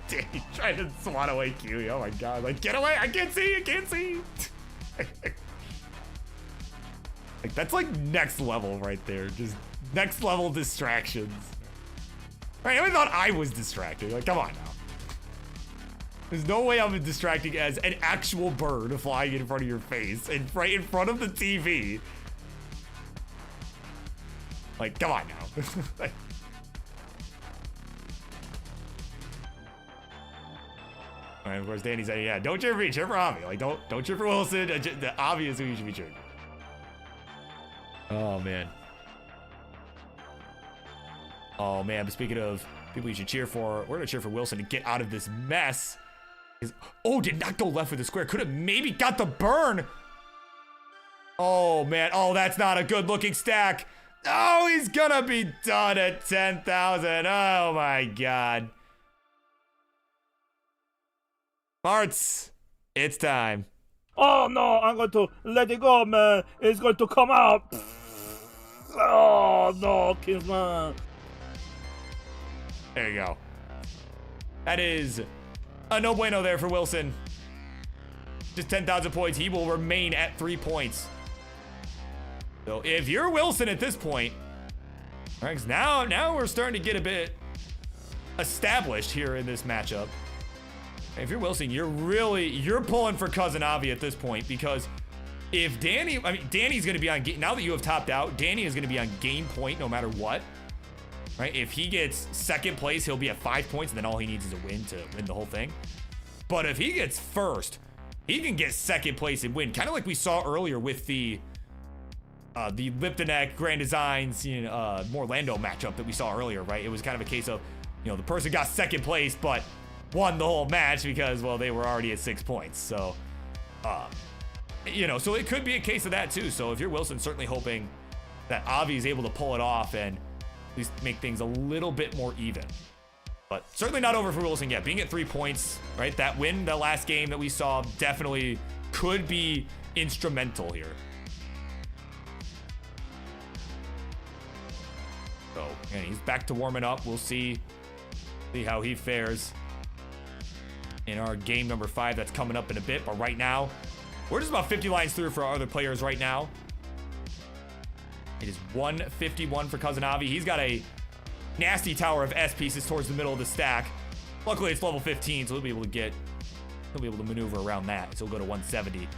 Danny trying to swat away Kiwi. Oh my god. Like, get away. I can't see. I can't see. Like, that's like next level right there. Just next level distractions. Right, I thought I was distracting. Like, come on now. There's no way I'm distracting as an actual bird flying in front of your face and right in front of the TV. Like, come on now. Like, and of course, Danny said, "Yeah, don't cheer for me, cheer for Avi. Like, don't cheer for Wilson. Obviously, you should be cheering." Oh man. Oh man. But speaking of people you should cheer for, we're gonna cheer for Wilson to get out of this mess. Oh, did not go left with the square. Could have maybe got the burn. Oh man. Oh, that's not a good looking stack. Oh, he's gonna be done at 10,000. Oh my god. Marts, it's time. Oh no, I'm going to let it go, man. It's going to come out. Oh no, Kingsman. There you go. That is a no bueno there for Wilson. Just 10,000 points. He will remain at 3 points. So if you're Wilson at this point, all right, now we're starting to get a bit established here in this matchup. If you're Wilson, you're pulling for Cousin Avi at this point, because if Danny's going to be on, now that you have topped out, Danny is going to be on game point no matter what, right? If he gets second place, he'll be at 5 points, and then all he needs is a win to win the whole thing. But if he gets first, he can get second place and win, kind of like we saw earlier with the Liptoneq Grand Designs, Morelando matchup that we saw earlier, right? It was kind of a case of, the person got second place, but won the whole match because, well, they were already at 6 points. So, so it could be a case of that too. So if you're Wilson, certainly hoping that Avi is able to pull it off and at least make things a little bit more even. But certainly not over for Wilson yet. Being at 3 points, right? That win, the last game that we saw, definitely could be instrumental here. So, and he's back to warming up. We'll see how he fares in our game number 5 that's coming up in a bit. But right now, we're just about 50 lines through for our other players right now. It is 151 for Cousin Avi. He's got a nasty tower of S pieces towards the middle of the stack. Luckily, it's level 15, so he'll be able to maneuver around that. So he'll go to 170.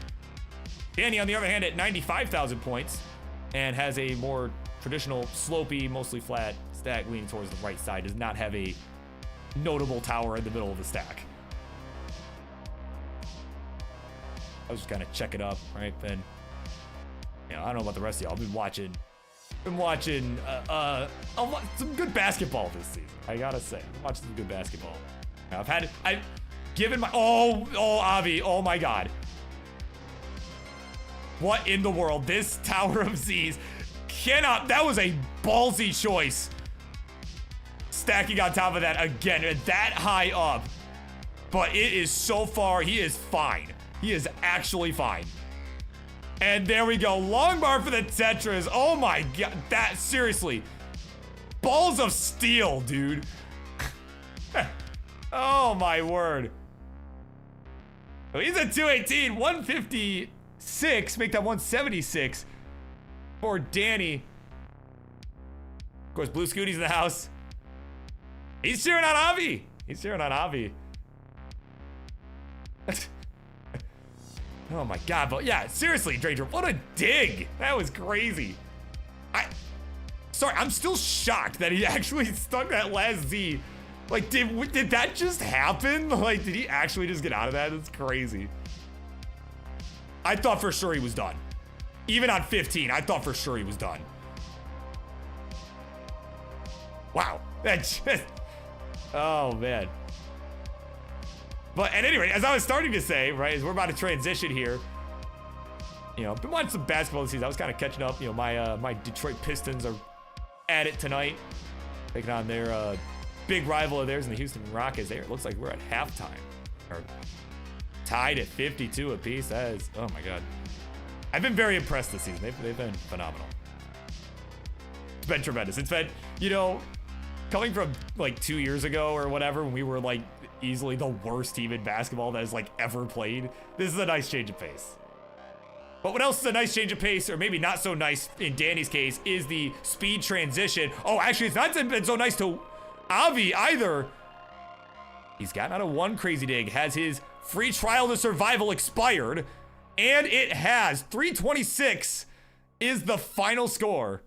Danny, on the other hand, at 95,000 points, and has a more traditional, slopey, mostly flat stack leaning towards the right side. Does not have a notable tower in the middle of the stack. I was just kind of checking up, right? And I don't know about the rest of y'all. I've been watching some good basketball this season. I gotta say, I'm watching some good basketball. I've given my Avi, oh my god. What in the world? This Tower of Z's cannot, that was a ballsy choice. Stacking on top of that again, that high up. But it is so far, he is fine. He is actually fine. And there we go, long bar for the Tetras. Oh my god, that, seriously. Balls of steel, dude. Oh my word. So he's at 218, 156, make that 176 for Danny. Of course, Blue Scooty's in the house. He's cheering on Avi. He's cheering on Avi. Oh my god, but yeah, seriously, Dranger, what a dig. That was crazy. Sorry, I'm still shocked that he actually stuck that last Z. Like, did that just happen? Like, did he actually just get out of that? That's crazy. I thought for sure he was done. Even on 15, I thought for sure he was done. Wow, that just, oh man. But at any rate, as I was starting to say, right, as we're about to transition here, I've been watching some basketball this season. I was kind of catching up. My Detroit Pistons are at it tonight, taking on their big rival of theirs in the Houston Rockets. There, it looks like we're at halftime, or tied at 52 apiece. That is, oh my god. I've been very impressed this season. They've been phenomenal. It's been tremendous. It's been, coming from like 2 years ago or whatever, when we were like easily the worst team in basketball that has like ever played. This is a nice change of pace. But what else is a nice change of pace, or maybe not so nice in Danny's case, is the speed transition. Oh, actually, it's not been so nice to Avi either. He's gotten out of one crazy dig, has his free trial to survival expired, and it has. 326 is the final score.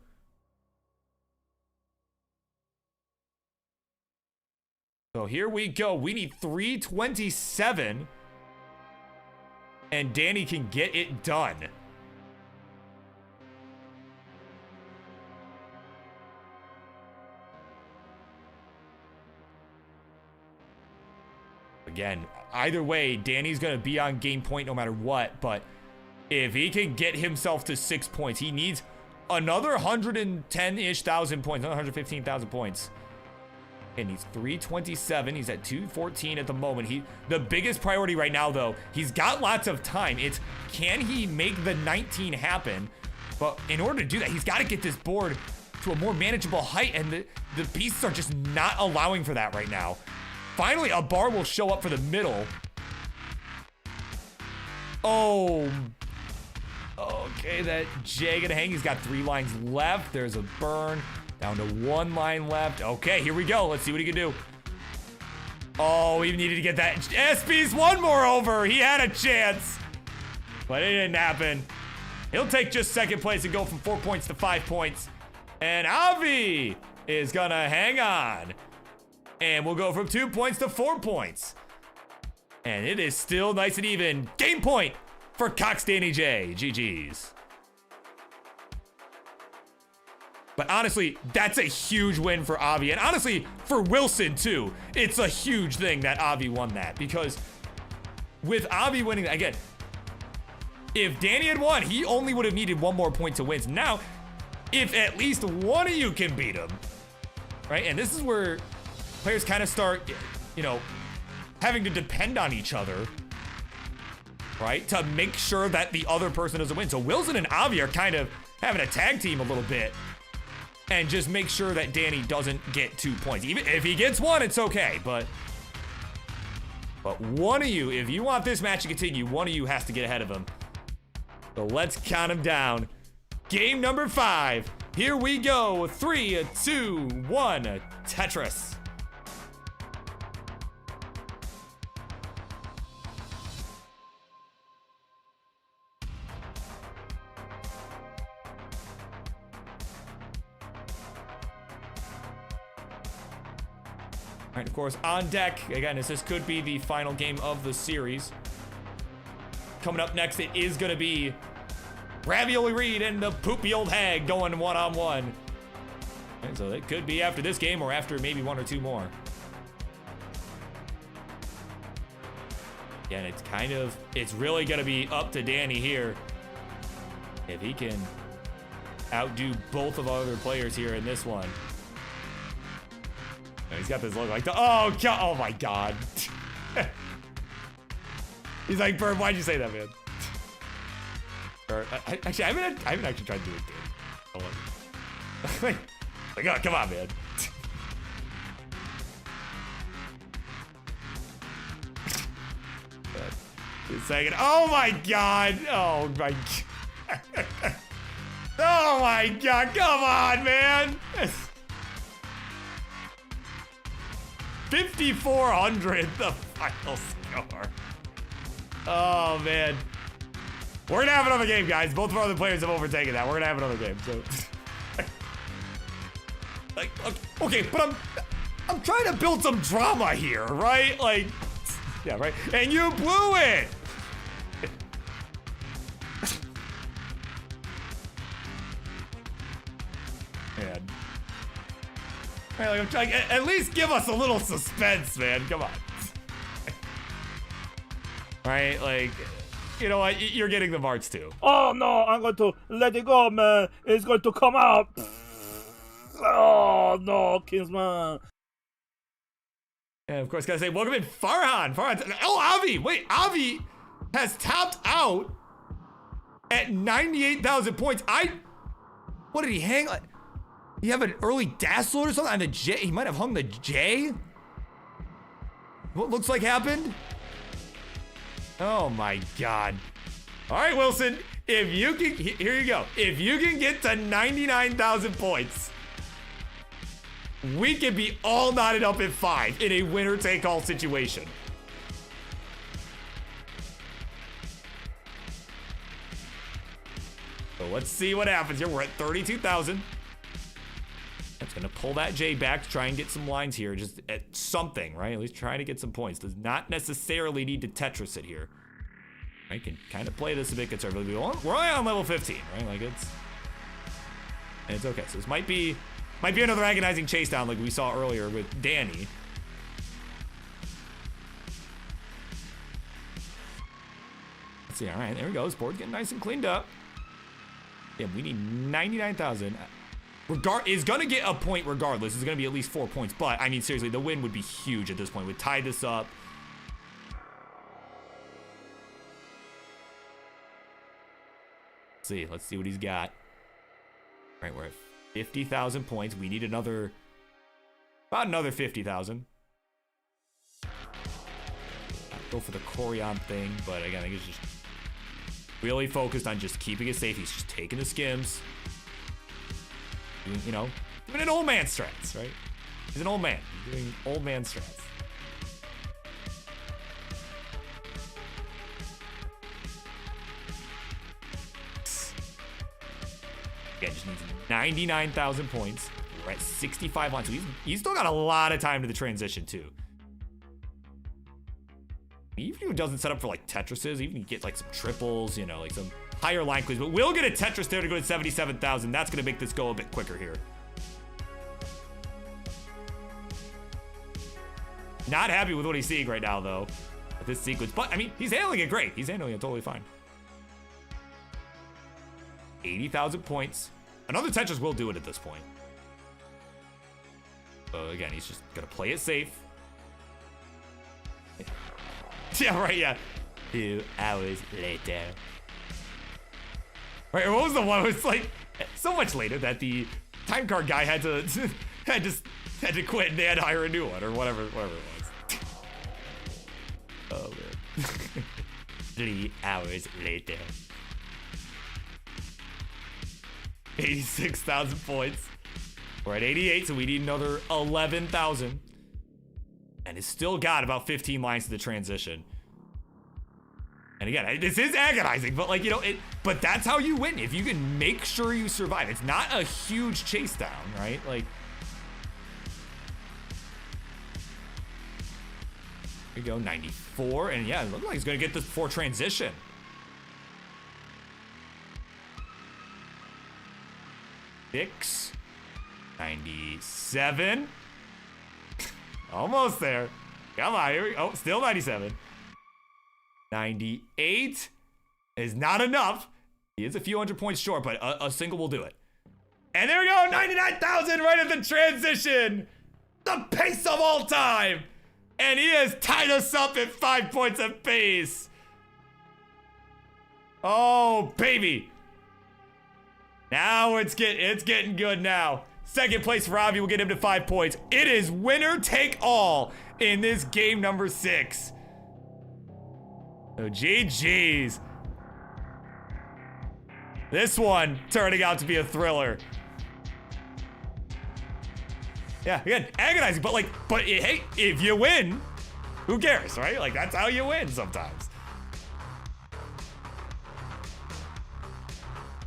So here we go. We need 327. And Danny can get it done. Again, either way, Danny's going to be on game point no matter what. But if he can get himself to 6 points, he needs another 110-ish thousand points, another 115,000 points. And he's 327. He's at 214 at the moment. The biggest priority right now, though, he's got lots of time. It's, can he make the 19 happen? But in order to do that, he's got to get this board to a more manageable height, and the pieces are just not allowing for that right now. Finally, a bar will show up for the middle. Oh. Okay, that J gonna hang. He's got 3 lines left. There's a burn. Down to 1 line left. Okay, here we go. Let's see what he can do. Oh, he needed to get that S-piece one more over. He had a chance, but it didn't happen. He'll take just second place and go from 4 points to 5 points. And Avi is gonna hang on. And we'll go from 2 points to 4 points. And it is still nice and even. Game point for CoxDannyJ. GG's. But honestly, that's a huge win for Avi. And honestly, for Wilson too. It's a huge thing that Avi won that. Because with Avi winning, again, if Danny had won, he only would have needed 1 more point to win. So now, if at least one of you can beat him, right? And this is where players kind of start, having to depend on each other, right? To make sure that the other person doesn't win. So Wilson and Avi are kind of having a tag team a little bit. And just make sure that Danny doesn't get 2 points. Even if he gets 1, it's okay. But one of you, if you want this match to continue, one of you has to get ahead of him. So let's count him down. Game number 5. Here we go. 3, 2, 1. Tetris. All right, of course, on deck, again, this could be the final game of the series. Coming up next, it is going to be Ravioli Reed and the Poopyoldhag going one-on-one. And so it could be after this game or after maybe 1 or 2 more. Again, it's really going to be up to Danny here. If he can outdo both of our other players here in this one. He's got this look like oh God, oh my God. He's like, Burb, why'd you say that, man? Actually, I haven't actually tried to do it, dude. Hold on. Like, oh, come on, man. Just a second. Oh my God. Oh my God. Oh my God. Come on, man. 5,400, the final score. Oh, man. We're going to have another game, guys. Both of our other players have overtaken that. We're going to have another game, so. Like, okay, but I'm trying to build some drama here, right? Like, yeah, right? And you blew it! Man. Right, like, I'm trying, at least give us a little suspense, man. Come on. Right, like, you know what? You're getting the Marts too. Oh no, I'm going to let it go, man. It's going to come out. Oh no, Kingsman. And of course, gotta say, welcome in Farhan. Oh, Avi. Wait, Avi has topped out at 98,000 points. What did he hang? You have an early dash load or something on the J? He might have hung the J? What looks like happened? Oh my God. All right, Wilson, if you can, here you go. If you can get to 99,000 points, we could be all knotted up at 5 in a winner-take-all situation. So let's see what happens here. We're at 32,000. That's gonna pull that J back to try and get some lines here, just at something, right? At least trying to get some points. Does not necessarily need to Tetris it here. I can kind of play this a bit conservatively. We're only on level 15, right? Like it's okay. So this might be another agonizing chase down like we saw earlier with Danny. Let's see. All right, there we go. This board's getting nice and cleaned up. Yeah, we need 99,000. Is gonna get a point regardless. It's gonna be at least 4 points. But I mean, seriously, the win would be huge at this point. We'd tie this up. Let's see what he's got. All right, we're at 50,000 points. We need about another 50,000. Go for the Corian thing, but again, I think he's just really focused on just keeping it safe. He's just taking the skims. You know, doing an old man strats, right? He's an old man. He's doing old man strats. Again, just needs 99,000 points. We're at 65 on, so he's still got a lot of time to the transition too. Even if he doesn't set up for like Tetrises, even if he gets like some triples, you know, like some higher line clues, but we'll get a Tetris there to go to 77,000. That's gonna make this go a bit quicker here. Not happy with what he's seeing right now though, with this sequence, but I mean, he's handling it great. He's handling it totally fine. 80,000 points. Another Tetris will do it at this point. So again, he's just gonna play it safe. Yeah, right, yeah. 2 hours later. Right, what was the one? It was like so much later that the time card guy had to had to quit and they had to hire a new one or whatever it was. Oh man. 3 hours later. 86,000 points. We're at 88, so we need another 11,000. And it's still got about 15 lines to the transition. And again, this is agonizing, but like, you know, but that's how you win. If you can make sure you survive. It's not a huge chase down, right? Like, here we go, 94. And yeah, it looks like he's gonna get this before transition. Six, 97. Almost there. Come on, here we go. Oh, still 97. 98 is not enough. He is a few hundred points short, but a single will do it. And there we go, 99,000 right at the transition. The pace of all time. And he has tied us up at 5 points apiece. Oh, baby. Now it's getting good now. Second place for Ravi will get him to 5 points. It is winner take all in this game number 6. So GG's. This one turning out to be a thriller. Yeah, again, agonizing, but hey, if you win, who cares, right? Like, that's how you win sometimes.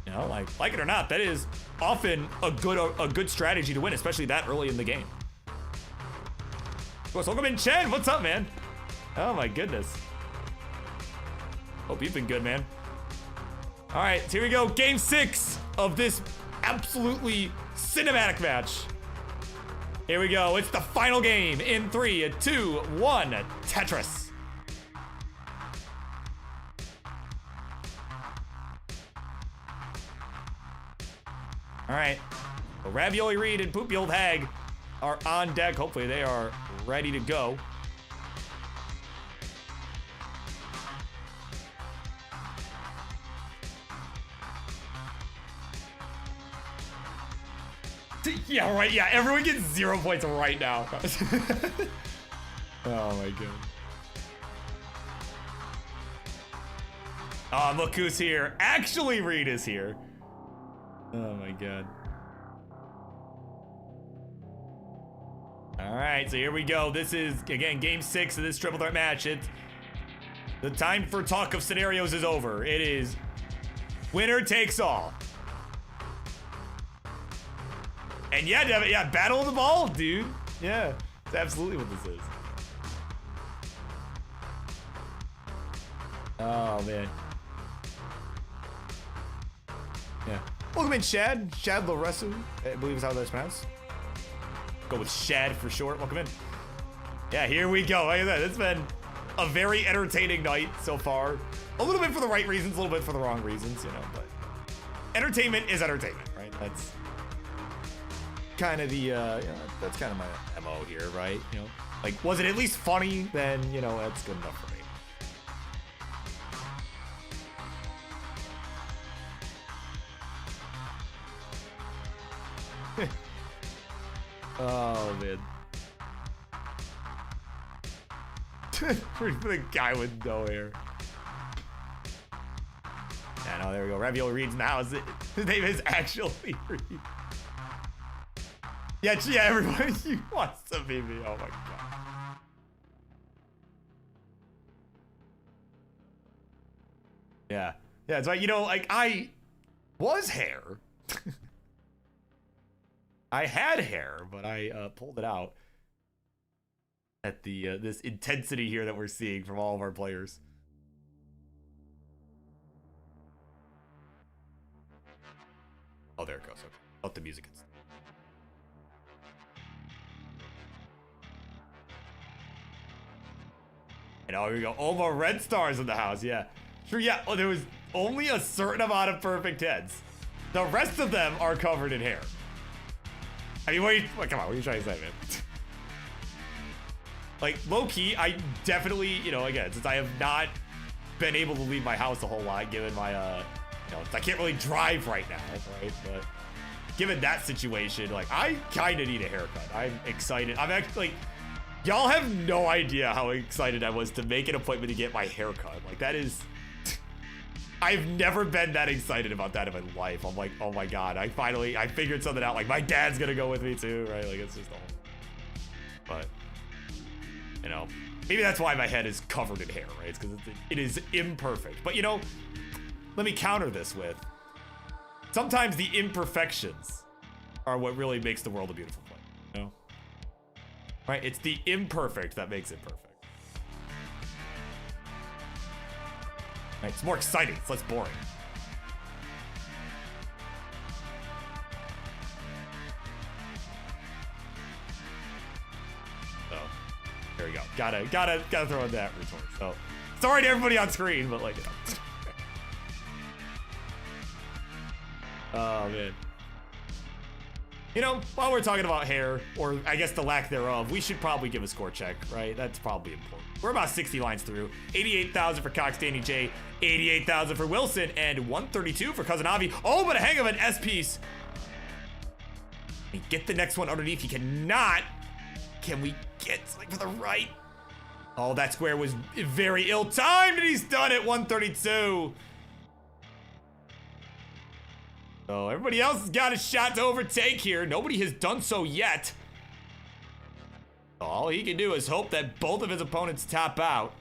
You know, like it or not, that is often a good strategy to win, especially that early in the game. Of course, welcome in, Chen. What's up, man? Oh my goodness. Hope you've been good, man. All right, so here we go. Game 6 of this absolutely cinematic match. Here we go. It's the final game in 3, 2, 1. Tetris. All right. So Ravioli Reed and Poopyoldhag are on deck. Hopefully they are ready to go. Yeah, right. Yeah, everyone gets 0 points right now. Oh my god. Oh, look who's here. Actually, Reed is here. Oh my god. All right, so here we go. This is, again, game 6 of this triple threat match. The time for talk of scenarios is over. It is winner takes all. And yeah, Devin, yeah, battle of the ball, dude. Yeah, it's absolutely what this is. Oh, man. Yeah. Welcome in, Shad. Shad Loresu, I believe is how that's pronounced. Go with Shad for short. Welcome in. Yeah, here we go. Look at that. It's been a very entertaining night so far. A little bit for the right reasons, a little bit for the wrong reasons, you know, but entertainment is entertainment, right? That's kind of the, you know, that's kind of my MO here, right? You know, like, was it at least funny? Then, you know, that's good enough for me. Oh, man. For the guy with no hair. Yeah, no, there we go. Ravioli Reed's in the house. His name is actually Reed. Yeah, everybody wants to be me. Oh my god. Yeah, it's like, you know, like, I was hair. I had hair, but I pulled it out at the this intensity here that we're seeing from all of our players. Oh, there it goes. Okay. Let the music. And oh, here we go. Oh, more red stars in the house. Yeah, sure. Yeah. Oh, there was only a certain amount of perfect heads. The rest of them are covered in hair. I mean, come on, what are you trying to say, man? Like, low-key, I definitely, you know, again, since I have not been able to leave my house a whole lot, given my, you know, I can't really drive right now, right? But given that situation, like, I kind of need a haircut. I'm excited. I'm actually, like, y'all have no idea how excited I was to make an appointment to get my haircut. Like, that is I've never been that excited about that in my life. I'm like, oh my God, I figured something out. Like, my dad's gonna go with me too, right? Like, it's just a whole... But, you know, maybe that's why my head is covered in hair, right? It's because it is imperfect. But, you know, let me counter this with, sometimes the imperfections are what really makes the world a beautiful place, you know? Right? It's the imperfect that makes it perfect. Right, it's more exciting, it's less boring. So, there we go. Gotta throw in that retort. So, sorry to everybody on screen, but like, you know. Oh, man. You know, while we're talking about hair, or I guess the lack thereof, we should probably give a score check, right? That's probably important. We're about 60 lines through. 88,000 for CoxDannyJ, 88,000 for Wilson, and 132 for Cousin Avi. Oh, but a hang of an S piece. Can we get the next one underneath? He cannot. Can we get something for the right? Oh, that square was very ill-timed, and he's done it. 132. So everybody else has got a shot to overtake here. Nobody has done so yet. All he can do is hope that both of his opponents top out.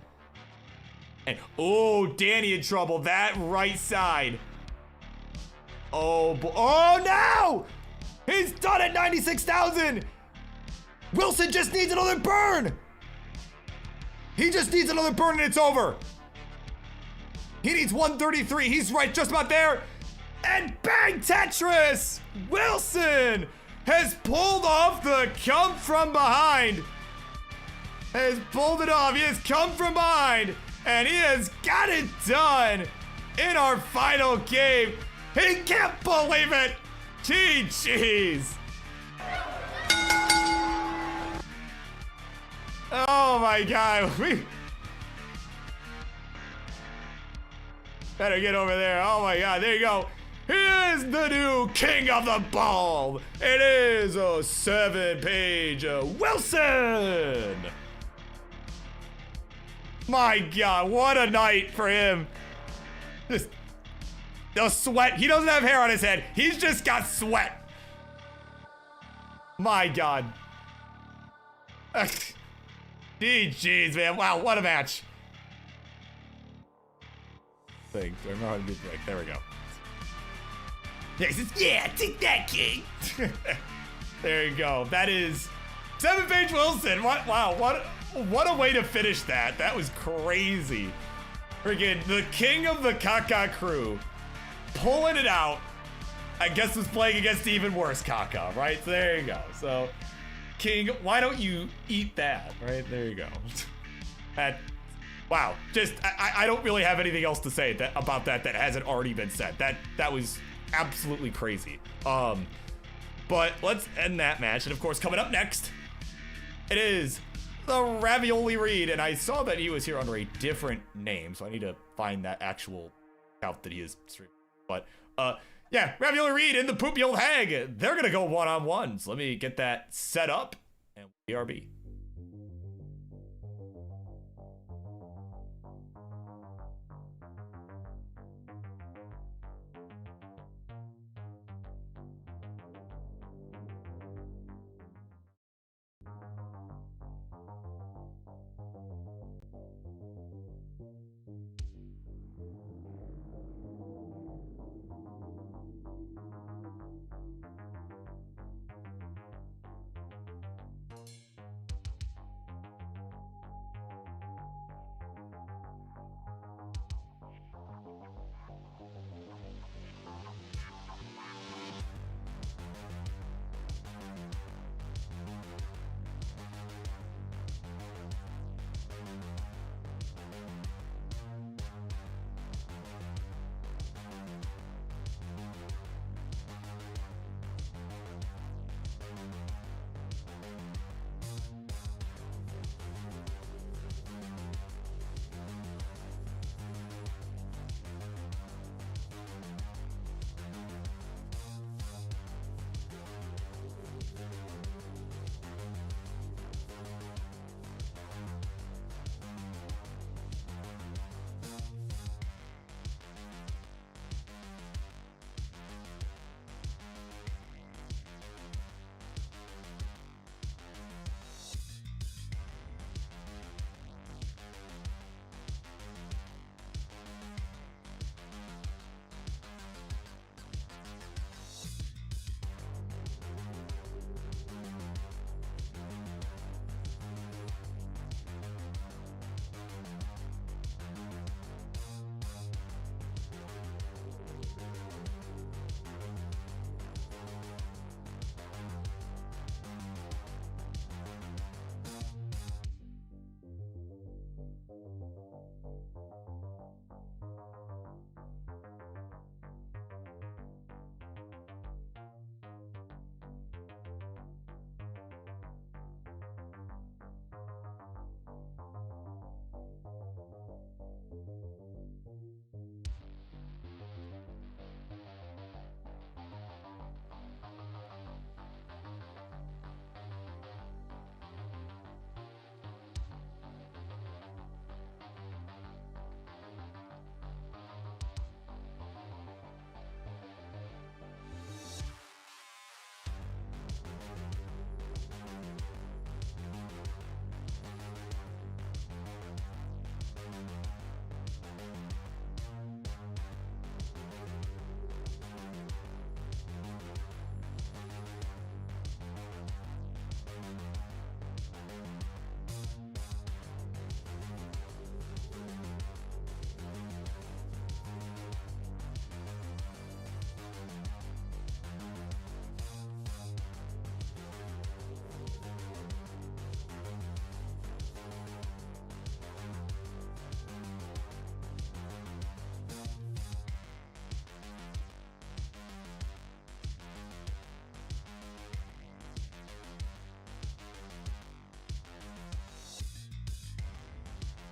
And, oh, Danny in trouble. That right side. Oh, oh, no! He's done it, 96,000! Wilson just needs another burn! He just needs another burn and it's over. He needs 133. He's right just about there. And bang, Tetris! Wilson has pulled off the come from behind. Has pulled it off. He has come from behind. And he has got it done in our final game. He can't believe it. GG's. Oh my God. We better get over there. Oh my God. There you go. He is the new king of the ball. It is a 7-page Wilson. My God, what a night for him. Just the sweat. He doesn't have hair on his head. He's just got sweat. My God. GG's, man. Wow, what a match. Thing. Do I remember how to do it? There we go. Yeah, he says, yeah, take that, king. There you go. That is 7-pageWilson. What? Wow. What a way to finish that. That was crazy. Friggin' the king of the Kaka crew pulling it out. I guess was playing against even worse Kaka, right? So there you go. So, king, why don't you eat that? Right? There you go. Wow. Just, I don't really have anything else to say about that hasn't already been said. That was absolutely crazy. But let's end that match. And of course, coming up next, it is the Ravioli Reed. And I saw that he was here under a different name, so I need to find that actual account that he is streaming. But yeah, Ravioli Reed and the Poopyoldhag, they're gonna go one-on-one. So let me get that set up and BRB.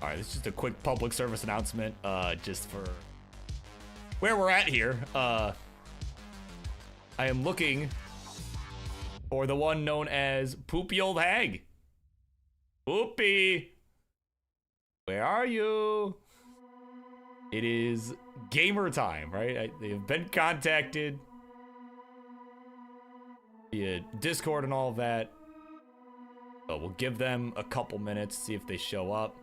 All right, this is just a quick public service announcement, just for where we're at here. I am looking for the one known as Poopyoldhag. Poopy, where are you? It is gamer time, right? They have been contacted via Discord and all of that. But we'll give them a couple minutes, see if they show up.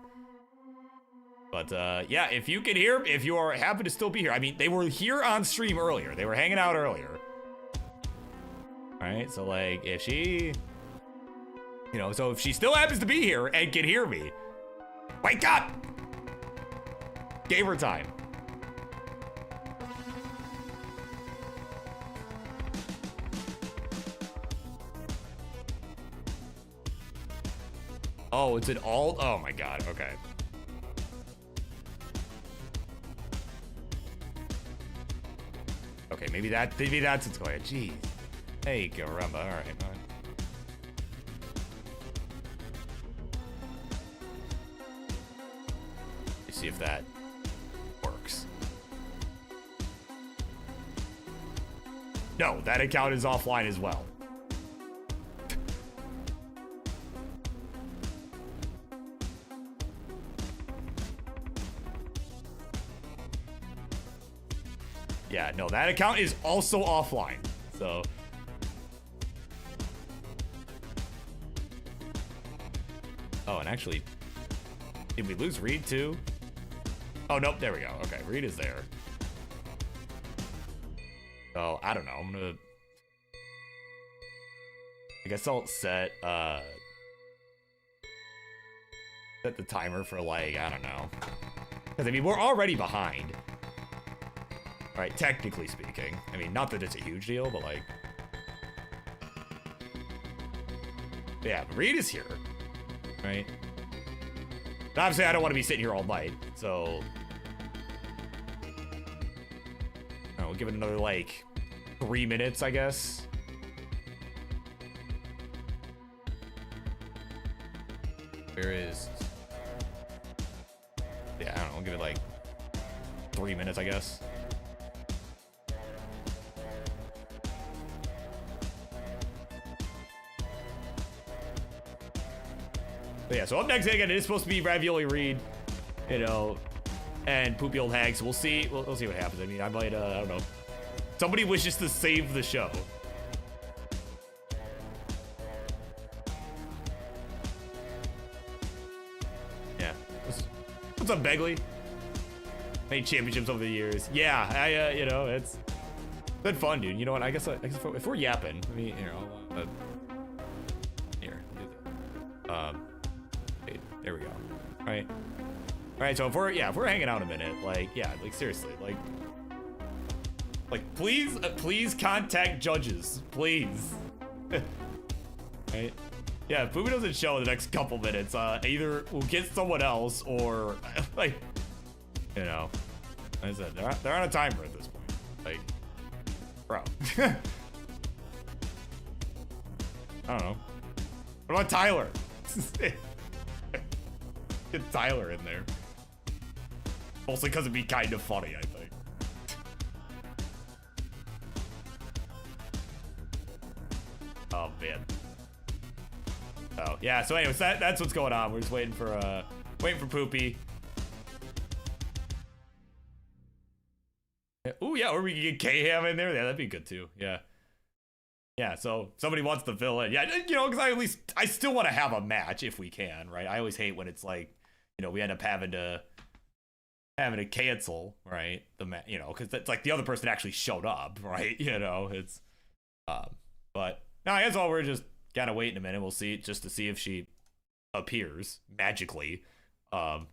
But yeah, if you can hear, if you are happy to still be here. I mean, they were here on stream earlier. They were hanging out earlier. All right, so like if she, you know, so if she still happens to be here and can hear me, wake up! Gamer time. Oh, it's an alt? Oh my god, okay. Okay, maybe that's what's going on. Jeez. Hey, caramba. All right. Let's see if that works. No, that account is offline as well. Yeah, no, that account is also offline. So oh, and actually, did we lose Reed too? Oh, nope, there we go. Okay, Reed is there. So, I don't know, I guess I'll set the timer for like, I don't know. Because, I mean, we're already behind. Right, technically speaking. I mean, not that it's a huge deal, but like... Yeah, Reed is here. Right? But obviously, I don't want to be sitting here all night, so... We'll give it another, like, 3 minutes, I guess. Where is... Yeah, I don't know, we'll give it, like, 3 minutes, I guess. But yeah, so up next, again, it is supposed to be Ravioli Reed, you know, and Poopyoldhag, so we'll see what happens. I mean, I might, I don't know. Somebody wishes to save the show. Yeah. What's up, Begley? Made championships over the years. Yeah, I, you know, it's been fun, dude. You know what? I guess if we're yapping, I mean, you know, here, do that. There we go. All right. So if we're hanging out a minute, like, yeah, like seriously, like please contact judges, please. Right? Yeah, if Poopy doesn't show in the next couple minutes, either we'll get someone else or like, you know, like I said, they're on a timer at this point. Like, bro. I don't know. What about Tyler? Get Tyler in there. Mostly because it'd be kind of funny, I think. Oh, man. Oh, yeah, so anyways, that's what's going on. We're just waiting for Poopy. Ooh, yeah, or we can get K-Ham in there. Yeah, that'd be good, too. Yeah. Yeah, so somebody wants to fill in. Yeah, you know, because I still want to have a match if we can, right? I always hate when it's like, you know, we end up having to cancel, right? You know, because it's like the other person actually showed up, right? You know, it's, but no, I guess all we're just gotta wait in a minute. We'll see, just to see if she appears magically. You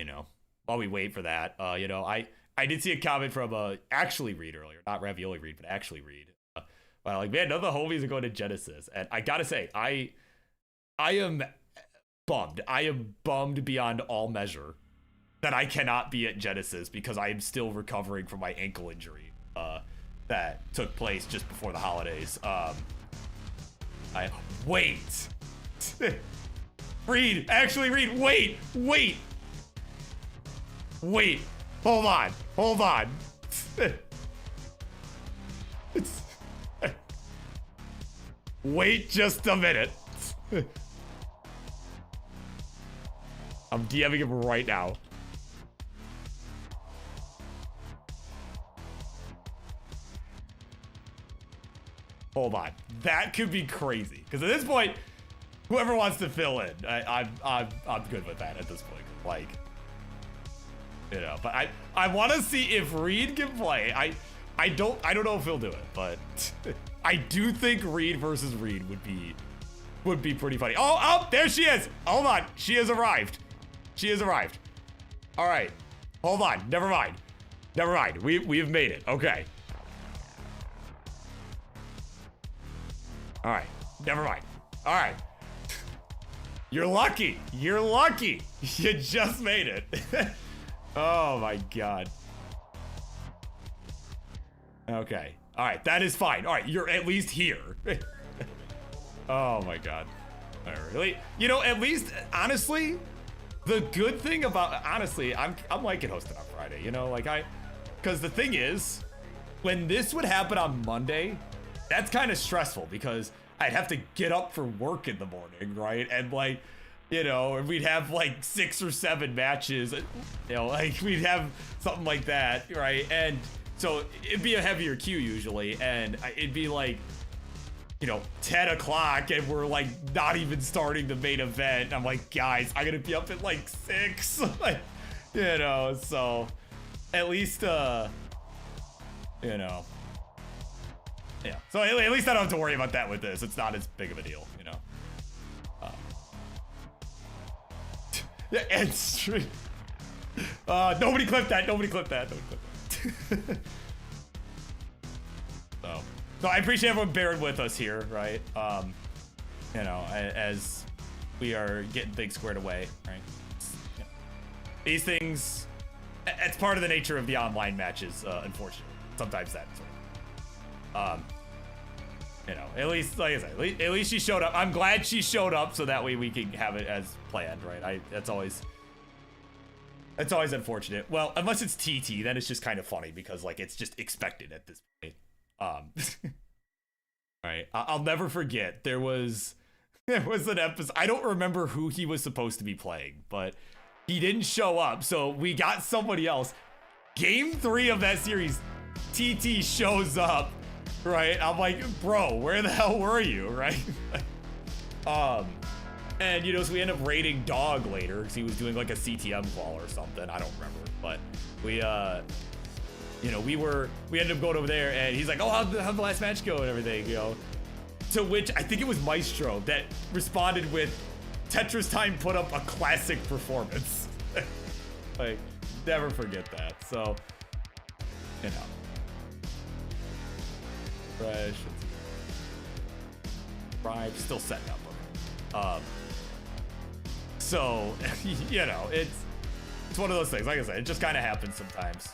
know, while we wait for that, you know, I did see a comment from Actually Read earlier, not Ravioli Read, but Actually Read. But like, man, none of the homies are going to Genesis, and I gotta say, I am bummed. I am bummed beyond all measure that I cannot be at Genesis because I am still recovering from my ankle injury that took place just before the holidays. Wait. Reed, actually Reed, wait. Hold on. Wait just a minute. I'm DMing him right now. Hold on. That could be crazy. Because at this point, whoever wants to fill in, I'm good with that at this point. Like, you know, but I want to see if Reed can play. I don't know if he'll do it, but I do think Reed versus Reed would be pretty funny. Oh, there she is. Hold on. She has arrived. All right. Hold on. Never mind. We have made it. Okay. All right. Never mind. All right. You're lucky. You just made it. Oh my God. Okay. All right. That is fine. All right. You're at least here. Oh my God. All right, really? You know, at least, honestly, the good thing about, honestly, I'm liking hosting on Friday, you know, like because the thing is, when this would happen on Monday, that's kind of stressful because I'd have to get up for work in the morning, right? And like, you know, and we'd have like 6 or 7 matches, you know, like we'd have something like that, right? And so it'd be a heavier queue usually, and it'd be like, you know, 10 o'clock and we're like not even starting the main event. I'm like, guys, I gotta be up at like 6, like, you know, so at least, you know, yeah. So at least I don't have to worry about that with this. It's not as big of a deal, you know. Yeah, and stream. Nobody clipped that. So I appreciate everyone bearing with us here, right? You know, as we are getting things squared away, right? Yeah. These things, it's part of the nature of the online matches, unfortunately. Sometimes that's you know, at least, like I said, at least she showed up. I'm glad she showed up so that way we can have it as planned, right? That's always unfortunate. Well, unless it's TT, then it's just kind of funny because like it's just expected at this point. All right, I'll never forget. There was an episode. I don't remember who he was supposed to be playing, but he didn't show up, so we got somebody else. Game 3 of that series, TT shows up, right? I'm like, bro, where the hell were you, right? And you know, so we end up raiding Dog later because he was doing like a CTM call or something. I don't remember, but we you know, we ended up going over there and he's like, oh, how'd the last match go and everything, you know? To which I think it was Micetro that responded with, Tetris Time put up a classic performance. Like, never forget that. So, you know. Fresh. Bribe, still setting up. So, you know, it's one of those things. Like I said, it just kind of happens sometimes.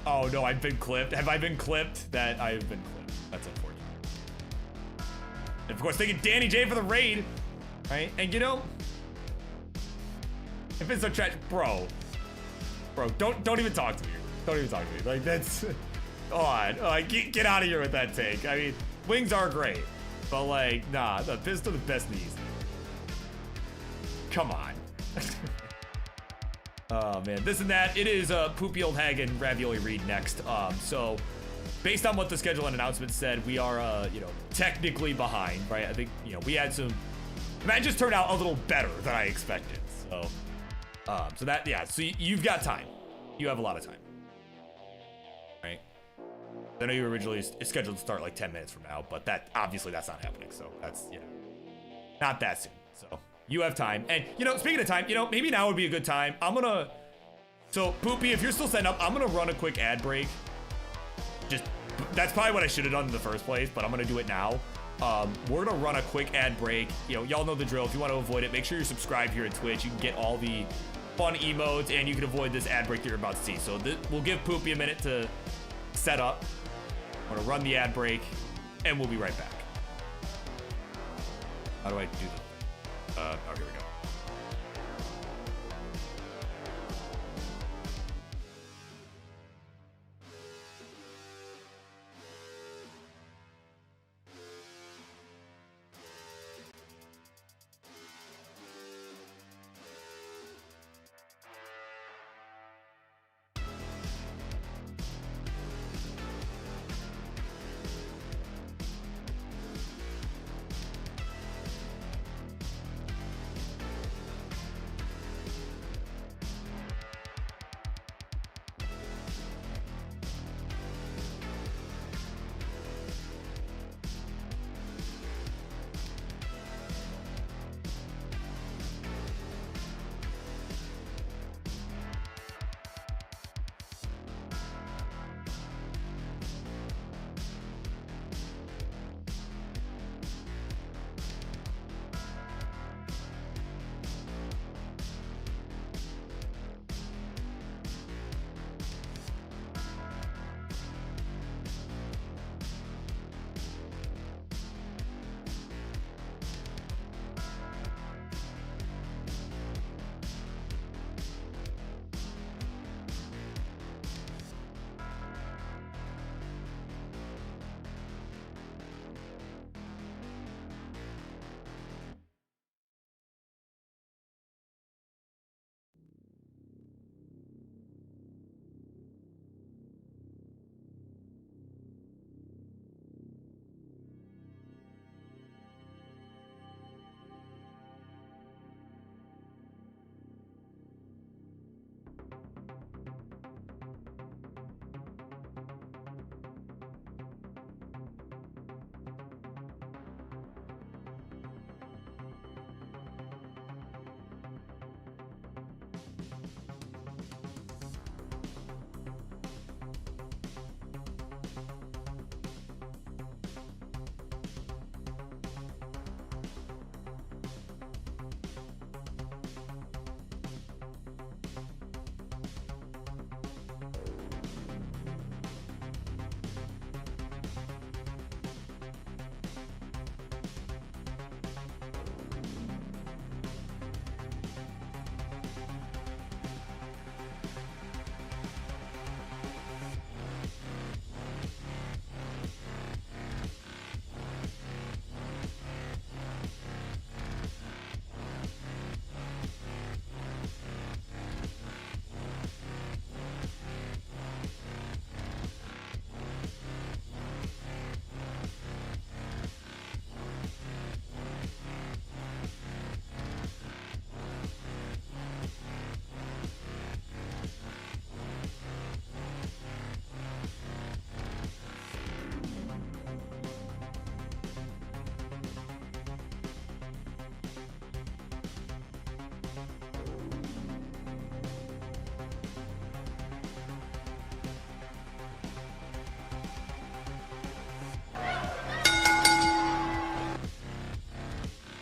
Oh no, I've been clipped. Have I been clipped? That I've been clipped. That's unfortunate. And of course, thank you, CoxDannyJ, for the raid. Right? And you know, if it's so trash, bro, don't even talk to me. Don't even talk to me. Like that's, come on, get out of here with that take. I mean, wings are great, but like, nah, the fist are the best knees. Come on. Oh man, this and that. It is Poopyoldhag and Ravioli Reed next. So based on what the schedule and announcement said, we are you know, technically behind, right? I think, you know, we had some, the matches turned out a little better than I expected. So so that, yeah, so you've got time. You have a lot of time. Right? I know you were originally scheduled to start like 10 minutes from now, but that, obviously that's not happening. So that's, you know, not that soon. So you have time. And, you know, speaking of time, you know, maybe now would be a good time. So Poopy, if you're still setting up, I'm gonna run a quick ad break. That's probably what I should have done in the first place, but I'm gonna do it now. We're gonna run a quick ad break. You know, y'all know the drill. If you want to avoid it, make sure you're subscribed here at Twitch. You can get all the fun emotes, and you can avoid this ad break that you're about to see. So we'll give Poopy a minute to set up. I'm gonna run the ad break, and we'll be right back. How do I do this? Oh, here we go.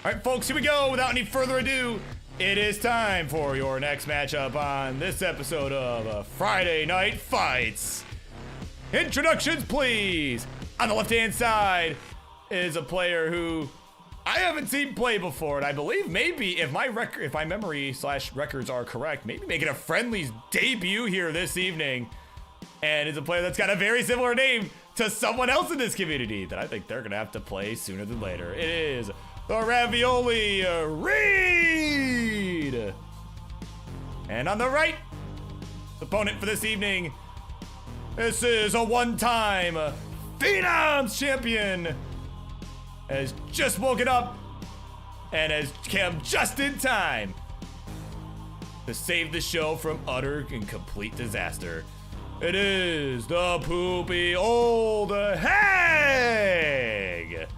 All right, folks, here we go. Without any further ado, it is time for your next matchup on this episode of Friday Night Fights. Introductions, please. On the left-hand side is a player who I haven't seen play before, and I believe maybe, if my memory/records are correct, maybe making a friendlies debut here this evening. And it's a player that's got a very similar name to someone else in this community that I think they're gonna have to play sooner than later. It is the Ravioli Reed. And on the right, the opponent for this evening, this is a one-time Phenoms champion, has just woken up and has come just in time to save the show from utter and complete disaster. It is the Poopyoldhag.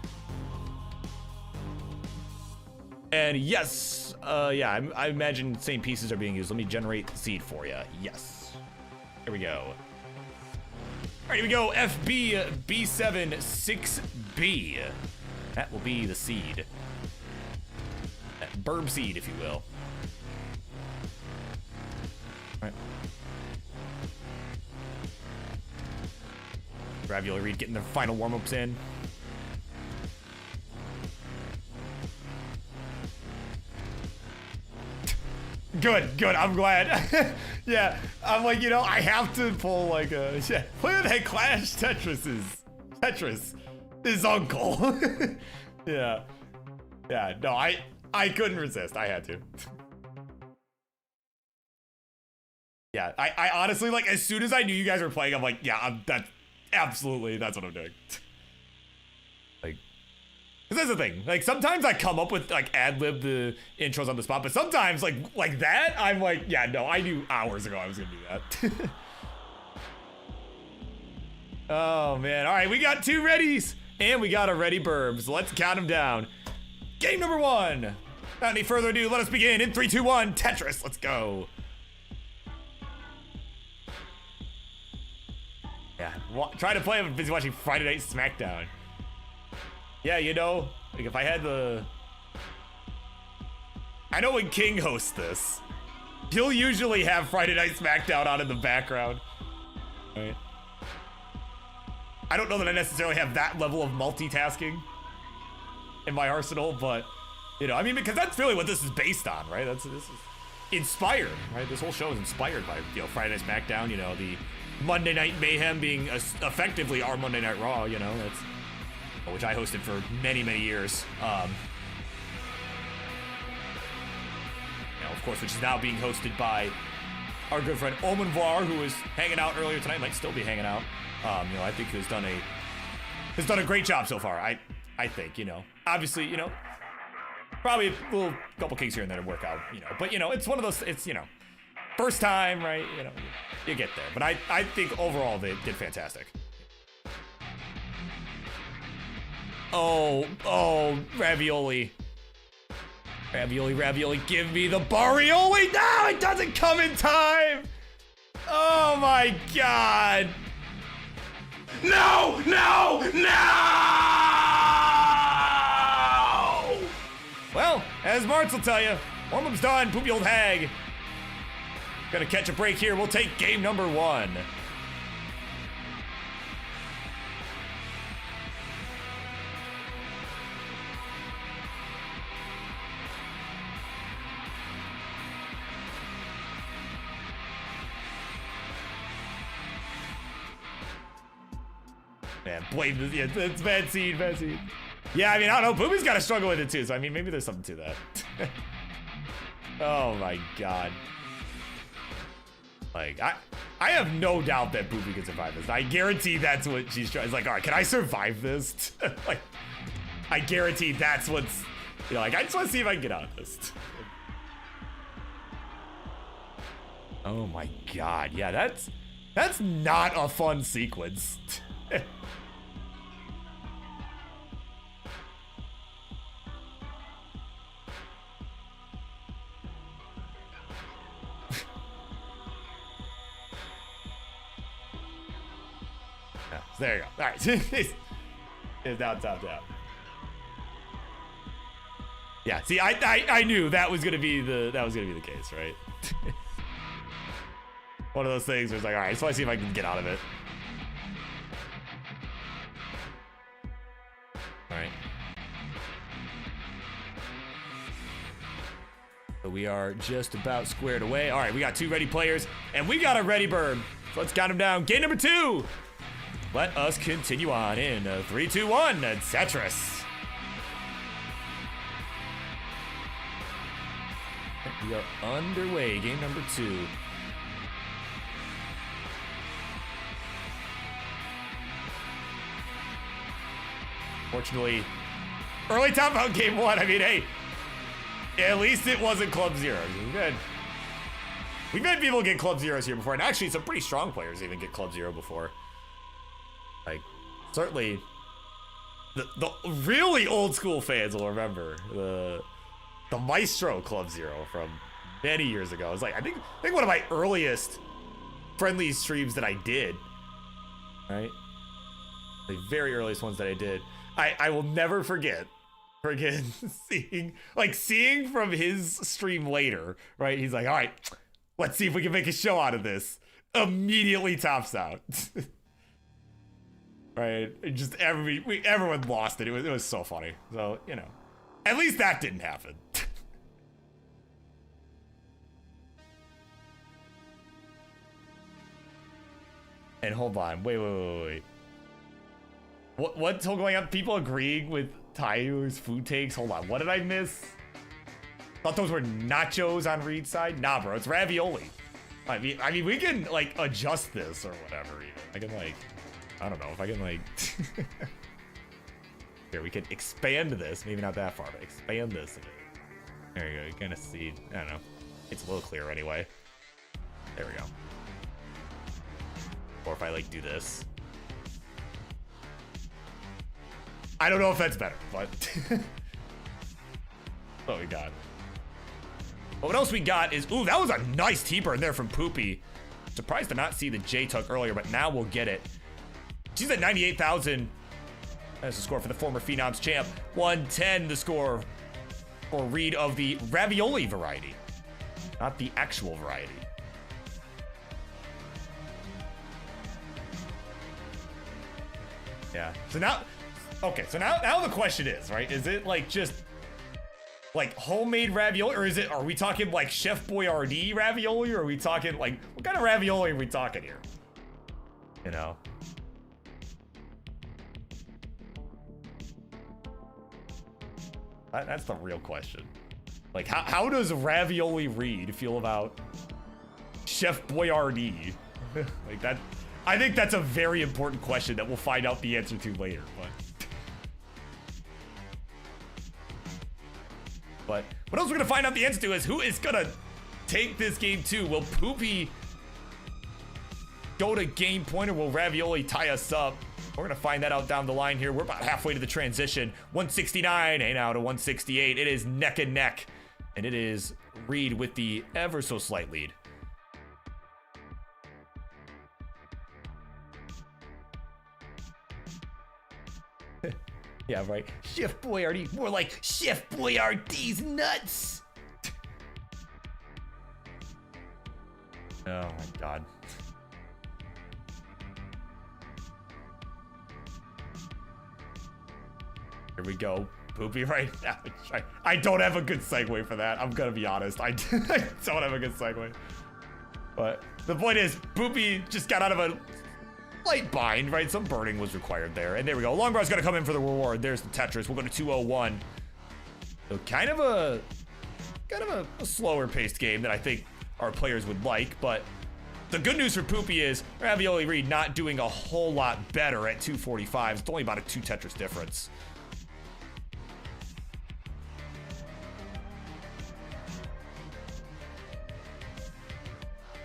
And yes, yeah, I imagine same pieces are being used. Let me generate the seed for you. Yes. Here we go. All right, here we go. FB B7 6B. That will be the seed. That burb seed, if you will. All right. Ravioli Reed getting their final warm-ups in. Good. I'm glad. Yeah, I'm like, you know, I have to pull like a. Yeah, look at that Clash Tetris is uncle. Yeah. No, I couldn't resist. I had to. Yeah, I honestly, like, as soon as I knew you guys were playing, I'm like, yeah, that's what I'm doing. Like, because that's the thing. Like, sometimes I come up with, like, ad-lib the intros on the spot, but sometimes, like that, I'm like, yeah, no, I knew hours ago I was gonna do that. Oh, man. All right, we got 2 readies, and we got a ready Burbs. Let's count them down. Game number 1. Without any further ado, let us begin in 3, 2, 1. Tetris, let's go. Yeah, try to play him busy watching Friday Night SmackDown. Yeah, you know, like if I had the... I know when King hosts this, he'll usually have Friday Night SmackDown on in the background. Right. I don't know that I necessarily have that level of multitasking in my arsenal, but, you know, I mean, because that's really what this is based on, right? This is inspired, right? This whole show is inspired by, you know, Friday Night SmackDown, you know, the Monday Night Mayhem being effectively our Monday Night Raw, you know, that's, which I hosted for many years. You know, of course, which is now being hosted by our good friend Omen Var, who was hanging out earlier tonight, might still be hanging out. You know, I think has done a great job so far. I think, you know, obviously, you know, probably a little couple kinks here and there to work out, you know, but you know, it's one of those, it's, you know, first time, right? You know, you get there. But I think overall they did fantastic. Oh, Ravioli. Ravioli, give me the Barioli. No, it doesn't come in time. Oh my God. No! Well, as Marts will tell you, warm-up's done, Poopyoldhag. Gonna catch a break here. We'll take game number 1. Man, blame this. Yeah, it's bad seed. Yeah, I mean, I don't know. Poopy's got to struggle with it too, so I mean, maybe there's something to that. Oh my God. Like, I have no doubt that Poopy can survive this. I guarantee that's what she's trying. It's like, all right, can I survive this? Like, I guarantee that's what's, you know, like, I just want to see if I can get out of this. Oh my God. Yeah, that's not a fun sequence. There you go. All right, it's now topped out. Yeah. See, I knew that was gonna be the case, right? One of those things where it's like, all right, I just want to see if I can get out of it. All right. So we are just about squared away. All right, we got 2 ready players, and we got a ready Burb. So let's count them down. Game number 2. Let us continue on in 3, 2, 1. Tetris. We are underway. Game number 2. Fortunately, early top out game 1. I mean, hey, at least it wasn't Club Zeros. Good. We've had people get Club Zeros here before, and actually some pretty strong players even get Club Zero before. Like, certainly, the really old school fans will remember the Micetro Club Zero from many years ago. It was like, I think one of my earliest friendly streams that I did, right? The very earliest ones that I did. I will never forget seeing from his stream later, right? He's like, all right, let's see if we can make a show out of this. Immediately tops out. Right? It just everyone lost it. It was so funny. So, you know, at least that didn't happen. And hold on, wait. What's going on? People agreeing with Tyler's food takes? Hold on, what did I miss? Thought those were nachos on Reed's side? Nah, bro, it's ravioli. I mean, we can like adjust this or whatever. Even. I can like, I don't know if I can like. Here, we can expand this. Maybe not that far, but expand this a bit. There you go. You kind of see. I don't know. It's a little clearer anyway. There we go. Or if I like do this. I don't know if that's better, but what we got. But what else we got is, ooh, that was a nice T-burn there from Poopy. Surprised to not see the J-Tuck earlier, but now we'll get it. She's at 98,000. That's the score for the former Phenoms champ. 110 the score for Reed of the Ravioli variety, not the actual variety. Yeah, so now, okay, so now the question is, right, is it like just like homemade ravioli, or are we talking like Chef Boyardee ravioli, or are we talking like, what kind of ravioli are we talking here? You know? That's the real question. Like, how does Ravioli Reed feel about Chef Boyardee? Like that, I think that's a very important question that we'll find out the answer to later, but what else we're gonna find out the answer to is who is gonna take this game to. Will Poopy go to game point, or will Ravioli tie us up? We're gonna find that out down the line here. We're about halfway to the transition. 169 and now to 168. It is neck and neck, and it is Reed with the ever so slight lead. Yeah, right. Chef Boyardee, more like Chef Boyardee's nuts. Oh my god. Here we go. Poopy right now. I don't have a good segue for that. I'm gonna be honest. I don't have a good segue. But the point is, Poopy just got out of a light bind, right? Some burning was required there. And there we go. Longbrow's gonna come in for the reward. There's the Tetris. We'll go to 201. So kind of a slower paced game that I think our players would like, but the good news for Poopy is Ravioli Reed not doing a whole lot better at 245. It's only about a 2 Tetris difference.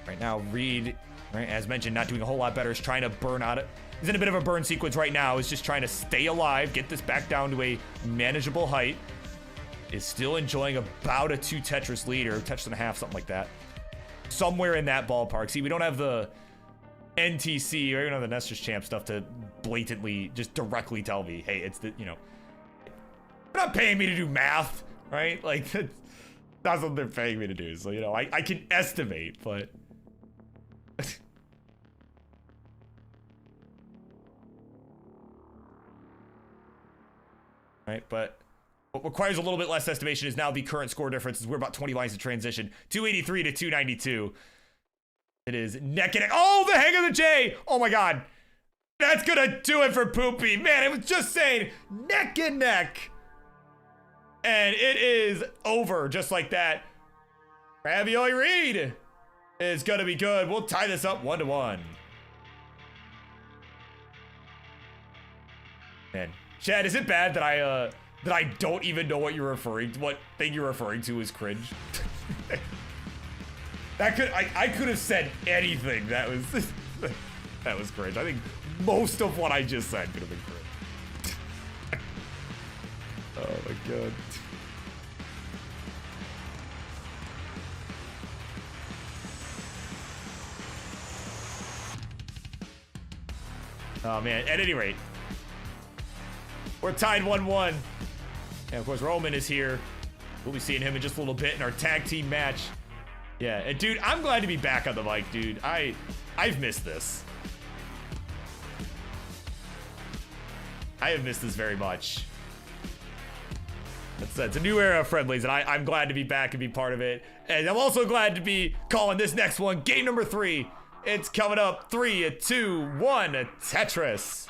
Right now, Reed, right, as mentioned, not doing a whole lot better. Is trying to burn out it. He's in a bit of a burn sequence right now. Is just trying to stay alive, get this back down to a manageable height. Is still enjoying about a 2 Tetris lead, or Tetris and a half, something like that. Somewhere in that ballpark. See, we don't have the NTC or even have the Nestor's Champ stuff to blatantly, just directly tell me, hey, it's the, you know, they're not paying me to do math, right? Like, that's what they're paying me to do. So, you know, I can estimate, but right, but what requires a little bit less estimation is now the current score difference. We're about 20 lines of transition. 283 to 292. It is neck and neck. Oh, the hang of the J! Oh my god. That's gonna do it for Poopy. Man, I was just saying neck and neck. And it is over just like that. Ravioli Reed is gonna be good. We'll tie this up 1-1. Man, Chad, is it bad that I don't even know what you're referring to? What thing you're referring to is cringe? I could have said anything that was that was cringe. I think most of what I just said could have been cringe. Oh my god. Oh man, at any rate, we're tied 1-1. And of course, Roman is here. We'll be seeing him in just a little bit in our tag team match. Yeah, and dude, I'm glad to be back on the mic, dude. I've missed this. I have missed this very much. It's a new era of friendlies, and I'm glad to be back and be part of it. And I'm also glad to be calling this next one game number 3 It's coming up. 3, 2, 1, Tetris.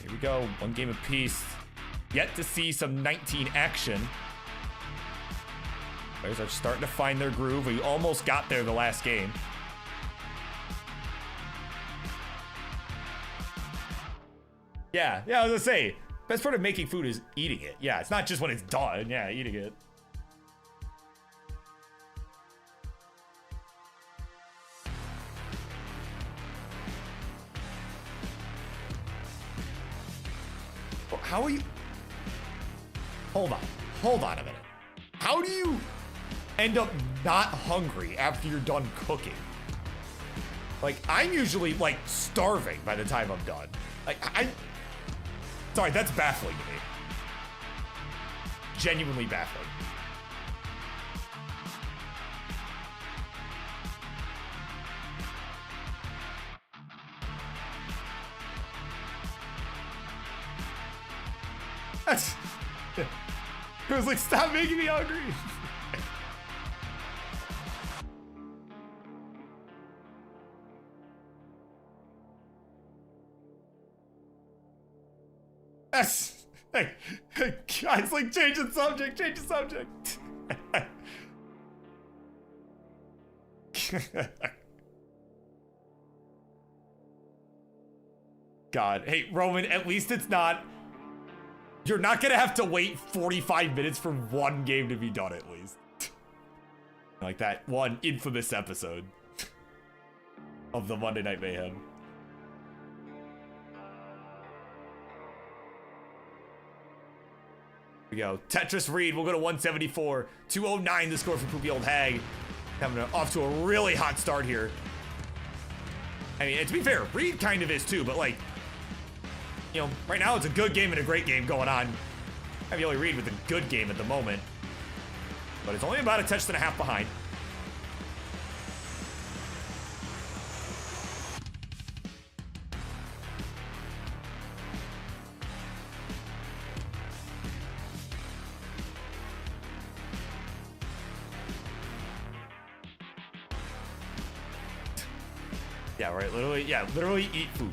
Here we go. 1 game apiece. Yet to see some 19 action. Players are starting to find their groove. We almost got there the last game. Yeah, I was gonna say, best part of making food is eating it. Yeah, it's not just when it's done. Yeah, eating it. How are you? Hold on a minute. How do you end up not hungry after you're done cooking? Like, I'm usually like starving by the time I'm done. Like, sorry, that's baffling to me. Genuinely baffling. That's, it was like, stop making me hungry. That's, hey, guys, like, change the subject. God, hey, Roman, at least it's not. You're not gonna have to wait 45 minutes for 1 game to be done, at least. Like that one infamous episode of the Monday Night Mayhem. Here we go. Tetris Reed will go to 174. 209 the score for Poopyoldhag. Coming off to a really hot start here. I mean, and to be fair, Reed kind of is too, but like, you know, right now it's a good game and a great game going on. Ravioli Reed with a good game at the moment. But it's only about a touch and a half behind. Yeah, right, literally eat food.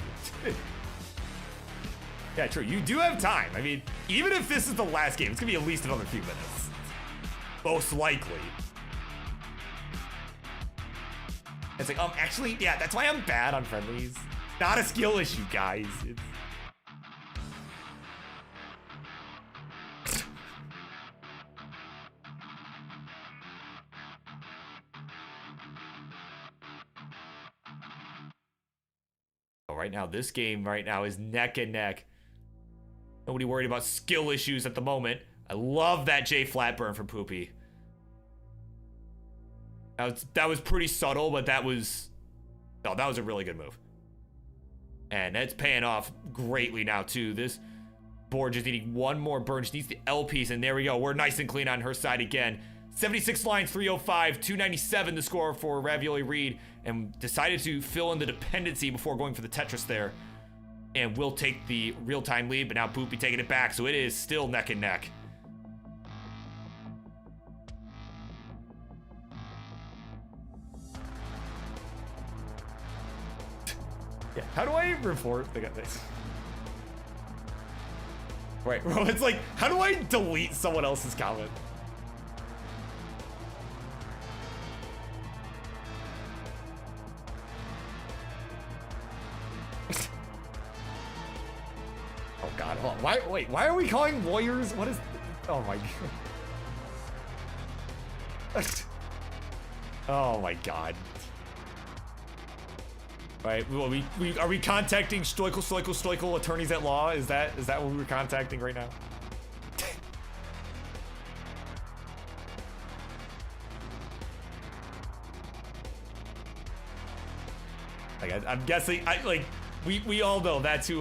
Yeah, true. You do have time. I mean, even if this is the last game, it's gonna be at least another few minutes. Most likely. It's like, actually, yeah, that's why I'm bad on friendlies. Not a skill issue, guys. It's... Oh, right now, this game right now is neck and neck. Nobody worried about skill issues at the moment. I love that J flat burn from Poopy. That was pretty subtle, but that was a really good move. And that's paying off greatly now too. This board just needing 1 more burn. She needs the L piece, and there we go. We're nice and clean on her side again. 76 lines, 305, 297 the score for Ravioli Reed, and decided to fill in the dependency before going for the Tetris there. And will take the real-time lead, but now Poopy taking it back, so it is still neck and neck. Yeah, how do I report the guys? Right, well, it's like, how do I delete someone else's comment? Oh God, hold on. Why are we calling lawyers? What is, oh my God. Oh my God. Right, well, are we contacting stoical attorneys at law? Is that what we're contacting right now? Like, I'm guessing, we all know that's who,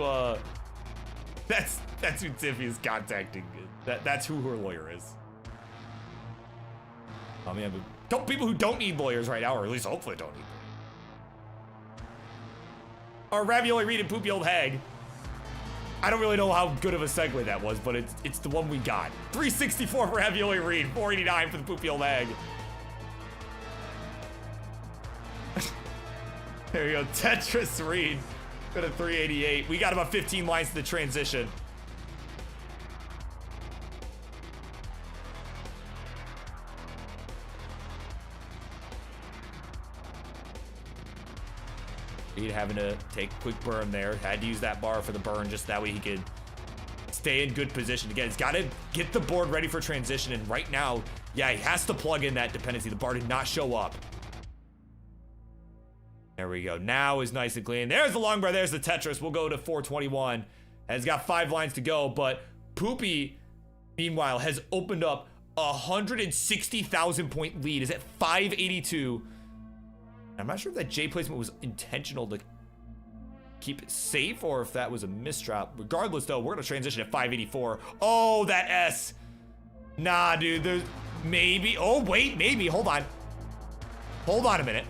that's who Tiffy is contacting. That's who her lawyer is. I mean, people who don't need lawyers right now, or at least hopefully don't need lawyers. Our Ravioli Reed and Poopyoldhag I don't really know how good of a segue that was, but it's the one we got. 364 for Ravioli Reed, 489 for the Poopyoldhag. There you go, Tetris Reed. Got a 388. We got about 15 lines to the transition. Reed having to take a quick burn there. Had to use that bar for the burn just that way he could stay in good position. Again, he's got to get the board ready for transition. And right now, yeah, he has to plug in that dependency. The bar did not show up. There we go. Now is nice and clean. There's the long bar. There's the Tetris. We'll go to 421. Has got 5 lines to go. But Poopy, meanwhile, has opened up a 160,000 point lead. Is at 582. I'm not sure if that J placement was intentional to keep it safe or if that was a misdrop. Regardless, though, we're going to transition at 584. Oh, that S. Nah, dude. There's maybe. Oh, wait. Maybe. Hold on. Hold on a minute.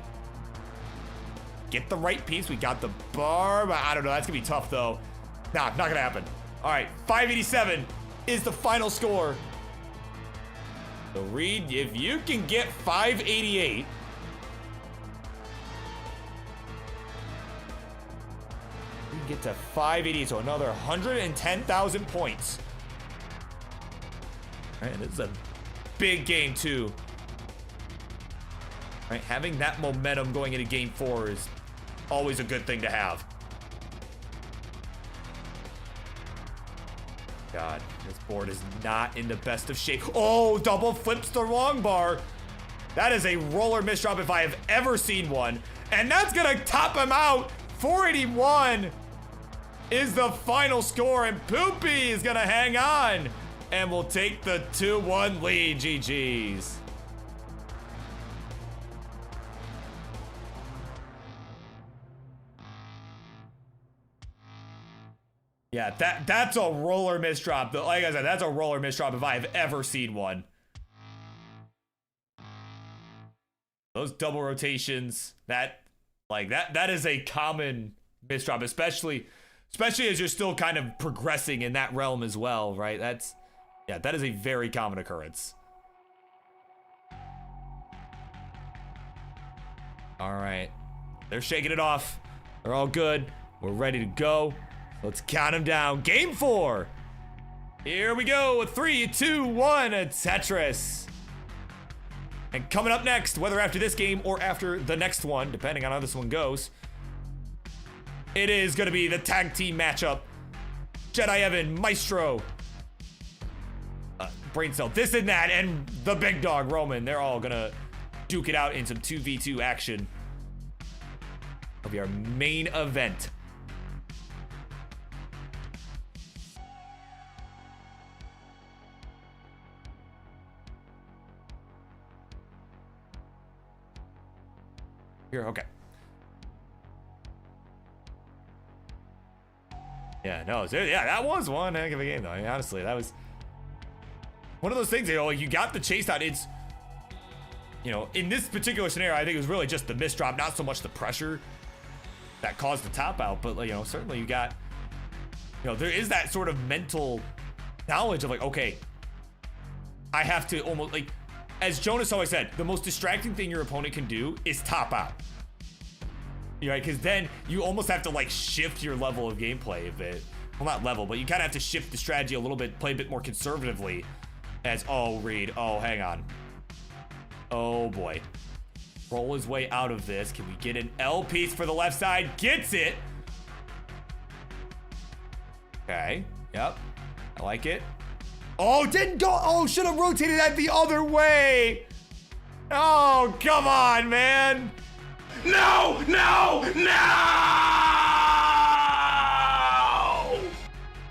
Get the right piece. We got the bar. But I don't know. That's going to be tough, though. Nah, not going to happen. All right. 587 is the final score. So, Reed, if you can get 588... we can get to 580, so another 110,000 points. All right, this is a big game, too. All right, having that momentum going into game 4 is always a good thing to have. God, this board is not in the best of shape. Oh, double flips the wrong bar. That is a roller misdrop if I have ever seen one. And that's gonna top him out. 481 is the final score, and Poopy is gonna hang on and will take the 2-1 lead. GG's. Yeah, that's a roller misdrop. Like I said, that's a roller misdrop if I have ever seen one. Those double rotations, that is a common misdrop, especially as you're still kind of progressing in that realm as well, right? That is a very common occurrence. All right, they're shaking it off. They're all good. We're ready to go. Let's count them down. Game 4. Here we go. 3, 2, 1. A Tetris. And coming up next, whether after this game or after the next one, depending on how this one goes, it is going to be the tag team matchup. JediEvan, Micetro, Brain Cell, ThisinThat, and the big dog, Roman. They're all going to duke it out in some 2v2 action. It'll be our main event. Here, okay. Yeah, no, yeah, that was one heck of a game, though. I mean, honestly, that was one of those things, like, you got the chase out. It's, in this particular scenario, I think it was really just the misdrop, not so much the pressure that caused the top out, but, certainly you got, there is that sort of mental knowledge of, like, okay, I have to almost, like, as Jonas always said, the most distracting thing your opponent can do is top out. Right? Because then you almost have to, like, shift your level of gameplay a bit. Well, not level, but you kind of have to shift the strategy a little bit, play a bit more conservatively. As, oh, Reed, oh, hang on. Oh, boy. Roll his way out of this. Can we get an L piece for the left side? Gets it. Okay. Yep. I like it. Oh, didn't go. Oh, should have rotated that the other way. Oh, come on, man. No, no, no!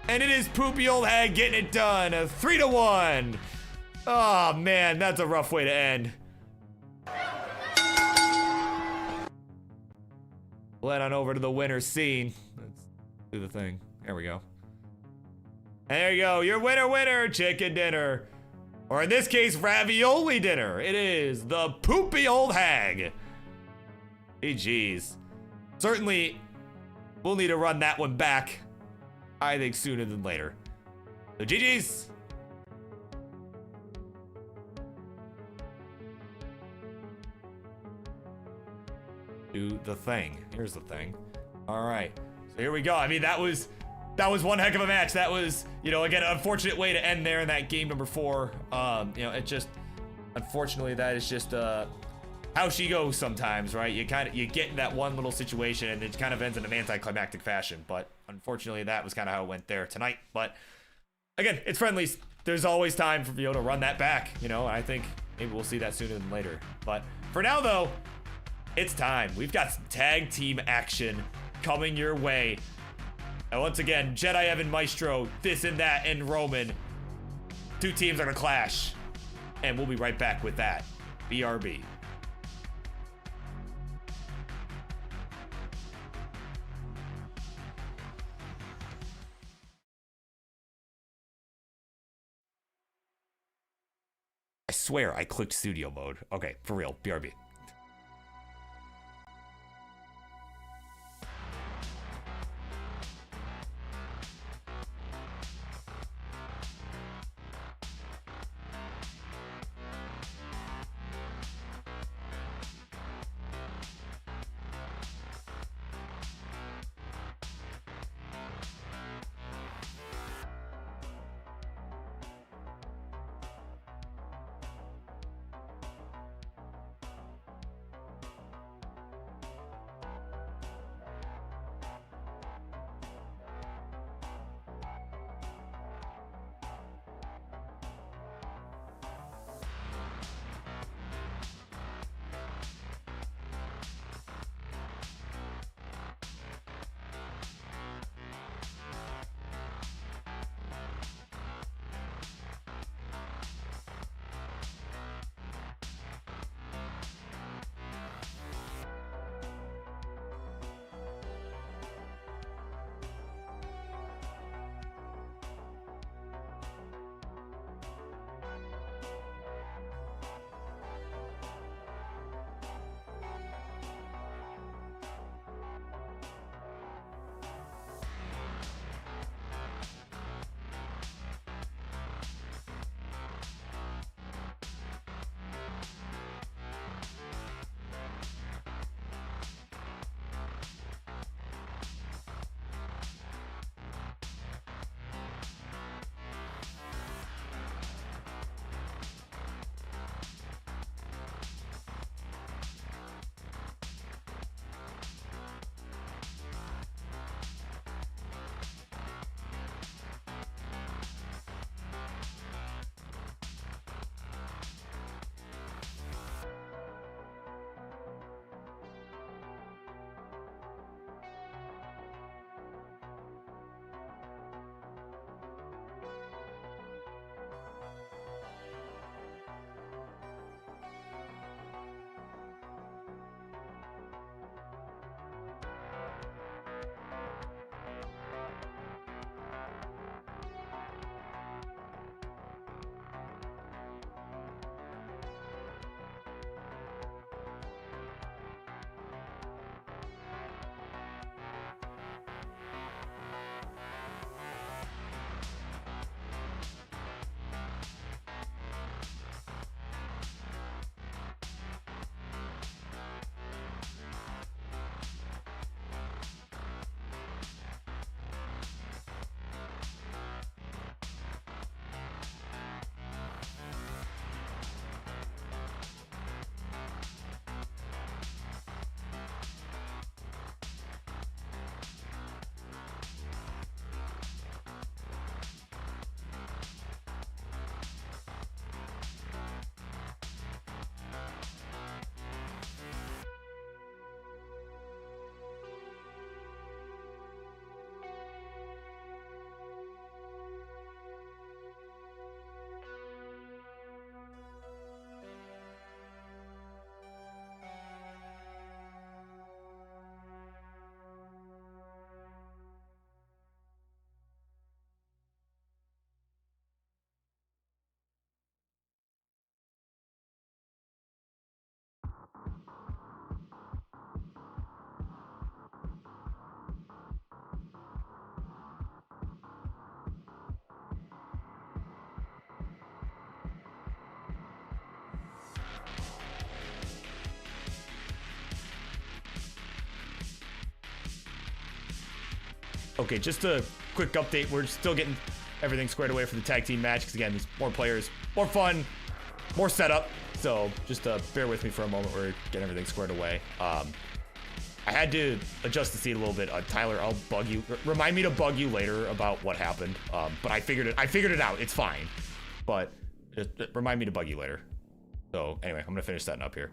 And it is Poopyoldhag getting it done. 3-1. Oh, man, that's a rough way to end. We'll head on over to the winner's scene. Let's do the thing. There we go. There you go, your winner, chicken dinner. Or in this case, ravioli dinner. It is the Poopyoldhag. Hey, geez. Certainly, we'll need to run that one back I think sooner than later. So GG's. Do the thing. Here's the thing. All right. So here we go. I mean, that was one heck of a match. That was, you know, again, an unfortunate way to end there in that game number 4. You know, it just, unfortunately, that is just how she goes sometimes, right? You get in that one little situation and it kind of ends in an anticlimactic fashion. But unfortunately, that was kind of how it went there tonight. But again, it's friendlies. There's always time for to run that back. You know, I think maybe we'll see that sooner than later. But for now, though, it's time. We've got some tag team action coming your way. And once again, JediEvan, Micetro, ThisinThat, and Roman. 2 teams are gonna clash. And we'll be right back with that. BRB. I swear I clicked studio mode. Okay, for real, BRB. Okay, just a quick update. We're still getting everything squared away for the tag team match. Because again, there's more players, more fun, more setup. So just bear with me for a moment. We're getting everything squared away. I had to adjust the seat a little bit. Tyler, I'll bug you. Remind me to bug you later about what happened. But I figured it out. It's fine. But just remind me to bug you later. So anyway, I'm gonna finish setting up here.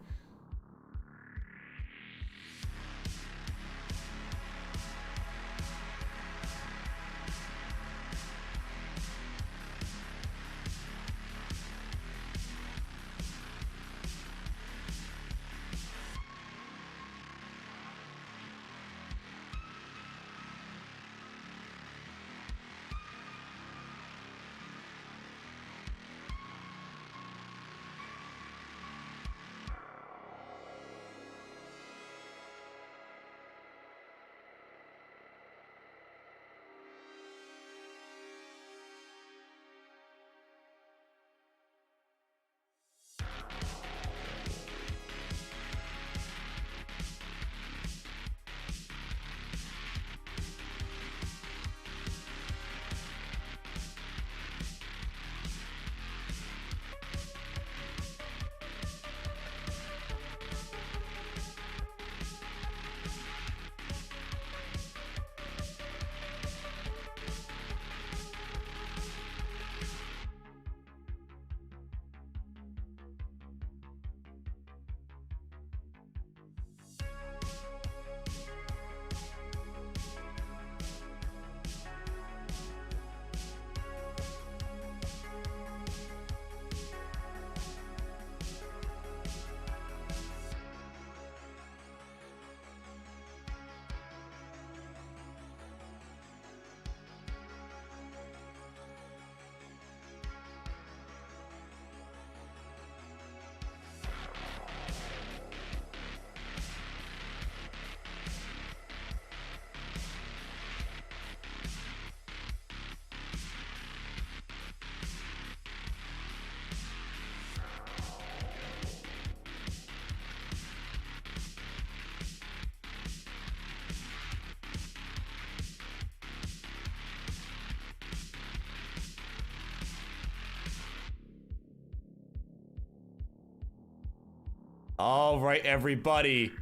All right, everybody.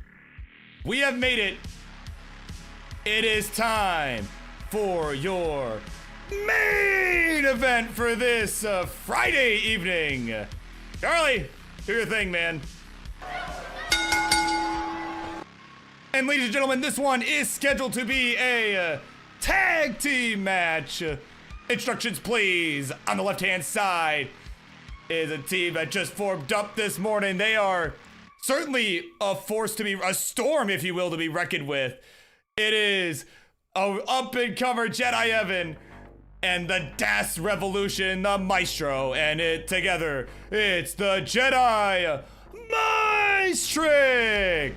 We have made it. It is time for your main event for this Friday evening. Charlie, do your thing, man. And ladies and gentlemen, this one is scheduled to be a tag team match. Instructions, please. On the left-hand side is a team that just formed up this morning. They are certainly a force to be, a storm, if you will, to be reckoned with. It is a up-and-comer JediEvan and the Das Revolution, the Micetro, and it together, it's the Jedi Micetro.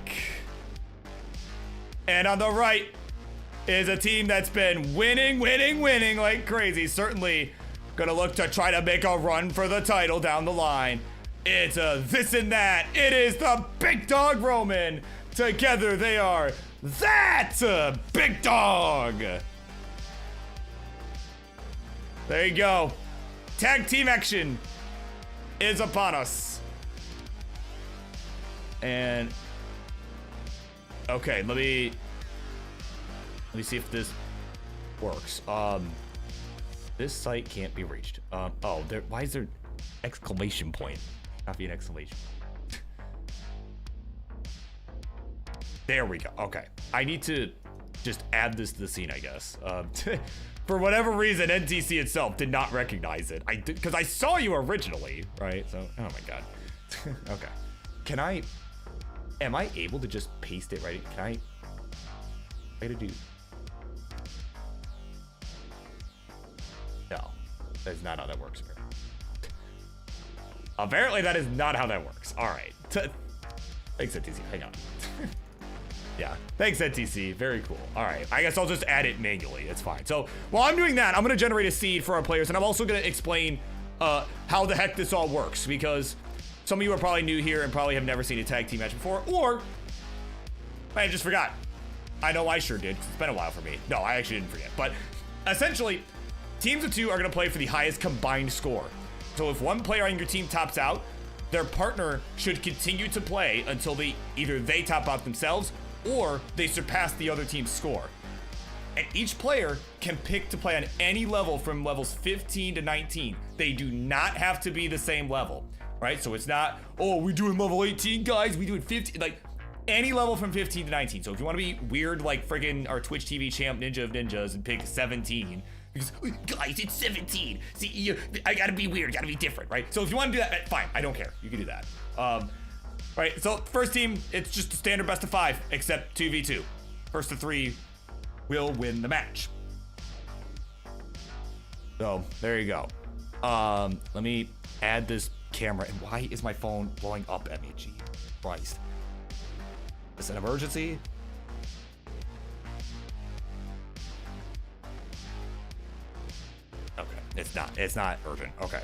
And on the right is a team that's been winning like crazy. Certainly gonna look to try to make a run for the title down the line. It's a ThisinThat. It is the Big Dog Roman. Together they are that Big Dog. There you go. Tag team action is upon us. And okay, let me see if this works. This site can't be reached. Oh, why is there exclamation point? Not be an exclamation. There we go. Okay, I need to just add this to the scene, I guess. For whatever reason, NTC itself did not recognize it. I did, because I saw you originally, right? So, oh my god. Okay, am I able to just paste it right? I gotta do. No, that's not how that works. Apparently that is not how that works. All right. Thanks, NTC. Hang on. Yeah, thanks, NTC. Very cool. All right, I guess I'll just add it manually. It's fine. So while I'm doing that, I'm going to generate a seed for our players, and I'm also going to explain how the heck this all works, because some of you are probably new here and probably have never seen a tag team match before, or I just forgot. I know I sure did. It's been a while for me. No, I actually didn't forget. But essentially, teams of 2 are going to play for the highest combined score. So if one player on your team tops out, their partner should continue to play until either they top out themselves or they surpass the other team's score. And each player can pick to play on any level from levels 15 to 19. They do not have to be the same level, right? So it's not, oh, we're doing level 18, guys. We doing 15, like any level from 15 to 19. So if you want to be weird, like friggin' our Twitch TV champ Ninja of Ninjas and pick 17, because guys, it's 17. See, I gotta be weird, gotta be different, right? So if you want to do that, fine, I don't care. You can do that. Right, so first team, it's just a standard best of 5, except 2v2. First to 3 will win the match. So there you go. Let me add this camera. And why is my phone blowing up at me? Gee, Christ. Is it an emergency? Okay, it's not urgent. Okay.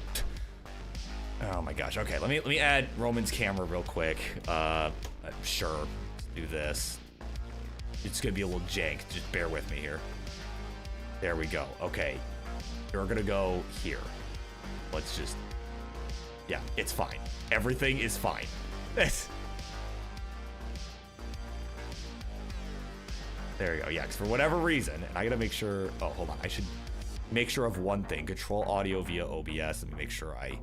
Oh my gosh. Okay, let me add Roman's camera real quick. Sure, let's do this. It's gonna be a little jank. Just bear with me here. There we go. Okay, you're gonna go here. Let's just, yeah, it's fine. Everything is fine. There you go. Yeah, because for whatever reason, and I gotta make sure. Oh, hold on. I should make sure of one thing. Control audio via OBS. Let me make sure I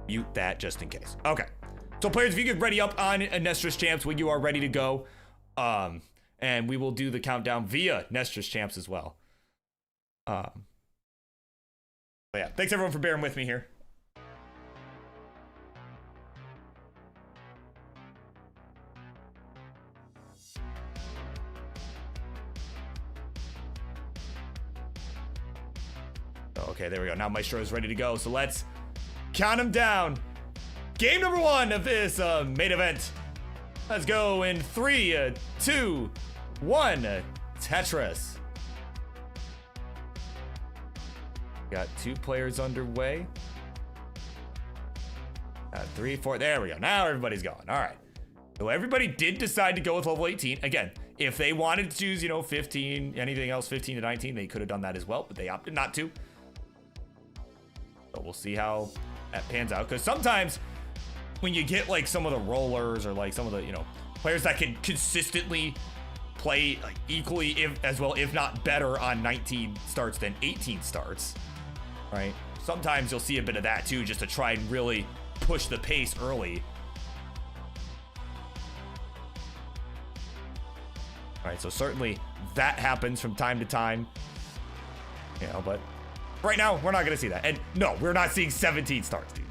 mute that just in case. Okay. So players, if you get ready up on Nestra's Champs when you are ready to go, and we will do the countdown via Nestra's Champs as well. But yeah, thanks everyone for bearing with me here. Okay, there we go. Now Micetro is ready to go. So let's count them down. Game number 1 of this main event. Let's go in 3, 2, 1. Tetris. Got 2 players underway. 3, 4. There we go. Now everybody's going. All right. So everybody did decide to go with level 18. Again, if they wanted to choose, 15, anything else 15 to 19, they could have done that as well, but they opted not to. So we'll see how that pans out. Because sometimes when you get like some of the rollers or like some of the, players that can consistently play like equally as well, if not better on 19 starts than 18 starts, right? Sometimes you'll see a bit of that too, just to try and really push the pace early. All right, so certainly that happens from time to time, but right now we're not gonna see that. And no, we're not seeing 17 starts, dude.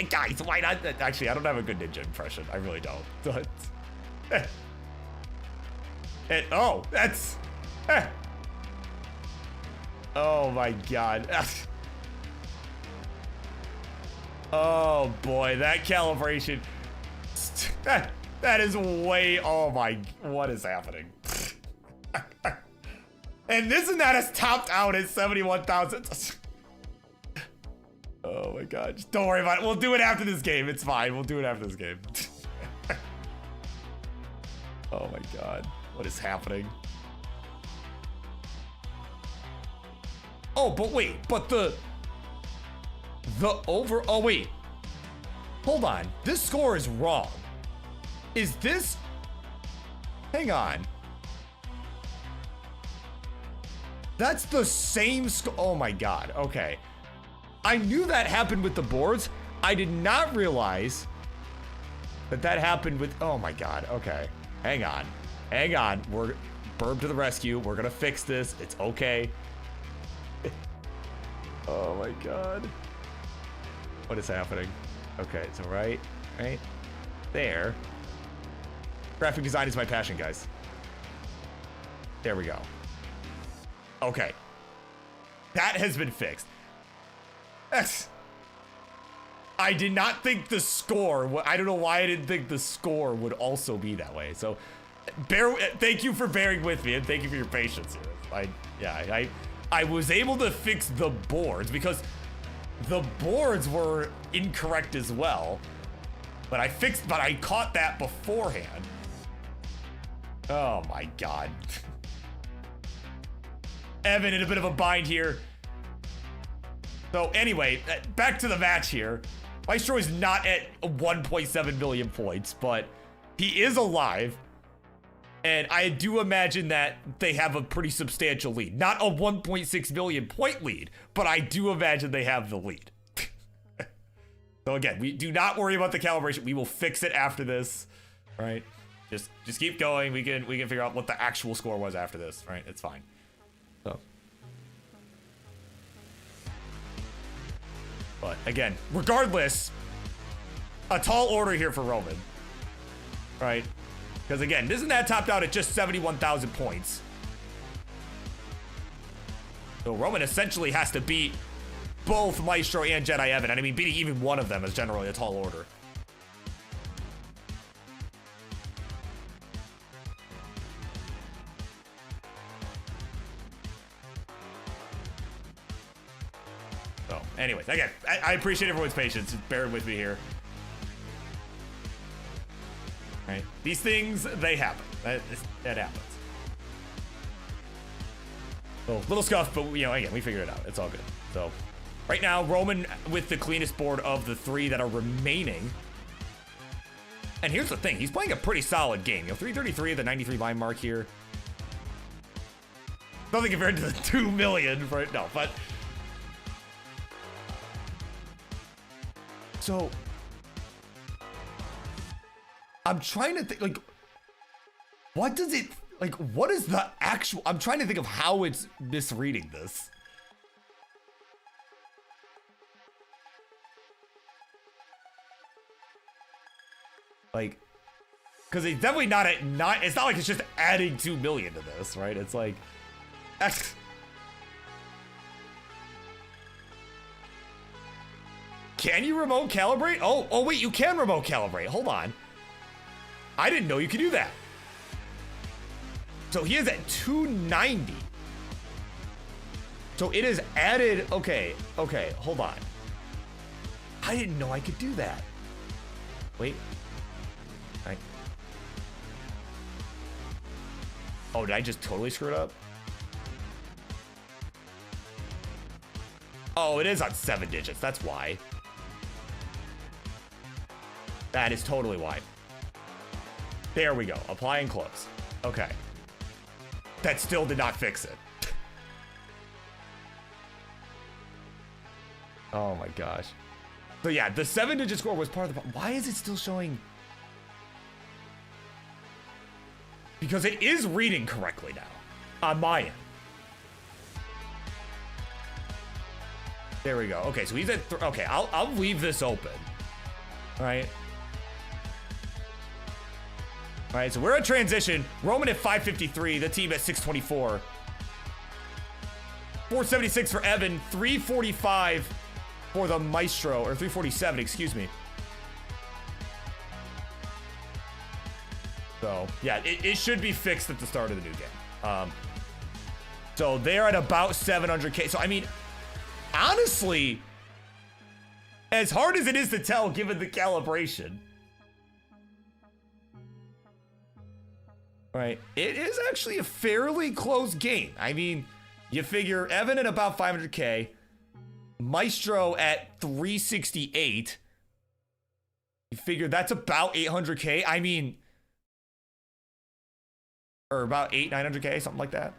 Guys, why not? Actually, I don't have a good ninja impression. I really don't. Oh, that's... Oh my god. Oh boy, that calibration. That is way... Oh my... What is happening? And ThisinThat has topped out at 71,000. Oh my god. Just don't worry about it. We'll do it after this game. It's fine. We'll do it after this game. Oh my god. What is happening? Oh, but wait. But the over... Oh, wait. Hold on. This score is wrong. Is this... Hang on. That's the same score. Oh my god. Okay. I knew that happened with the boards. I did not realize that happened with... Oh my god. Okay. Hang on. Hang on. We're... Burb to the rescue. We're gonna fix this. It's okay. Oh my god. What is happening? Okay, so right there. Graphic design is my passion, guys. There we go. Okay. That has been fixed. I did not think the score, I don't know why I didn't think the score would also be that way. So thank you for bearing with me and thank you for your patience here. I was able to fix the boards because the boards were incorrect as well. But I caught that beforehand. Oh my god. Evan in a bit of a bind here. So anyway, back to the match here. Micetro is not at 1.7 million points, but he is alive. And I do imagine that they have a pretty substantial lead. Not a 1.6 million point lead, but I do imagine they have the lead. So again, we do not worry about the calibration. We will fix it after this, right? Just keep going. We can figure out what the actual score was after this, right? It's fine. So. But again, regardless, a tall order here for Roman, right? Because again, ThisinThat topped out at just 71,000 points. So Roman essentially has to beat both Micetro and JediEvan. And I mean, beating even one of them is generally a tall order. So anyways, again, I appreciate everyone's patience. Just bear with me here. Right? These things, they happen. That happens. So, little scuff, but you know, again, we figured it out. It's all good. So, right now, Roman with the cleanest board of the three that are remaining. And here's the thing, he's playing a pretty solid game. You know, 333 at the 93 line mark here. Nothing compared to the 2 million, right? No, but. So. I'm trying to think, like, what does it, like, what is the actual, I'm trying to think of how it's misreading this. Like, because it's definitely not at nine, it's not like it's just adding 2 million to this, right? It's like, can you remote calibrate? Oh wait, you can remote calibrate, hold on. I didn't know you could do that. So he is at 290. So it is added, okay, hold on. I didn't know I could do that. Wait. Right. Oh, did I just totally screw it up? Oh, it is on 7 digits, that's why. That is totally why. There we go. Apply and close. Okay. That still did not fix it. Oh my gosh. So yeah, the 7-digit score was part of the problem. Why is it still showing? Because it is reading correctly now on my end. There we go. Okay, so he's at okay, I'll leave this open. All right. All right, so we're at transition. Roman at 553, the team at 624. 476 for Evan, 345 for the Micetro, or 347, excuse me. So, yeah, it should be fixed at the start of the new game. So they're at about 700K. So, I mean, honestly, as hard as it is to tell given the calibration, right, it is actually a fairly close game. I mean, you figure Evan at about 500K, Micetro at 368. You figure that's about 800K. I mean, or about 900K, something like that.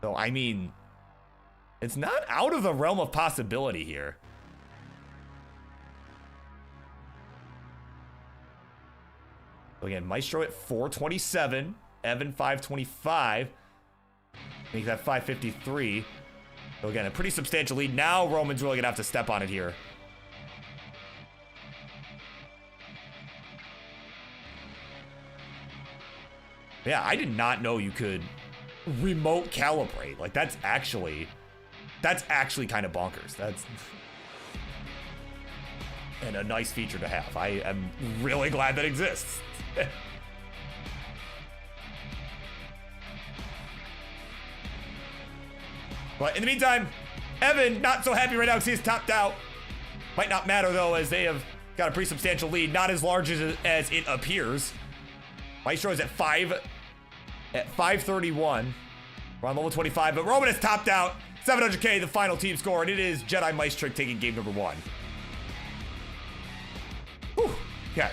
So, I mean, it's not out of the realm of possibility here. So again, Micetro at 427, Evan 525, make that 553. So again, a pretty substantial lead. Now Roman's really gonna have to step on it here. Yeah, I did not know you could remote calibrate. Like that's actually kind of bonkers. That's and a nice feature to have. I am really glad that exists. But in the meantime, Evan not so happy right now because he's topped out. Might not matter though, as they have got a pretty substantial lead. Not as large as it appears. Maestro is at 531. We're on level 25, but Roman has topped out. 700K, the final team score, and it is Jedi Micetro taking game number 1. Whew. Okay.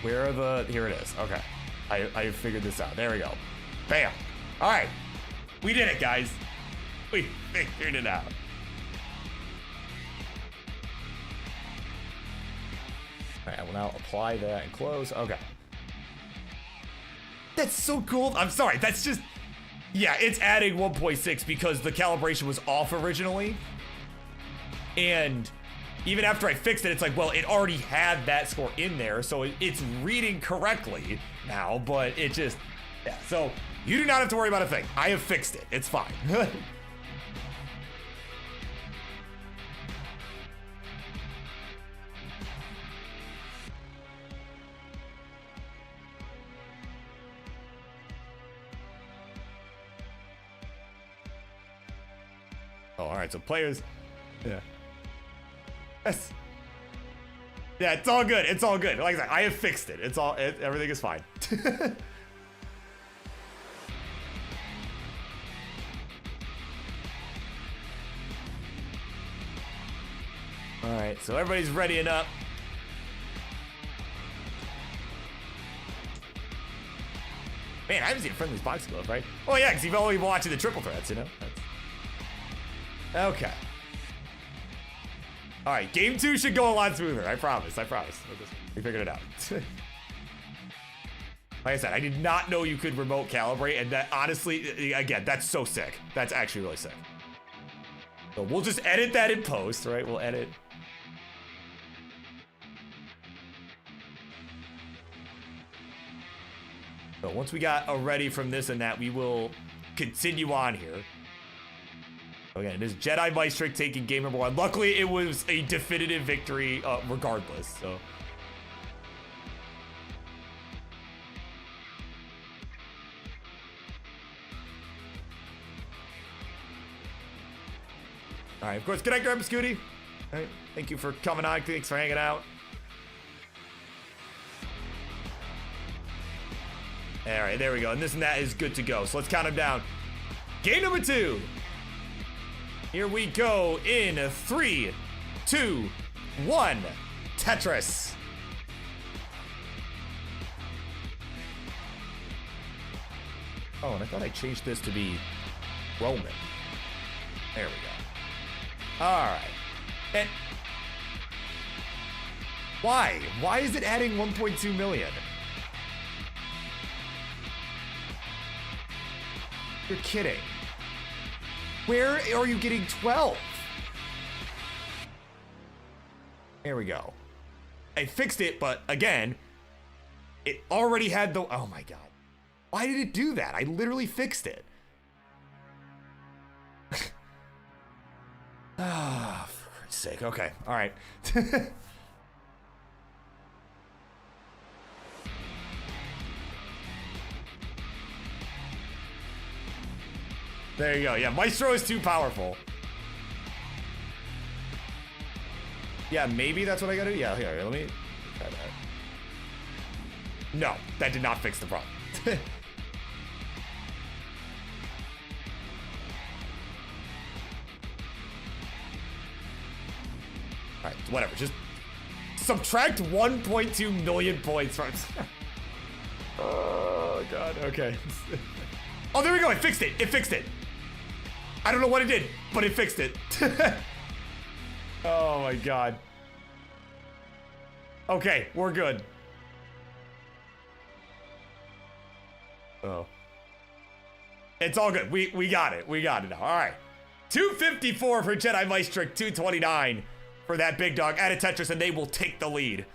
Where are the, here it is. Okay. I figured this out. There we go. Bam. All right. We did it, guys. We figured it out. All right, I will now apply that and close. Okay. That's so cool. I'm sorry. That's just, yeah, it's adding 1.6 because the calibration was off originally. And even after I fixed it, it's like, well, it already had that score in there, so it's reading correctly now, but it just, yeah. So you do not have to worry about a thing. I have fixed it. It's fine. Oh, all right, so players, yeah. Yes. Yeah, it's all good. It's all good. Like I said, I have fixed it. It's all, everything is fine. All right, so everybody's readying up. Man, I haven't seen Friendly's box glove, right? Oh yeah, because you've only been watching the triple threats, you know? Okay. All right, game 2 should go a lot smoother. I promise. We figured it out. Like I said, I did not know you could remote calibrate, and that honestly, again, that's so sick. That's actually really sick. So we'll just edit that in post, right? We'll edit. So once we got a ready from this and that, we will continue on here. Again, it is Jedi Micetro taking game number 1. Luckily, it was a definitive victory regardless, so. All right, of course, good night, Grandpa Scooty. All right, thank you for coming on. Thanks for hanging out. All right, there we go. And this and that is good to go. So let's count them down. Game number 2. Here we go in 3, 2, 1. Tetris. Oh, and I thought I changed this to be Roman. There we go. All right. And why? Why is it adding 1.2 million? You're kidding. Where are you getting 12? There we go. I fixed it, but again, it already had the, oh my God. Why did it do that? I literally fixed it. Ah, for Christ's sake. Okay, all right. There you go. Yeah, Micetro is too powerful. Yeah, maybe that's what I gotta do. Yeah, here, let me try that. No, that did not fix the problem. Alright, whatever. Just subtract 1.2 million points from. Oh, God. Okay. Oh, there we go. It fixed it. It fixed it. I don't know what it did, but it fixed it. Oh my God. Okay, we're good. Oh. It's all good. We got it. We got it now. All right. 254 for Jedi Micetro, 229 for that big dog. Add a Tetris and they will take the lead.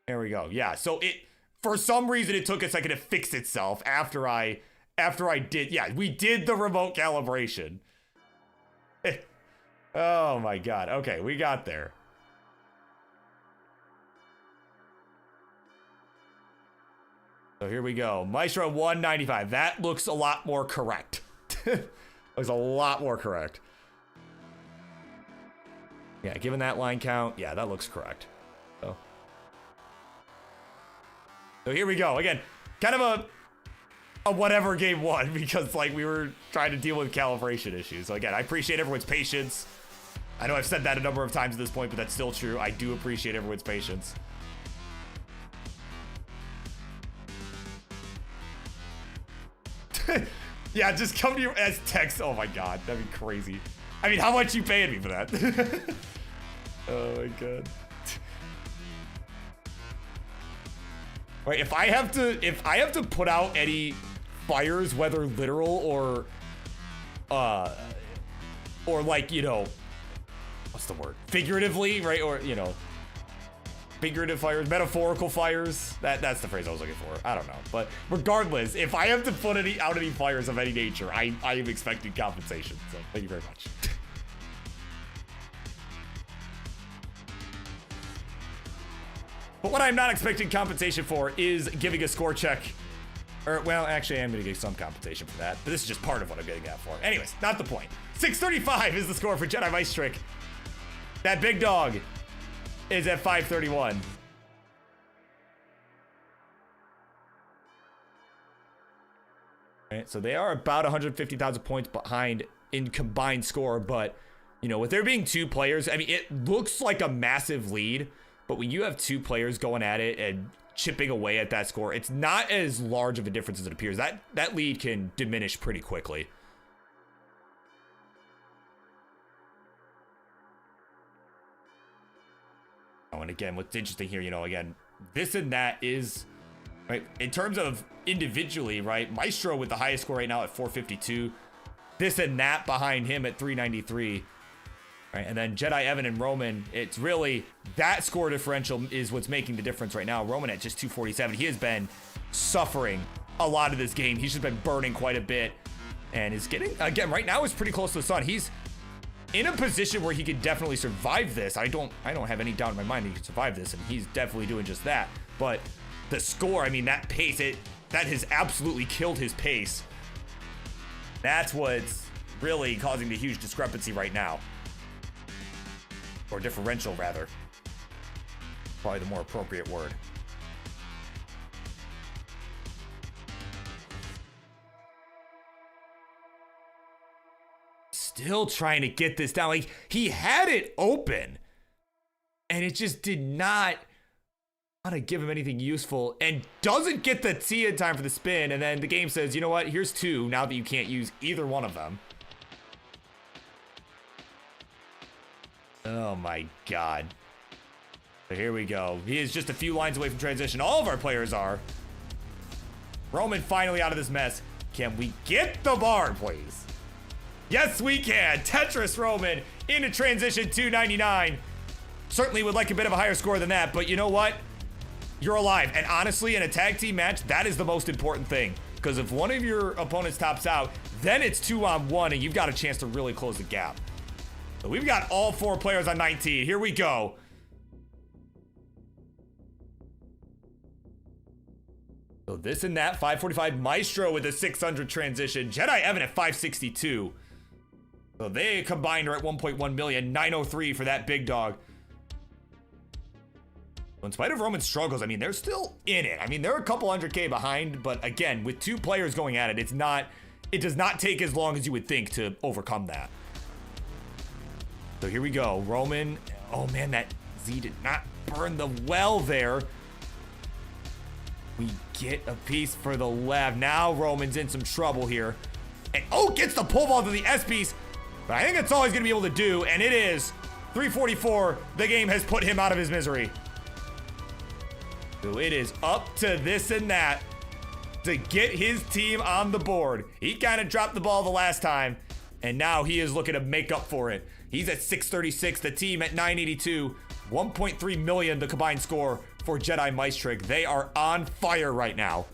There we go. Yeah, so it, for some reason, it took a second to fix itself after I did, yeah, we did the remote calibration. Oh my God. Okay, we got there. So here we go. Micetro 195. That looks a lot more correct. was a lot more correct. Yeah, given that line count, yeah, that looks correct. So here we go. Again, kind of a whatever game one because like we were trying to deal with calibration issues. So again, I appreciate everyone's patience. I know I've said that a number of times at this point, but that's still true. I do appreciate everyone's patience. Yeah, just come to you as text. Oh my god, that'd be crazy. I mean, how much you paying me for that? Oh my god. Right, if I have to put out any fires, whether literal or like, you know, what's the word? Figuratively, right? Or, you know, figurative fires, metaphorical fires. That's the phrase I was looking for. I don't know. But regardless, if I have to put out any fires of any nature, I am expecting compensation. So thank you very much. But what I'm not expecting compensation for is giving a score check. Or, well, actually, I am going to get some compensation for that. But this is just part of what I'm getting that for. Anyways, not the point. 635 is the score for Jedi Micetro. That big dog is at 531. Right, so they are about 150,000 points behind in combined score. But, you know, with there being two players, I mean, it looks like a massive lead. But when you have two players going at it and chipping away at that score, it's not as large of a difference as it appears. That lead can diminish pretty quickly. Oh, and again, what's interesting here, you know, again, this and that is, right, in terms of individually, right, Micetro with the highest score right now at 452. This and that behind him at 393. Right, and then JediEvan and Roman, it's really that score differential is what's making the difference right now. Roman at just 247. He has been suffering a lot of this game. He's just been burning quite a bit and is getting, again, right now is pretty close to the sun. He's in a position where he could definitely survive this. I don't have any doubt in my mind that he could survive this, and he's definitely doing just that. But the score, I mean, that pace, that has absolutely killed his pace. That's what's really causing the huge discrepancy right now. Or differential, rather. Probably the more appropriate word. Still trying to get this down. Like, he had it open. And it just did not want to give him anything useful. And doesn't get the T in time for the spin. And then the game says, you know what? Here's two now that you can't use either one of them. Oh my god. So here we go. He is just a few lines away from transition. All of our players are. Roman finally out of this mess. Can we get the bar, please? Yes, we can. Tetris Roman into transition 299. Certainly would like a bit of a higher score than that, but you know what? You're alive. And honestly, in a tag team match, that is the most important thing. Because if one of your opponents tops out, then it's 2-on-1 and you've got a chance to really close the gap. So we've got all four players on 19. Here we go. So this and that, 545. Micetro with a 600 transition. JediEvan at 562. So they combined are at 1.1 million. 903 for that big dog. In spite of Roman's struggles, I mean, they're still in it. I mean, they're a couple 100K behind, but again, with two players going at it, it does not take as long as you would think to overcome that. So here we go. Roman. Oh man, that Z did not burn the well there. We get a piece for the left. Now Roman's in some trouble here. And oh, gets the pole vault to the S-piece. But I think that's all he's going to be able to do. And it is 344. The game has put him out of his misery. So it is up to this and that to get his team on the board. He kind of dropped the ball the last time. And now he is looking to make up for it. He's at 636. The team at 982. 1.3 million the combined score for Jedi Micetro. They are on fire right now.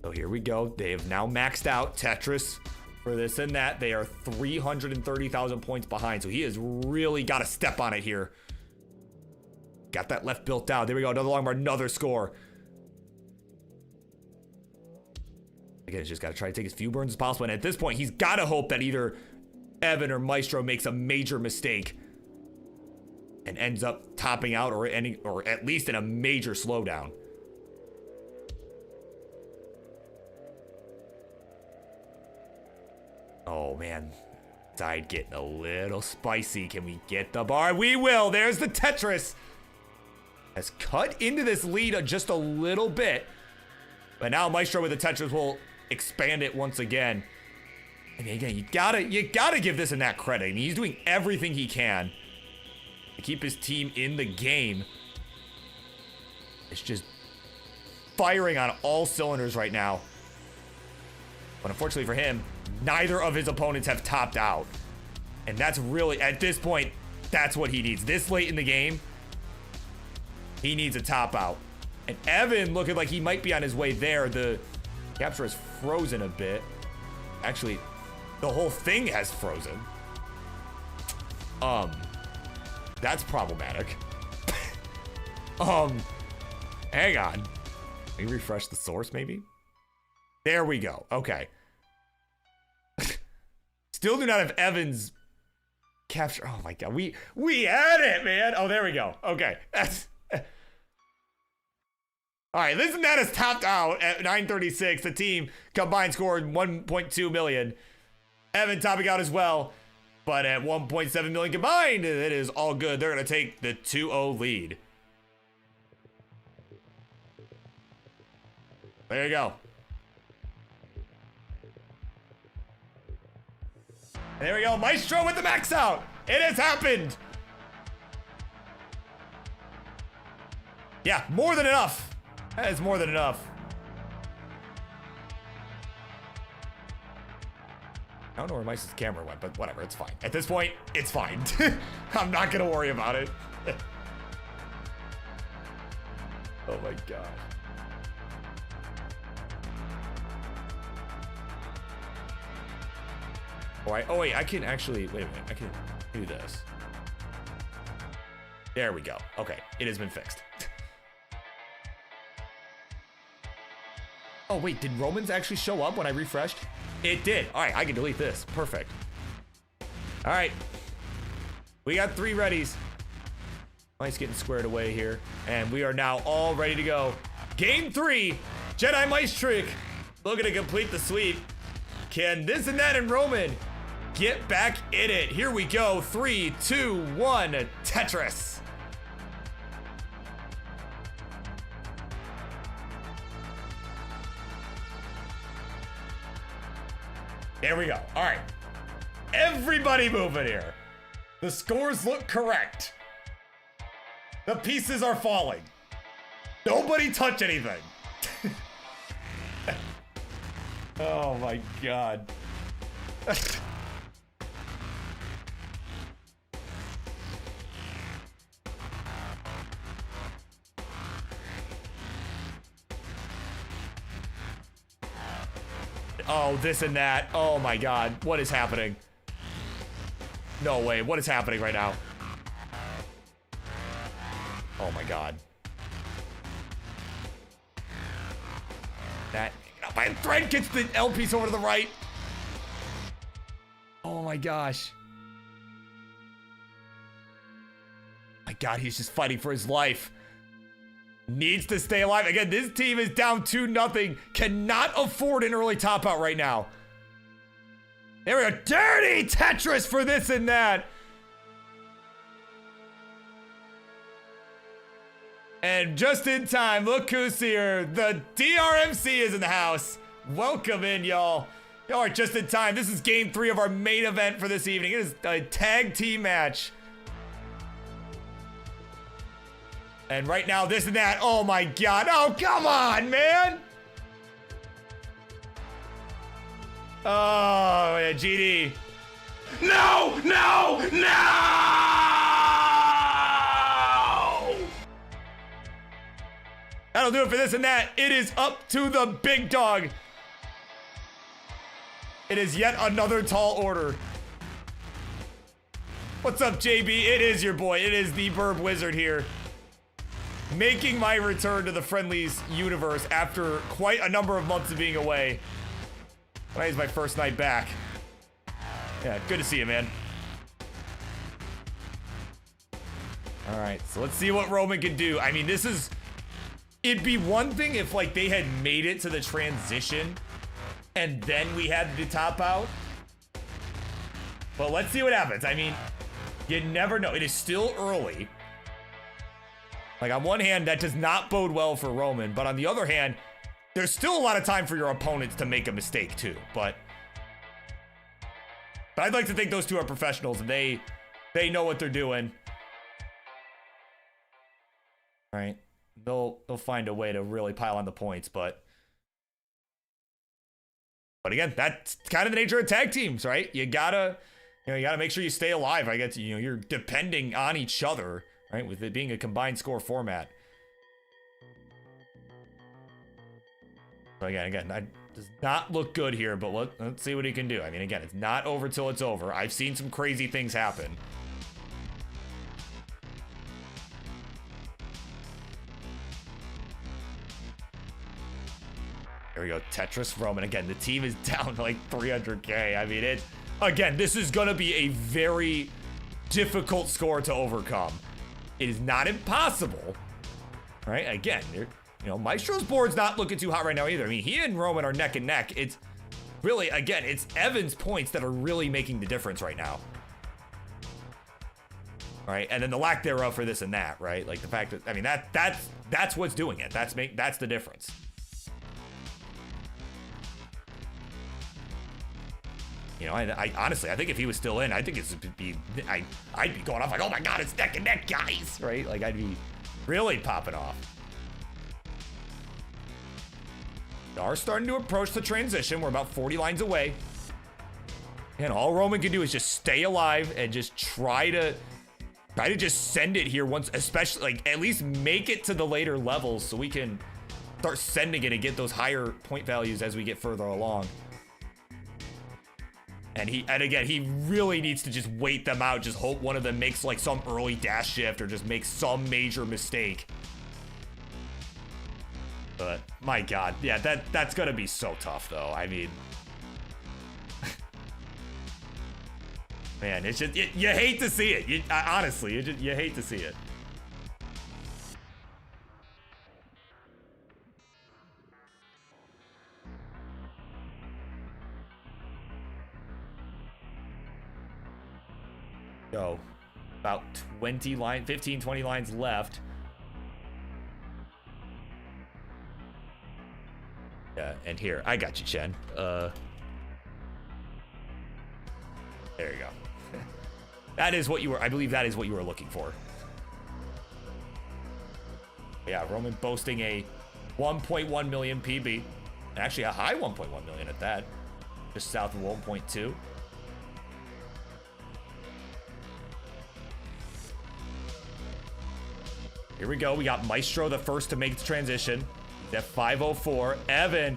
So here we go. They have now maxed out Tetris for this and that. They are 330,000 points behind. So he has really got to step on it here. Got that left built out. There we go. Another long bar, another score. Again, he's just got to try to take as few burns as possible. And at this point, he's got to hope that either Evan or Micetro makes a major mistake and ends up topping out or at least in a major slowdown. Oh, man. Side getting a little spicy. Can we get the bar? We will. There's the Tetris. Has cut into this lead just a little bit. But now Micetro with the Tetris will expand it once again. I mean, again, you gotta give this and that credit. I mean, he's doing everything he can to keep his team in the game. It's just firing on all cylinders right now. But unfortunately for him, neither of his opponents have topped out. And that's really, at this point, that's what he needs. This late in the game, he needs a top out. And Evan looking like he might be on his way there. The capture is frozen a bit. Actually, the whole thing has frozen. That's problematic. Hang on. Let me refresh the source maybe. There we go. Okay. Still do not have Evan's capture. Oh my god. We had it, man. Oh, there we go. Okay. That's all right, ThisinThat is topped out at 936. The team combined scored 1.2 million. Evan topping out as well, but at 1.7 million combined, it is all good. They're going to take the 2-0 lead. There you go. There we go. Micetro with the max out. It has happened. Yeah, more than enough. That is more than enough. I don't know where Mice's camera went, but whatever, it's fine. At this point, it's fine. I'm not gonna worry about it. Oh my god. Oh wait, I can actually, wait a minute, I can do this. There we go. Okay, it has been fixed. Oh wait, did Romans actually show up when I refreshed? It did. All right, I can delete this. Perfect. All right. We got 3 readies. Mice getting squared away here. And we are now all ready to go. Game 3. Jedi Micetro looking to complete the sweep. Can ThisinThat and Roman get back in it? Here we go. 3, 2, 1. Tetris. There we go. All right. Everybody moving here. The scores look correct. The pieces are falling. Nobody touch anything. Oh my god. Oh, this and that. Oh my god. What is happening? No way. What is happening right now? Oh my god. That my thread gets the L piece over to the right. Oh my gosh. My god, he's just fighting for his life. Needs to stay alive. Again, this team is down 2-0. Cannot afford an early top out right now. There we go. Dirty Tetris for ThisinThat. And just in time, look who's here. The DRMC is in the house. Welcome in, y'all. Y'all are just in time. This is game 3 of our main event for this evening. It is a tag team match. And right now, ThisinThat. Oh my god. Oh, come on, man. Oh, yeah, GD. No, no, no! That'll do it for ThisinThat. It is up to the big dog. It is yet another tall order. What's up, JB? It is your boy. It is the Birbwizard here. Making my return to the Friendlies universe after quite a number of months of being away. Tonight's my first night back. Yeah, good to see you, man. All right, so let's see what Roman can do. I mean, this is... It'd be one thing if, like, they had made it to the transition and then we had the top out. But let's see what happens. I mean, you never know. It is still early. Like, on one hand, that does not bode well for Roman. But on the other hand, there's still a lot of time for your opponents to make a mistake, too. But I'd like to think those two are professionals and they know what they're doing. All right. They'll find a way to really pile on the points, but again, that's kind of the nature of tag teams, right? You gotta make sure you stay alive. I guess you're depending on each other, right? With it being a combined score format. So again, that does not look good here, but let's see what he can do. I mean, again, it's not over till it's over. I've seen some crazy things happen. There we go, Tetris Roman. Again, the team is down to like 300K. I mean, again, this is gonna be a very difficult score to overcome. It is not impossible, right? Again, Micestro's board's not looking too hot right now either. I mean, he and Roman are neck and neck. It's really, again, it's Evan's points that are really making the difference right now. Right, and then the lack thereof for this and that, right? Like the fact that, I mean, that's what's doing it. That's the difference. I honestly, I think if he was still in, I think I'd be going off like, oh my God, it's neck and neck, guys, right? Like I'd be really popping off. We are starting to approach the transition. We're about 40 lines away. And all Roman can do is just stay alive and just try to just send it here once, especially like at least make it to the later levels so we can start sending it and get those higher point values as we get further along. And again, he really needs to just wait them out. Just hope one of them makes like some early dash shift or just makes some major mistake. But my God, yeah, that's gonna be so tough though. I mean, man, it's just you hate to see it. Honestly, you hate to see it. Go. About 15, 20 lines left. Yeah, and here, I got you, Chen. There you go. That is what you were, I believe that is what you were looking for. Yeah, Roman boasting a 1.1 million PB. Actually, a high 1.1 million at that. Just south of 1.2. Here we go. We got Micetro the first to make the transition. He's at 504. Evan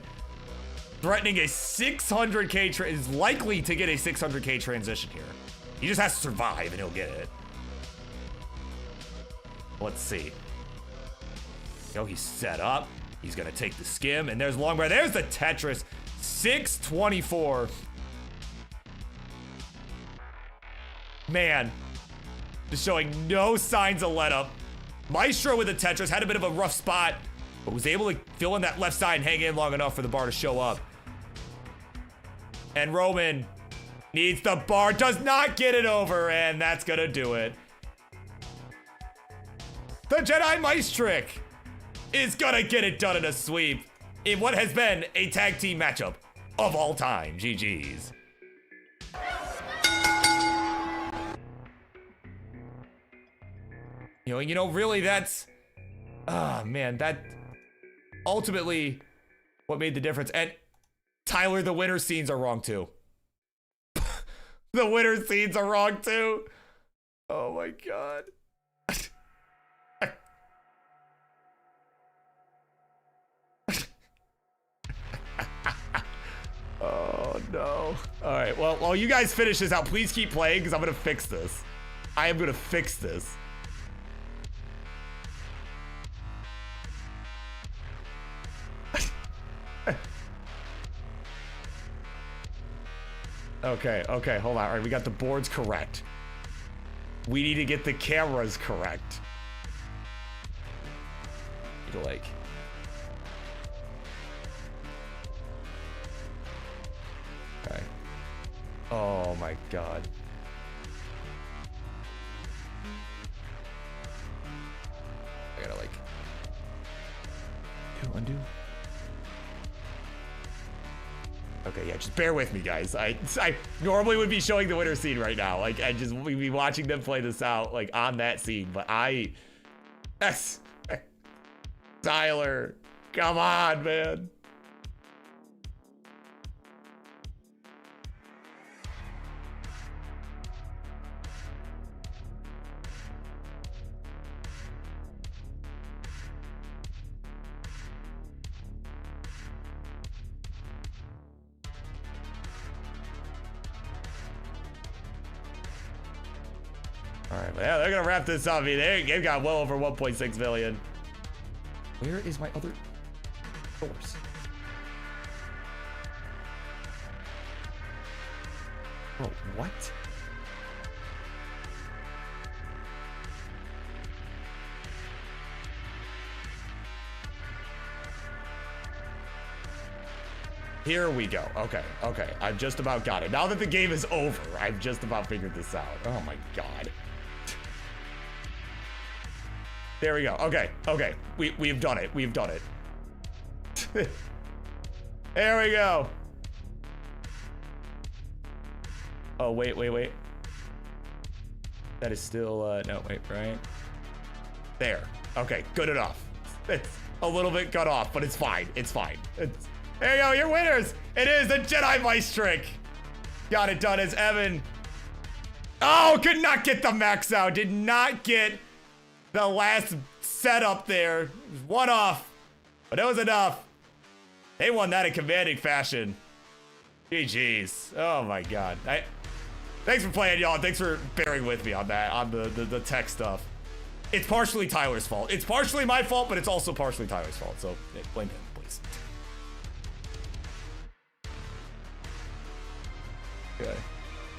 threatening a 600K is likely to get a 600K transition here. He just has to survive and he'll get it. Let's see. He's set up. He's gonna take the skim, and there's Longbar. There's the Tetris. 624. Man, just showing no signs of let up. Micetro with the Tetris had a bit of a rough spot, but was able to fill in that left side and hang in long enough for the bar to show up. And Roman needs the bar, does not get it over, and that's gonna do it. The Jedi Mice Trick is gonna get it done in a sweep in what has been a tag team matchup of all time. GG's. Really that's, man, that ultimately what made the difference. And Tyler, the winner scenes are wrong too. The winner scenes are wrong too. Oh my God. Oh no. All right, well, while you guys finish this out, please keep playing because I'm gonna fix this. I am gonna fix this. Okay, okay, hold on. All right, we got the boards correct. We need to get the cameras correct. Like, okay. Oh my god. I gotta like undo. Okay, yeah, just bear with me, guys. I normally would be showing the winner scene right now. Like, I just would be watching them play this out, like, on that scene. But yes, Tyler, come on, man. All right, but yeah, they're gonna wrap this up. I mean, they've got well over 1.6 million. Where is my other source? Bro, what? Here we go. Okay, okay. I've just about got it. Now that the game is over, I've just about figured this out. Oh my god. There we go. Okay, okay. We've done it. We've done it. There we go. Oh, wait, wait, wait. That is still, no, wait, right? There. Okay, good enough. It's a little bit cut off, but it's fine. It's fine. There you go, your winners. It is the Jedi Mice trick. Got it done as Evan. Oh, could not get the max out. Did not get the last setup there. One off, but it was enough. They won that in commanding fashion. GG's. Oh my god. Thanks for playing, y'all. Thanks for bearing with me on that, on the tech stuff. It's partially Tyler's fault. It's partially my fault, but it's also partially Tyler's fault. So blame him, please. Okay.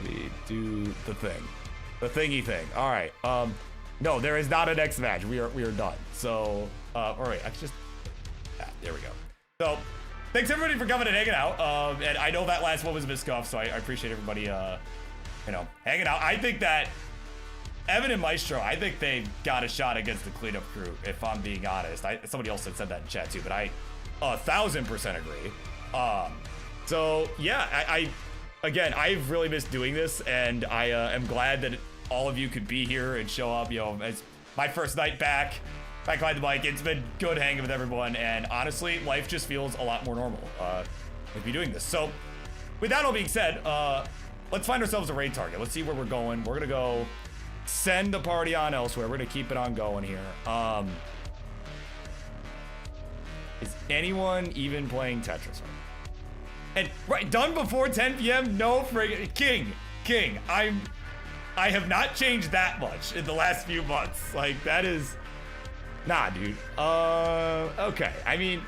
Let me do the thing. The thingy thing. All right. No, there is not a next match. We are done. So, all right. I just, there we go. So, thanks everybody for coming and hanging out. And I know that last one was a bit scuffed, so I appreciate everybody, you know, hanging out. I think that Evan and Micetro, I think they got a shot against the cleanup crew, if I'm being honest. Somebody else had said that in chat too, but I 1000% agree. So yeah, again, I've really missed doing this, and I am glad that all of you could be here and show up. You know, it's my first night back behind the mic. It's been good hanging with everyone, and honestly, life just feels a lot more normal with me doing this. So, with that all being said, let's find ourselves a raid target. Let's see where we're going. We're gonna go send the party on elsewhere. We're gonna keep it on going here. Is anyone even playing Tetris? And right, done before 10 p.m. No friggin' King. I have not changed that much in the last few months. Like, that is, nah, dude. Okay. I mean,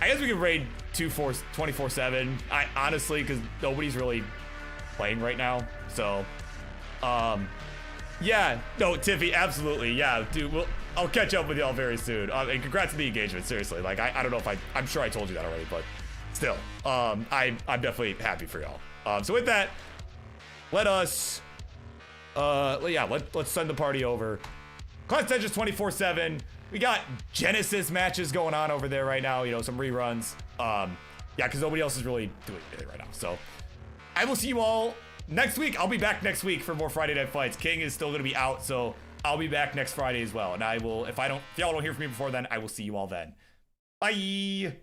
I guess we could raid 24/7. I honestly, because nobody's really playing right now. So, yeah. No, Tiffy, absolutely. Yeah, dude. I'll catch up with y'all very soon. And congrats on the engagement. Seriously, like, I don't know if I'm sure I told you that already, but still, I'm definitely happy for y'all. So with that, let us, let's send the party over. Class Tetris 24/7. We got Genesis matches going on over there right now. You know, some reruns. Yeah, because nobody else is really doing it right now. So I will see you all next week. I'll be back next week for more Friday Night Fights. King is still gonna be out, so I'll be back next Friday as well. And I will, if y'all don't hear from me before then, I will see you all then. Bye.